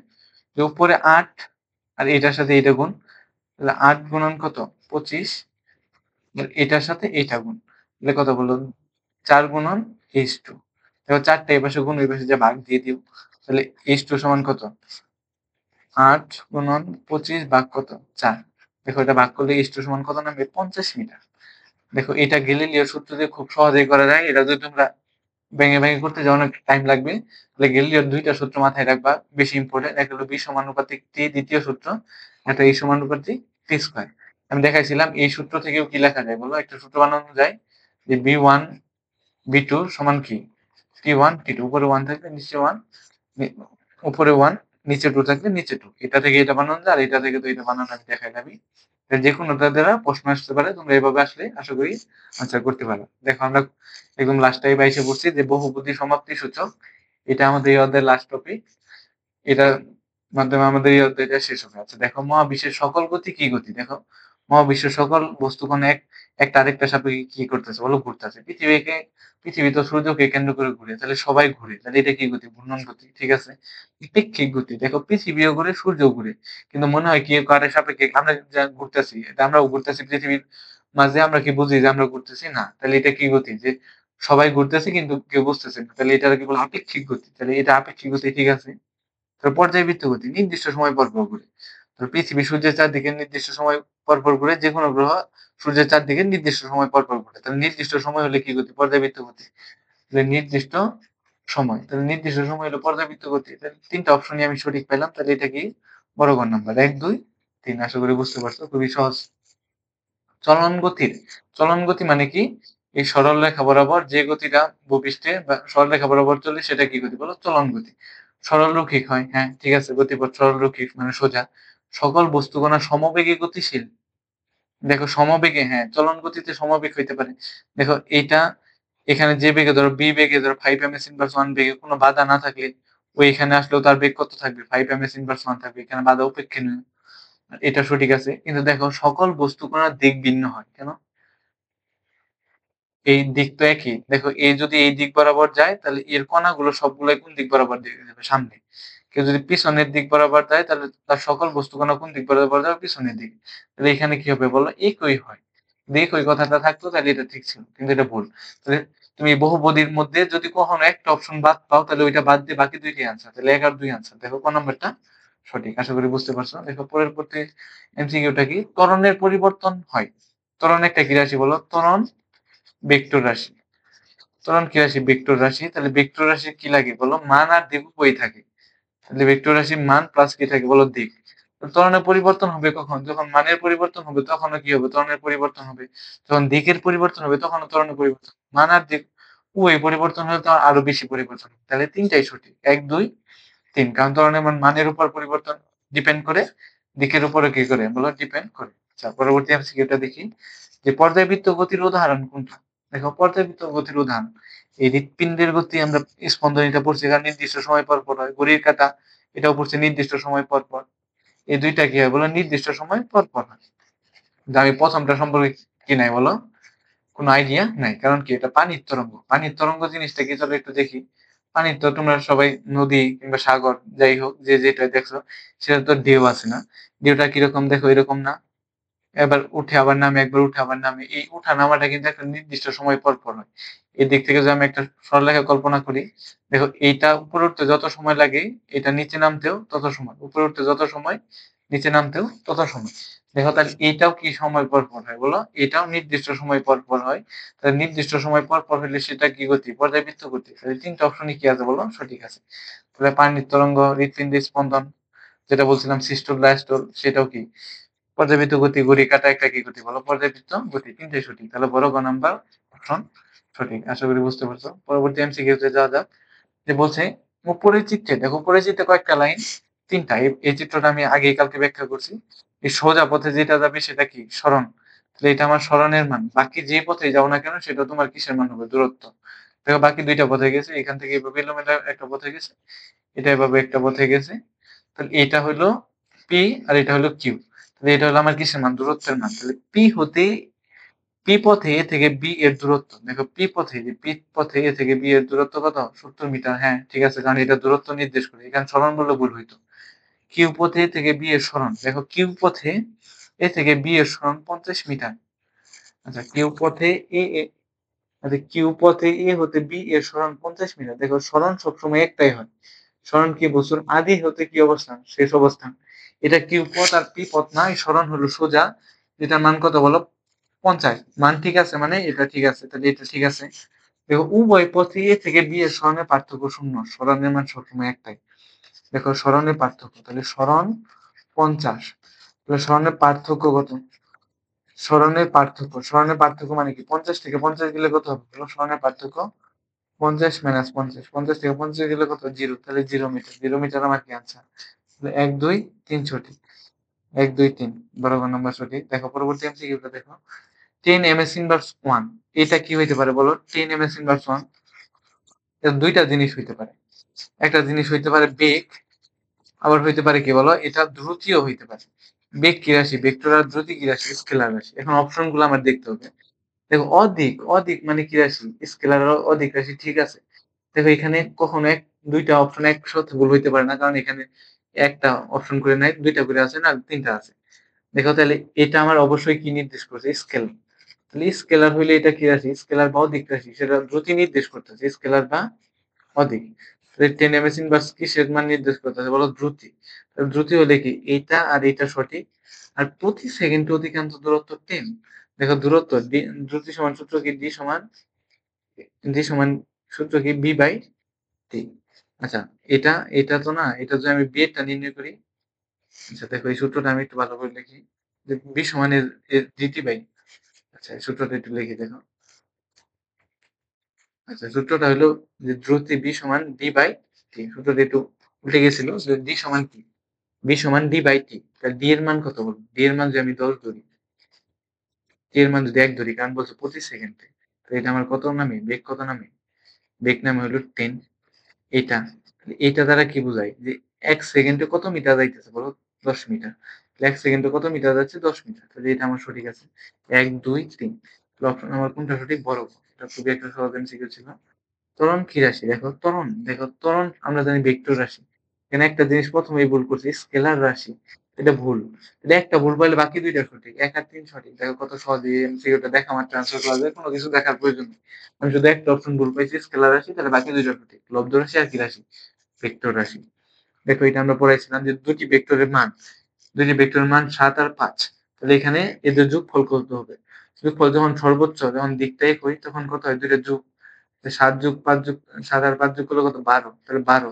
যে উপরে 8 আর এটার সাথে এটা গুণ। তাহলে 8 গুণন কত? 25। এটার সাথে এটা গুণ। তাহলে কত বললো? 4 গুণন h2। এবার 4 টা এই পাশে গুণ, ওই পাশে যে ভাগ দিয়ে দিও। তাহলে h2 সমান কত? 8 গুণন 25 ভাগ কত? 4। দেখো এটা ভাগ করলে h2 সমান কত নামবে? 50 মিটার। দেখো এটা গ্যালিলিও সূত্র দিয়ে খুব সহজেই করা যায়। এটা যদি তোমরা ভেঙে করতে যাও অনেক টাইম লাগবে। তাহলে গ্যালিলিওর 2 টা সূত্র মাথায় রাখবা, বেশি ইম্পর্টেন্ট। একটা হলো B সমানুপাতিক T, দ্বিতীয় সূত্র। একটা E সমানুপাতিক T স্কয়ার। আমি দেখাইছিলাম এই সূত্র থেকেও কি লেখা যায় বলো? একটা সূত্র বানানো যায় যে B1 B2 সমান কি? T1 T2। উপরে 1 থাকলে নিচে 1, উপরে 1 নিচে 2 থাকলে নিচে 2। এটা থেকে এটা বানানো যায়, আর এটা থেকে তো এটা বানানো আমি দেখাইলাম। যে কোনোটা দ্বারা প্রশ্ন আসতে পারে, তোমরা এভাবে আসলে আশা করি আনসার করতে পারো। দেখো আমরা একদম লাস্ট টাইম এসে পড়ছি, যে বহুপদী সমাপ্তি সূচক। এটা আমাদের এই অধ্যায়ের লাস্ট টপিক। এটার মাধ্যমে আমাদের এই অধ্যায়টা শেষ হবে। আচ্ছা দেখো, মহাবিশ্বের সকল গতি কি গতি? দেখো মহাবিশ্বের সকল বস্তুকণ একটা আরেকটার সাপেক্ষে কি করতেছে বলো? ঘুরতেছে। পৃথিবী তো সূর্যকে কেন্দ্র করে ঘুরে, তাহলে সবাই ঘুরে, তাহলে এটা কি গতি? ঘূর্ণন গতি। ঠিক আছে। আপেক্ষিক গতি, দেখো পৃথিবীও ঘুরে, সূর্য ঘুরে, কিন্তু মনে হয় কি কারের সাপেক্ষে আমরা যা ঘুরতেছি, এটা আমরাও ঘুরতেছি পৃথিবীর মাঝে, আমরা কি বুঝি যে আমরা ঘুরতেছি? না। তাহলে এটা কি গতি? যে সবাই ঘুরতেছে কিন্তু কেউ বুঝতেছে না, তাহলে এটা কি বলে আপেক্ষিক গতি, তাহলে এটা আপেক্ষিক গতি ঠিক আছে। তারপর পর্যায়বৃত্ত গতি নির্দিষ্ট সময় পর পর ঘুরে। তো পৃথিবী সূর্যের চারদিকে নির্দিষ্ট সময় পর পর ঘুরে, যে কোনো গ্রহ সূর্যের চারদিকে নির্দিষ্ট সময় পর পর ঘুরে। তাহলে নির্দিষ্ট সময় হলে কি গতি? পর্যায়বৃত্ত গতি। তাহলে নির্দিষ্ট সময়, তাহলে নির্দিষ্ট সময় হলো পর্যাবৃত্ত গতি। তাহলে ৩টা অপশনই আমি সঠিক পেলাম। তাহলে এটা কি বড় ঘর নাম্বার ১, ২, ৩। আশা করি বুঝতে পারছো, খুবই সহজ। চলন গতি মানে কি? এই সরল রেখা বরাবর যে গতিটা ভূপৃষ্ঠে বা সরল রেখা বরাবর চলে সেটা কি গতি বলো? চলন গতি। সরল রৈখিক হয়, হ্যাঁ ঠিক আছে, গতিপথ সরল রৈখিক মানে সোজা। সকল বস্তুকণা সমবেগে গতিশীল। দেখো সমবেগে, হ্যাঁ চলন গতিতে সমবেগ হইতে পারে। দেখো এইটা এখানে যে বেগে ধরো b বেগে ধরো 5 ms ইনভার্স 1 বেগে কোনো বাধা না থাকলে ও এখানে আসলেও তার বেগ কত থাকবে? 5 ms ইনভার্স 1 থাকবে, এখানে বাধা উপেক্ষণীয়। এটা সঠিক আছে। কিন্তু দেখো সকল বস্তুকণার দিক ভিন্ন হয় কেন? এই দিক তো একই। দেখো এ যদি এই দিক বরাবর যায় তাহলে এর কণাগুলো সবগুলাই কোন দিক বরাবর যাবে? সামনে। কেউ যদি পিছনের দিক বরাবর যায় তাহলে তার সকল বস্তুকণা কোন দিক বরাবর যাবে? পিছনের দিকে। তাহলে এখানে কি হবে বলো? একই হয়। যদি একই কথাটা থাকতো তাহলে এটা ঠিক ছিল, কিন্তু এটা ভুল। তাহলে তুমি বহুপদীর মধ্যে যদি কখনো একটা অপশন বাদ পাও তাহলে ওইটা বাদ দিয়ে বাকি দুইটাই আনসার, তাহলে ১ আর ২ আনসার। দেখো কোন নাম্বারটা সঠিক, আশা করি বুঝতে পারছো। দেখো পরের প্রতি এমসিকিউটা কি? ত্বরণের পরিবর্তন হয়। ত্বরণ একটা কি রাশি বলো? ত্বরণ ভেক্টর রাশি। ত্বরণ কি রাশি? ভেক্টর রাশি। তাহলে ভেক্টর রাশির কি লাগে বলো? মান আর দিক উভয়ই থাকে। তাহলে ভেক্টর রাশির মান প্লাস কি থাকে বলো? দিক। তো ত্বরণের পরিবর্তন হবে কখন? যখন মানের পরিবর্তন হবে তখনও কি হবে? ত্বরণের পরিবর্তন হবে। যখন দিকের পরিবর্তন হবে তখনও ত্বরণের পরিবর্তন। মান আর দিক উভয় পরিবর্তন হলে তো আরো বেশি পরিবর্তন হবে। তাহলে ৩টাই সঠিক। ১, ২, ৩। কারণ ত্বরণের মান মানের উপর পরিবর্তন ডিপেন্ড করে, দিকের উপরে কি করে বলো? ডিপেন্ড করে। আচ্ছা পরবর্তী এমসিকিউটা দেখি যে পর্যায়বৃত্ত গতির উদাহরণ কোনটা? দেখো পর্যায়বৃত্ত গতির উদাহরণ এই হৃৎপিণ্ডের গতি আমরা স্পন্দন এটা পড়ছি, কারণ নির্দিষ্ট সময় পর পর হয়। ঘড়ির কাঁটা এটাও পড়ছে নির্দিষ্ট সময় পর পর। এই দুইটা কি হয় বলো? নির্দিষ্ট সময় পর পর হয়। কিন্তু আমি প্রথমটা সম্পর্কে কি নাই বলো? কোনো আইডিয়া নাই। কারণ কি? এটা পানির তরঙ্গ। পানির তরঙ্গ জিনিসটা কি? চলো একটু দেখি। পানির তো তোমরা সবাই নদী কিংবা সাগর যাই হোক যে যেটা দেখছো সেটা তো ঢেউ আছে না? ঢেউটা কিরকম দেখো? এরকম না? এবার উঠে আবার নামে, একবার উঠে আবার নামে। এই উঠা নামাটা কিন্তু একটা নির্দিষ্ট সময় পর পর হয়। এদিক থেকে যদি আমি একটা সরলরেখা কল্পনা করি, দেখো এইটা উপরে উঠতে যত সময় লাগে এটা নিচে নামতেও তত সময়। উপরে উঠতে যত সময় নিচে নামতেও তত সময়। দেখো তাহলে এইটাও কি সময় পর পর হয় বলো? এটাও নির্দিষ্ট সময় পর পর হয়। তাহলে নির্দিষ্ট সময় পর পর হলে সেটা কি গতি? পর্যায়বৃত্ত গতি। তাহলে ৩টা অপশনই কি আছে বলো? সঠিক আছে। তাহলে পানির তরঙ্গ, হৃৎপিণ্ডের স্পন্দন, যেটা বলছিলাম সিস্টোল ডায়াস্টোল সেটাও কি পর্যাবৃত্ত গতি। ঘড়ি কাঁটা একটা কি গতি বলো? পর্যাবৃত্ত গতি। ৩টাই সঠিক। তাহলে বড় গ নাম্বার অপশন সঠিক। আশা করি বুঝতে পারছো। পরবর্তী এমসিকিউতে যাওয়া যাক। যে বলছে উপরের চিত্রে, দেখো উপরের চিত্রে কয়েকটা লাইন, ৩টা। এই চিত্রটা আমি আগেই কালকে ব্যাখ্যা করছি। এই সোজা পথে যেটা যাবে সেটা কি? সরণ। তাহলে এটা আমার সরণের মান। বাকি যে পথে যাও না কেন সেটা তোমার কিসের মান হবে? দূরত্ব। দেখো বাকি ২টা পথে গেছে, এখান থেকে এভাবে এলোমেলো একটা পথে গেছে, এটা এভাবে একটা পথে গেছে। তাহলে এটা হলো পি আর এটা হলো কিউ। তাহলে এটা হলো আমার কিসের মান? দূরত্বের মান। তাহলে পি হতে পি পথে এ থেকে বি এর দূরত্ব, দেখো পি পথে যে পি পথে এ থেকে বি এর দূরত্ব কত? ৭০ মিটার। হ্যাঁ ঠিক আছে, কারণ এটা দূরত্ব নির্দেশ করে। এখানে সরণ বললে ভুল হইতো। কিউ পথে এ থেকে বি এর সরণ, দেখো কিউ পথে এ থেকে বি এর সরণ ৫০ মিটার। আচ্ছা কিউ পথে এ আচ্ছা কিউ পথে এ হতে বি এর সরণ ৫০ মিটার। দেখো সরণ সবসময় একটাই হয়। সরণ কি বস্তুর আদি হতে কি অবস্থান? শেষ অবস্থান। এটা কিউ পথ আর পি পথ না, এই সরণ হলো সোজা। এটার মান কত বলো? ৫০। মান ঠিক আছে মানে এটা ঠিক আছে, তাহলে এটা ঠিক আছে। দেখো উভয় পথে এ থেকে বি এর সরণের পার্থক্য শূন্য। সরণের মান সবসময় একটাই। দেখো সরণের পার্থক্য, তাহলে সরণ ৫০। তাহলে সরণের পার্থক্য কত? সরণের পার্থক্য মানে কি? ৫০ থেকে ৫০ গেলে কত হবে? সরণের পার্থক্য ৫০ মাইনাস ৫০। ৫০ থেকে ৫০ গেলে কত? 0। তাহলে 0 মিটার। 0 মিটার আমার কি আনসার? তাহলে ১, ২, ৩ সঠিক। ১, ২, ৩ বড় ঘর নাম্বার সঠিক। দেখো পরবর্তী এমসিকিউটা দেখো। 10 ms ইনভার্স 1 এটা কি হইতে পারে বলো? 10 ms ইনভার্স 1 এর ২টা জিনিস হইতে পারে। একটা জিনিস হইতে পারে বেগ, আবার হইতে পারে কি বলো? এটা দ্রুতিও হইতে পারে। বেগ কি রাশি? ভেক্টর আর দ্রুতি কি রাশি? স্কেলার রাশি। এখন অপশনগুলো আমার দেখতে হবে। দেখো অদিক মানে কি রাশি? স্কেলার আর অদিক রাশি, ঠিক আছে। দেখো এখানে কখনো ২টা অপশন একসাথে ভুল হইতে পারে না, কারণ এখানে একটা অপশন করে নাই, ২টা করে আছে না ৩টা আছে। দেখো তাহলে এটা আমার অবশ্যই কি নির্দেশ করছে? স্কেল। তাহলে স্কেলার হইলে এটা কি রাশি? স্কেলার বা অদিক রাশি, সেটা দ্রুতি নির্দেশ করতেছে, স্কেলার বা অদিক। তাহলে 10 ms ইনভার্স কিসের মান নির্দেশ করতেছে বলো? দ্রুতি। দ্রুতি হলে কি এইটা আর এইটা সঠিক। আর প্রতি সেকেন্ডে অধিকাংশ দূরত্ব 10। দেখো দূরত্ব দ্রুতি সমান সূত্র কি? ডি সমান সূত্র কি? B by T. আচ্ছা, এটা এটা তো না, এটা যদি আমি বি এরটা নির্ণয় করি, আচ্ছা দেখো এই সূত্রটা আমি একটু ভালো করে লিখি, যে বি সমান এর ডিটি বাই, আচ্ছা এই সূত্রটা একটু লিখে দেখো। আচ্ছা সূত্রটা হলো যে দ্রুতি বি সমান ডি বাই টি। সূত্রটা একটু উল্টে গেছিল, যে ডি সমান কি? বি সমান ডি বাই টি। তাহলে ডি এর মান কত বলবো? ডি এর মান যদি আমি 10 ধরি, টি এর মান যদি 1 ধরি, কারণ বলছে প্রতি সেকেন্ডে, তো এটা আমার কত নামে? বেগ কত নামে? বেগ নামে হলো 10। এটা, এটা দ্বারা কি বোঝায়? যে 1 সেকেন্ডে কত মিটার যাইতেছে বলো? 10 মিটার। 1 সেকেন্ডে কত মিটার যাচ্ছে? 10 মিটার। তাহলে এটা আমার সঠিক আছে। 1, 2, 3। তাহলে অপশন আমার কোনটা সঠিক? বড়। এটা খুবই একটা সহজ এমসিকিউ ছিল। ত্বরণ কি রাশি? দেখো ত্বরণ আমরা জানি ভেক্টর রাশি। এখানে একটা জিনিস প্রথমেই ভুল করছি, স্কেলার রাশি। এটা ভুল। এটা একটা ভুল পাইলে বাকি দুইটা সঠিক। 1 আর 3 সঠিক। দেখো কত সহজে এমসিকিউটা দেখা মাত্র আনসার করা যায়। কোনো কিছু দেখার প্রয়োজন নেই। আমি শুধু একটা অপশন ভুল পাইছি, স্কেলার রাশি, তাহলে বাকি দুইটা সঠিক। লব্ধ রাশি আর কি রাশি? ভেক্টর রাশি। দেখো এটা আমরা পড়াইছিলাম যে দুটি ভেক্টরের মান 7 আর 5। তাহলে এখানে এদের যোগফল করতে হবে। যোগফল যখন সর্বোচ্চ, যখন দিকটা একই, তখন কত হয়? দুইটা যোগ, 7 যোগ 5 যোগ 7 আর 5 যোগ করলে কত? 12। তাহলে 12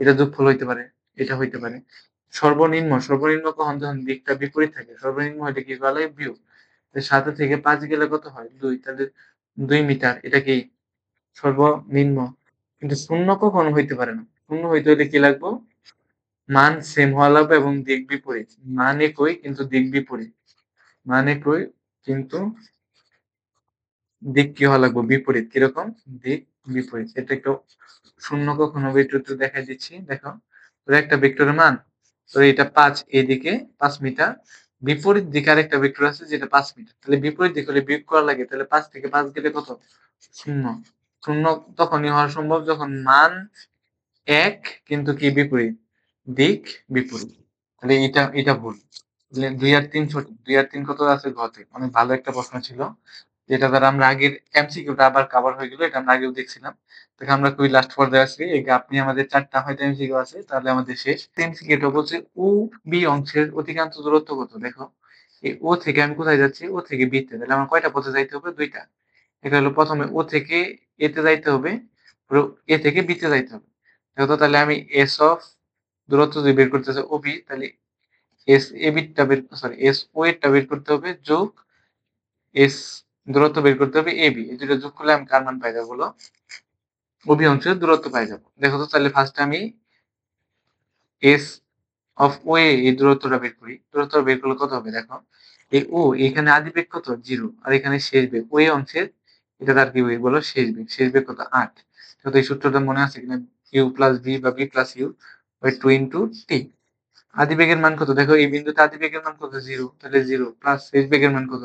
এটা যোগফল হইতে পারে, এটা হইতে পারে। সর্বনিম্ন কখন? যখন দিকটা বিপরীত থাকে। সর্বনিম্ন হইলে কি বলা হয়? বিয়োগ। 7 থেকে 5 গেলে কত হয়? 2। তাহলে 2 মিটার, এটা কি সর্বনিম্ন। কিন্তু শূন্য কখনো হইতে পারে না। শূন্য হইতে হলে কি লাগবে? মান সেম হওয়া লাগবে এবং দিক বিপরীত। মান একই কিন্তু দিক বিপরীত। মান একই কিন্তু দিক কি হওয়া লাগবে? বিপরীত। কিরকম? দিক বিপরীত। এটা একটু শূন্য কখনো হবে একটু একটু দেখাই দিচ্ছি, দেখো। তোর একটা ভেক্টরের মান, তো এটা 5, এদিকে 5 মিটার, বিপরীত দিকে আরেকটা ভেক্টর আছে যেটা 5 মিটার। তাহলে বিপরীত দিক হলে বিয়োগ করা লাগে। তাহলে 5 থেকে 5 গেলে কত? শূন্য। শূন্য তখনই হওয়া সম্ভব যখন মান এক কিন্তু কি? বিপরীত। দিক বিপরীত। তাহলে এটা ভুল। তাহলে 2 আর 3 সঠিক। 2 আর 3 কত আছে? ঘতে। অনেক ভালো একটা প্রশ্ন ছিল, যেটা দ্বারা আমরা আগের এমসিকিউটা আবার কভার হয়ে গেল। এটা আমরা আগেও দেখছিলাম। দেখো আমরা খুবই লাস্ট পর্যায়ে আছি। এই গ্যাপ নিয়ে আমাদের 4টা হয়তো এমসিকিউ আছে, তাহলে আমাদের শেষ। এমসিকিউটা বলছে ও বি অংশের অধিকাংশ দূরত্ব কত? দেখো এই ও থেকে আমি কোথায় যাচ্ছি? ও থেকে বি তে। তাহলে আমার কয়টা পথে যাইতে হবে? 2টা। এটা হলো প্রথমে ও থেকে এ তে যাইতে হবে, এ থেকে বি তে যাইতে হবে। দেখো তাহলে আমি এস অফ দূরত্ব যদি বের করতে চাই ও বি, তাহলে এস এ বিটা বের, সরি এস ও এরটা বের করতে হবে, যোগ এস দূরত্ব বের করতে হবে এ বি। এই দুটো যোগ করলে আমি কার মান পাই যাবো বলো? অভি অংশের দূরত্ব পাই যাবো। দেখো তো তাহলে ফার্স্ট আমি এস অফ ও এ এই দূরত্বটা বের করি। দূরত্ব বের করলে কত হবে? দেখো এই ও এখানে আদি বেগ কত? 0। আর এখানে শেষ বেগ ও এ অংশের, এটা তার কি বেগ বলো? শেষ বেগ। শেষ বেগ কত? 8। তো এই সূত্রটা মনে আছে কিনা? ইউ প্লাস বি বা v plus you by 2 into t. আদি বেগের মান কত? দেখো এই বিন্দুতে আদি বেগের মান কত? 0। তাহলে 0 প্লাস শেষ বেগের মান কত?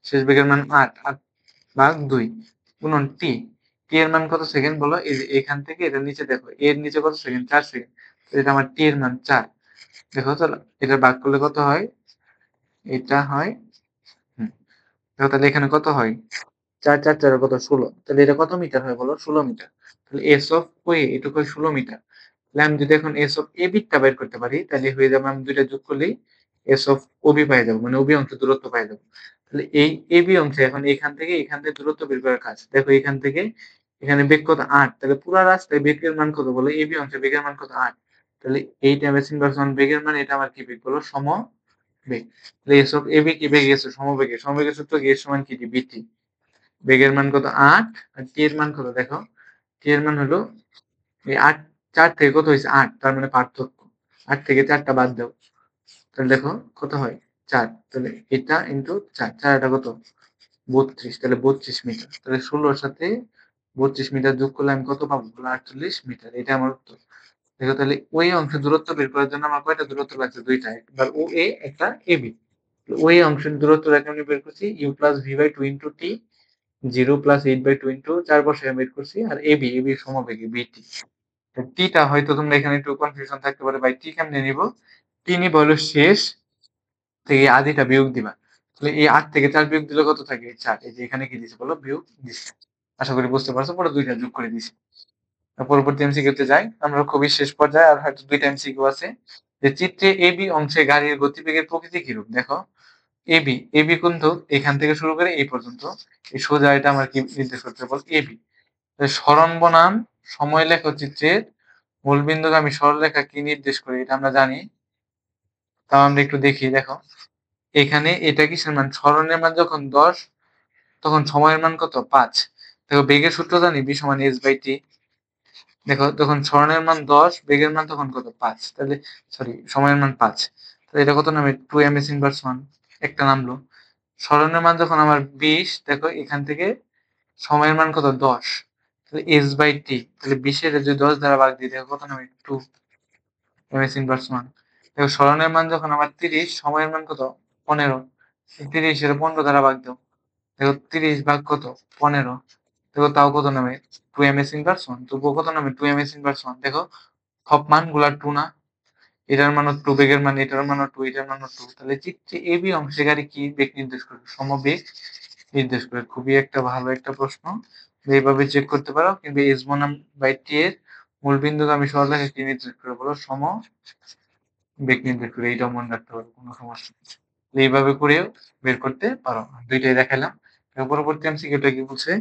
শেষ বেগের মান 8। 8 ভাগ 2 গুণন টি। টি এর মান কত সেকেন্ড বলো? এই যে এখান থেকে এটা নিচে দেখো, এর নিচে কত সেকেন্ড? 4 সেকেন্ড। এটা আমার টি এর মান 4। দেখো তাহলে এটা ভাগ করলে কত হয়? এটা হয়, হুম, দেখো তাহলে এখানে কত হয়? 4 4 4 কত? 16। তাহলে এটা কত মিটার হয় বলো? 16 মিটার। তাহলে এস অফ ও এ এটুকু হয় 16 মিটার। তাহলে আমি যদি এখন এস অফ এ বিটা বের করতে পারি, তাহলে হয়ে যাবে, আমি দুইটা যোগ করলেই এস অফ ওবি পাই যাবো, মানে ওবি অংশ দূরত্ব পাই যাবো। তাহলে এই এ বি অংশে এখন এখান থেকে দূরত্ব বের করার কাজ। দেখো এখান থেকে এখানে বেগ কত? 8। তাহলে পুরো রাস্তায় বেগের মান কত বলো? এ বি অংশে বেগের মান কত? 8। তাহলে এই টাইমে ইনভার্স বেগের মান, এটা আমার কি বেগ বলো? সমবেগ। তাহলে এস অফ এ বি কি বেগ? এস সমবেগে। সমবেগের সূত্র কি? এর সমান কি? বিটি। বেগের মান কত? 8। আর টি এর মান কত? দেখো টি এর মান হলো এই 8, 4 থেকে কত হয়েছে? 8। তার মানে পার্থক্য। 8 থেকে 4টা বাদ দাও, তাহলে দেখো কত হয়? 4। তাহলে এটা ইন্টু 4, 4 এটা কত? 32। তাহলে 32 মিটার। তাহলে 16 সাথে 32 মিটার যোগ করলে আমি কত পাবো? 48 মিটার। এটা আমার উত্তর। দেখো তাহলে ওই অংশের দূরত্ব বের করার জন্য আমার কয়টা দূরত্ব লাগছে? 2টা। একবার ও এ, একটা এ বি। ওই অংশের দূরত্ব আমি বের করছি u plus V by 2 into t, 0 plus 8 by 2 into 4 বসে বের করছি। আর এবি সমবেগে বিটি। টিটা হয়তো তোমরা এখানে একটু কনফিউশন থাকতে পারে, ভাই টি কেমনে নিব? টি নিব হলো শেষ থেকে আদিটা বিয়োগ দিবা। তাহলে এই 8 থেকে 4 বিয়োগ দিলে কত থাকে? 4। এই যে এখানে কি দিছে বলো? বিয়োগ দিছে। আশা করি বুঝতে পারছো। পরে 2 টা যোগ করে দিছি। পরবর্তী এমসিকিউতে যাই। আমরা খুবই শেষ পর্যায়ে, আর হয়তো 2 টা এমসিকিউ আছে। যে চিত্রে এবি অংশে গাড়ির গতিবেগের প্রকৃতি কিরূপ? দেখো, এবি কিন্তু এখান থেকে শুরু করে এই পর্যন্ত, এই সোজা এটা আমার কি নির্দেশ করতে বল? এবি। সরণ বনাম সময় লেখ চিত্রের মূলবিন্দুগামী সরলরেখা কি নির্দেশ করে? এটা আমরা জানি। তাও আমরা একটু দেখি। দেখো, এখানে এটা কিসের মান? সরণের মান যখন 10, তখন সময়ের মান কত? 5। দেখো, বেগের সূত্র জানি v সমান s/t। দেখো, তখন সরণের মান 10, বেগের মান তখন কত? 5। তাহলে সরি, সময়ের মান 5। তাহলে এটা কত নামে? 2ms ইনভার্স 1 একটা নামলো। সরণের মান যখন আমার 20, দেখো এখান থেকে সময়ের মান কত? 10। তাহলে s/t, তাহলে 20 এর যদি 10 দ্বারা ভাগ দিই, দেখো কত নামে? 2ms inverse 1। দেখো, সরণের মান যখন আমার 30, সময়ের মান কত? 15। 30 এর 15 দ্বারা ভাগ দাও। দেখো 30 ভাগ কত? 15। দেখো তাও কত নামে? 2ms inverse 1। তবুও কত নামে? 2ms inverse 1। দেখো, সব মানগুলা 2 না? এটার মানও 2, বেগের মান এটার মানও 2, এটার মানও 2। তাহলে চিত্রে এবি অংশে গাড়ি কি বেগ নির্দেশ করে? সমবেগ নির্দেশ করে। খুবই একটা ভালো একটা প্রশ্ন। এইভাবে চেক করতে পারো। কিন্তু এস বনাম বাই টি এর মূলবিন্দুগামী সরলরেখা কি নির্দেশ করে বলো? সমবেগ নির্দেশ করে। এইটাও মনে রাখতে পারো, কোনো সমস্যা নেই। এইভাবে করেও বের করতে পারো। দুইটাই দেখালাম। পরবর্তী এমসিকিউটা কি বলছে?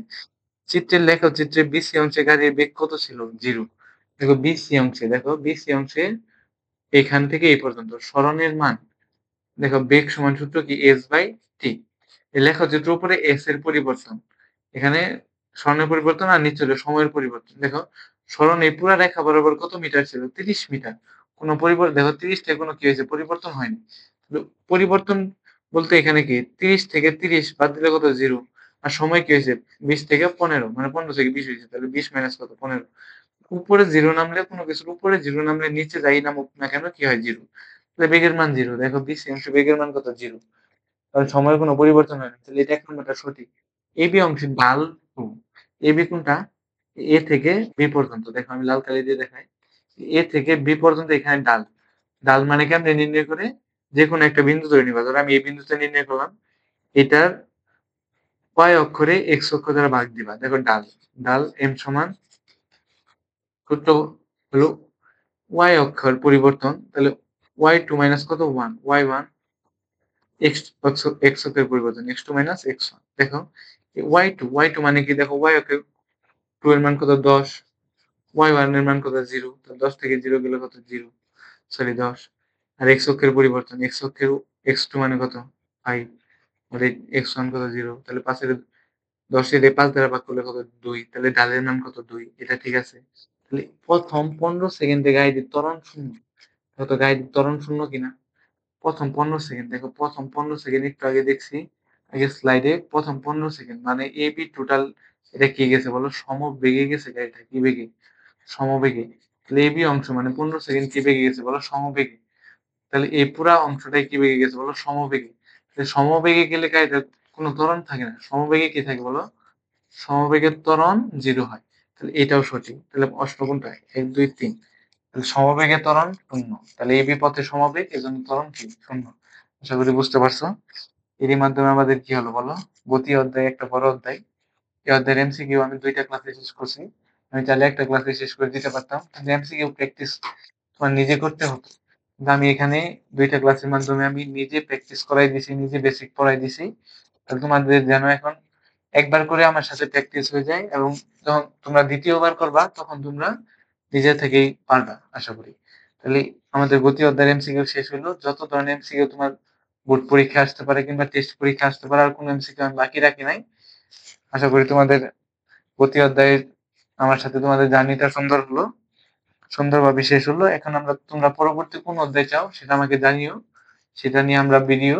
চিত্রের লেখো, চিত্রে বিসি অংশে গাড়ির বেগ কত ছিল? 0। দেখো বিসি অংশে, দেখো বিসি অংশে এখান থেকে এই পর্যন্ত সরণের মান, দেখো বেগ সমান সূত্র কি? s/t। এই লেখচিত্র উপরে s এর পরিবর্তন, এখানে সরণের পরিবর্তন, আর নিচে হলো সময়ের পরিবর্তন। দেখো, সরণ এই পুরা রেখা বরাবর কত মিটার ছিল? 30 মিটার। কোনো পরিবর্তন, দেখো 30 থেকে কোনো কি হয়েছে? পরিবর্তন হয়নি। পরিবর্তন বলতে এখানে কি? 30 থেকে 30 বাদ দিলে কত? 0। আর সময় কি হয়েছে? 20 থেকে 15, মানে 15 থেকে 20 হয়েছে। তাহলে 20 মাইনাস কত? 15। উপরে 0 নামলে, কোনো কিছুর উপরে 0 নামলে নিচে যাই নামুক না কেন কি হয়? 0। তাহলে বেগের মান 0। দেখো 20 অংশে বেগের মান কত? 0। কারণ সময়ের কোনো পরিবর্তন হয় না। তাহলে এটা 1 নম্বরটা সঠিক। এবি অংশে ঢাল 2। এবি কোনটা? এ থেকে বি পর্যন্ত। দেখো আমি লাল কালি দিয়ে দেখাই। এ থেকে বি পর্যন্ত এখানে ঢাল। ঢাল মানে কেমনে নির্ণয় করে? যেকোনো একটা বিন্দু ধরে নিবা। ধরো আমি এই বিন্দুতে নির্ণয় করলাম। এটার y অক্ষরে x অক্ষ দ্বারা ভাগ দিবা। দেখো ঢাল, ঢাল m সমান সূত্র হলো y অক্ষর পরিবর্তন। তাহলে y2 মাইনাস কত? 1। y1 x অক্ষের পরিবর্তন, x2 মাইনাস x1। দেখো y2 মানে কি? দেখো y অক্ষের 2 এর মান কত? 10। y1 এর মান কত? 0। তাহলে 10 থেকে 0 গেলে কত? 0, সরি 10। আর x অক্ষের পরিবর্তন, x অক্ষের x2 মানে কত? 5। আর x1 কত? 0। তাহলে 5 এর 10 এর 5 দ্বারা ভাগ করলে কত? 2। তাহলে ঢালের মান কত? 2। এটা ঠিক আছে। তাহলে প্রথম 15 সেকেন্ডে গাড়িটির ত্বরণ শূন্য। কত? গাড়িটির ত্বরণ শূন্য কিনা? প্রথম 15 সেকেন্ড, দেখো প্রথম 15 সেকেন্ড একটু আগে দেখছি, আগে স্লাইডে প্রথম 15 সেকেন্ড মানে এবি টোটাল এটা কি গেছে বলো? সমবেগে গেছে গাড়িটা। কি বেগে? সমবেগে। তাহলে এবি অংশ মানে 15 সেকেন্ড কি বেগে গেছে বলো? সমবেগে। তাহলে এই পুরা অংশটাই কি বেগে গেছে বলো? সমবেগে। তাহলে সমবেগে গেলে গাড়িটা কোনো ত্বরণ থাকে না। সমবেগে কি থাকে বলো? সমবেগের ত্বরণ 0 হয়। তাহলে এটাও সঠিক। তাহলে প্রশ্ন কোনটা? 1, 2, 3। তাহলে সমবেগে ত্বরণ শূন্য। তাহলে এবি পথে সমবেগ, এজন্য ত্বরণ কি? শূন্য। আশা করি বুঝতে পারছো। এরই মাধ্যমে আমাদের কি হলো বলো? গতি অধ্যায় একটা বড় অধ্যায়। এই অধ্যায়ের এমসিকিউ আমি 2টা ক্লাসে শেষ করছি। আমি চাইলে একটা ক্লাসে শেষ করে দিতে পারতাম, কিন্তু এমসিকিউ প্র্যাকটিস তোমার নিজে করতে হতো। কিন্তু আমি এখানে 2টা ক্লাসের মাধ্যমে আমি নিজে প্র্যাকটিস করাই দিছি, নিজে বেসিক পড়াই দিছি। তাহলে তোমাদের যেন এখন একবার করে আমার সাথে প্র্যাকটিস হয়ে যায়, এবং যখন তোমরা দ্বিতীয়বার করবা তখন তোমরা নিজে থেকেই পারবা আশা করি। তাহলে আমাদের গতি অধ্যায়ের এমসিকিউ শেষ হলো। যত ধরনের এমসিকিউ তোমার বোর্ড পরীক্ষা আসতে পারে কিংবা টেস্ট পরীক্ষা আসতে পারে, আর কোনো এমসিকিউ আমি বাকি রাখি নাই। আশা করি তোমাদের গতি অধ্যায়ের আমার সাথে তোমাদের জার্নিটা সুন্দর হলো, সুন্দরভাবে শেষ হলো। এখন তোমরা পরবর্তী কোন অধ্যায় চাও সেটা আমাকে জানিও। সেটা নিয়ে আমরা ভিডিও,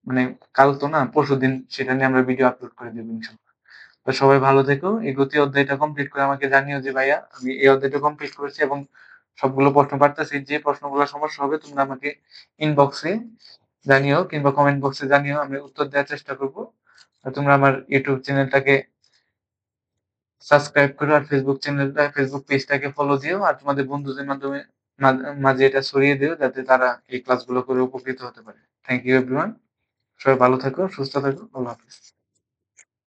মানে কাল তো না, পরশুদিন সেটা নিয়ে আমরা ভিডিও আপলোড করে দেবো ইনশাল্লাহ। তো সবাই ভালো থেকো। এই গতি অধ্যায়টা কমপ্লিট করে আমাকে জানিও যে ভাইয়া আমি এই অধ্যায়টা কমপ্লিট করেছি এবং সবগুলো প্রশ্ন পারতেছি। যে প্রশ্নগুলো সমস্যা হবে তোমরা আমাকে ইনবক্সে জানিও কিংবা কমেন্ট বক্সে জানিও, আমি উত্তর দেওয়ার চেষ্টা করবো। আর তোমরা আমার ইউটিউব চ্যানেলটাকে সাবস্ক্রাইব করো, আর ফেসবুক পেজটাকে ফলো দিও, আর তোমাদের বন্ধুদের মাধ্যমে মাঝে এটা ছড়িয়ে দিও, যাতে তারা এই ক্লাসগুলো করে উপকৃত হতে পারে। Thank you everyone. সবাই ভালো থাকো, সুস্থ থাকো। আল্লাহ হাফেজ।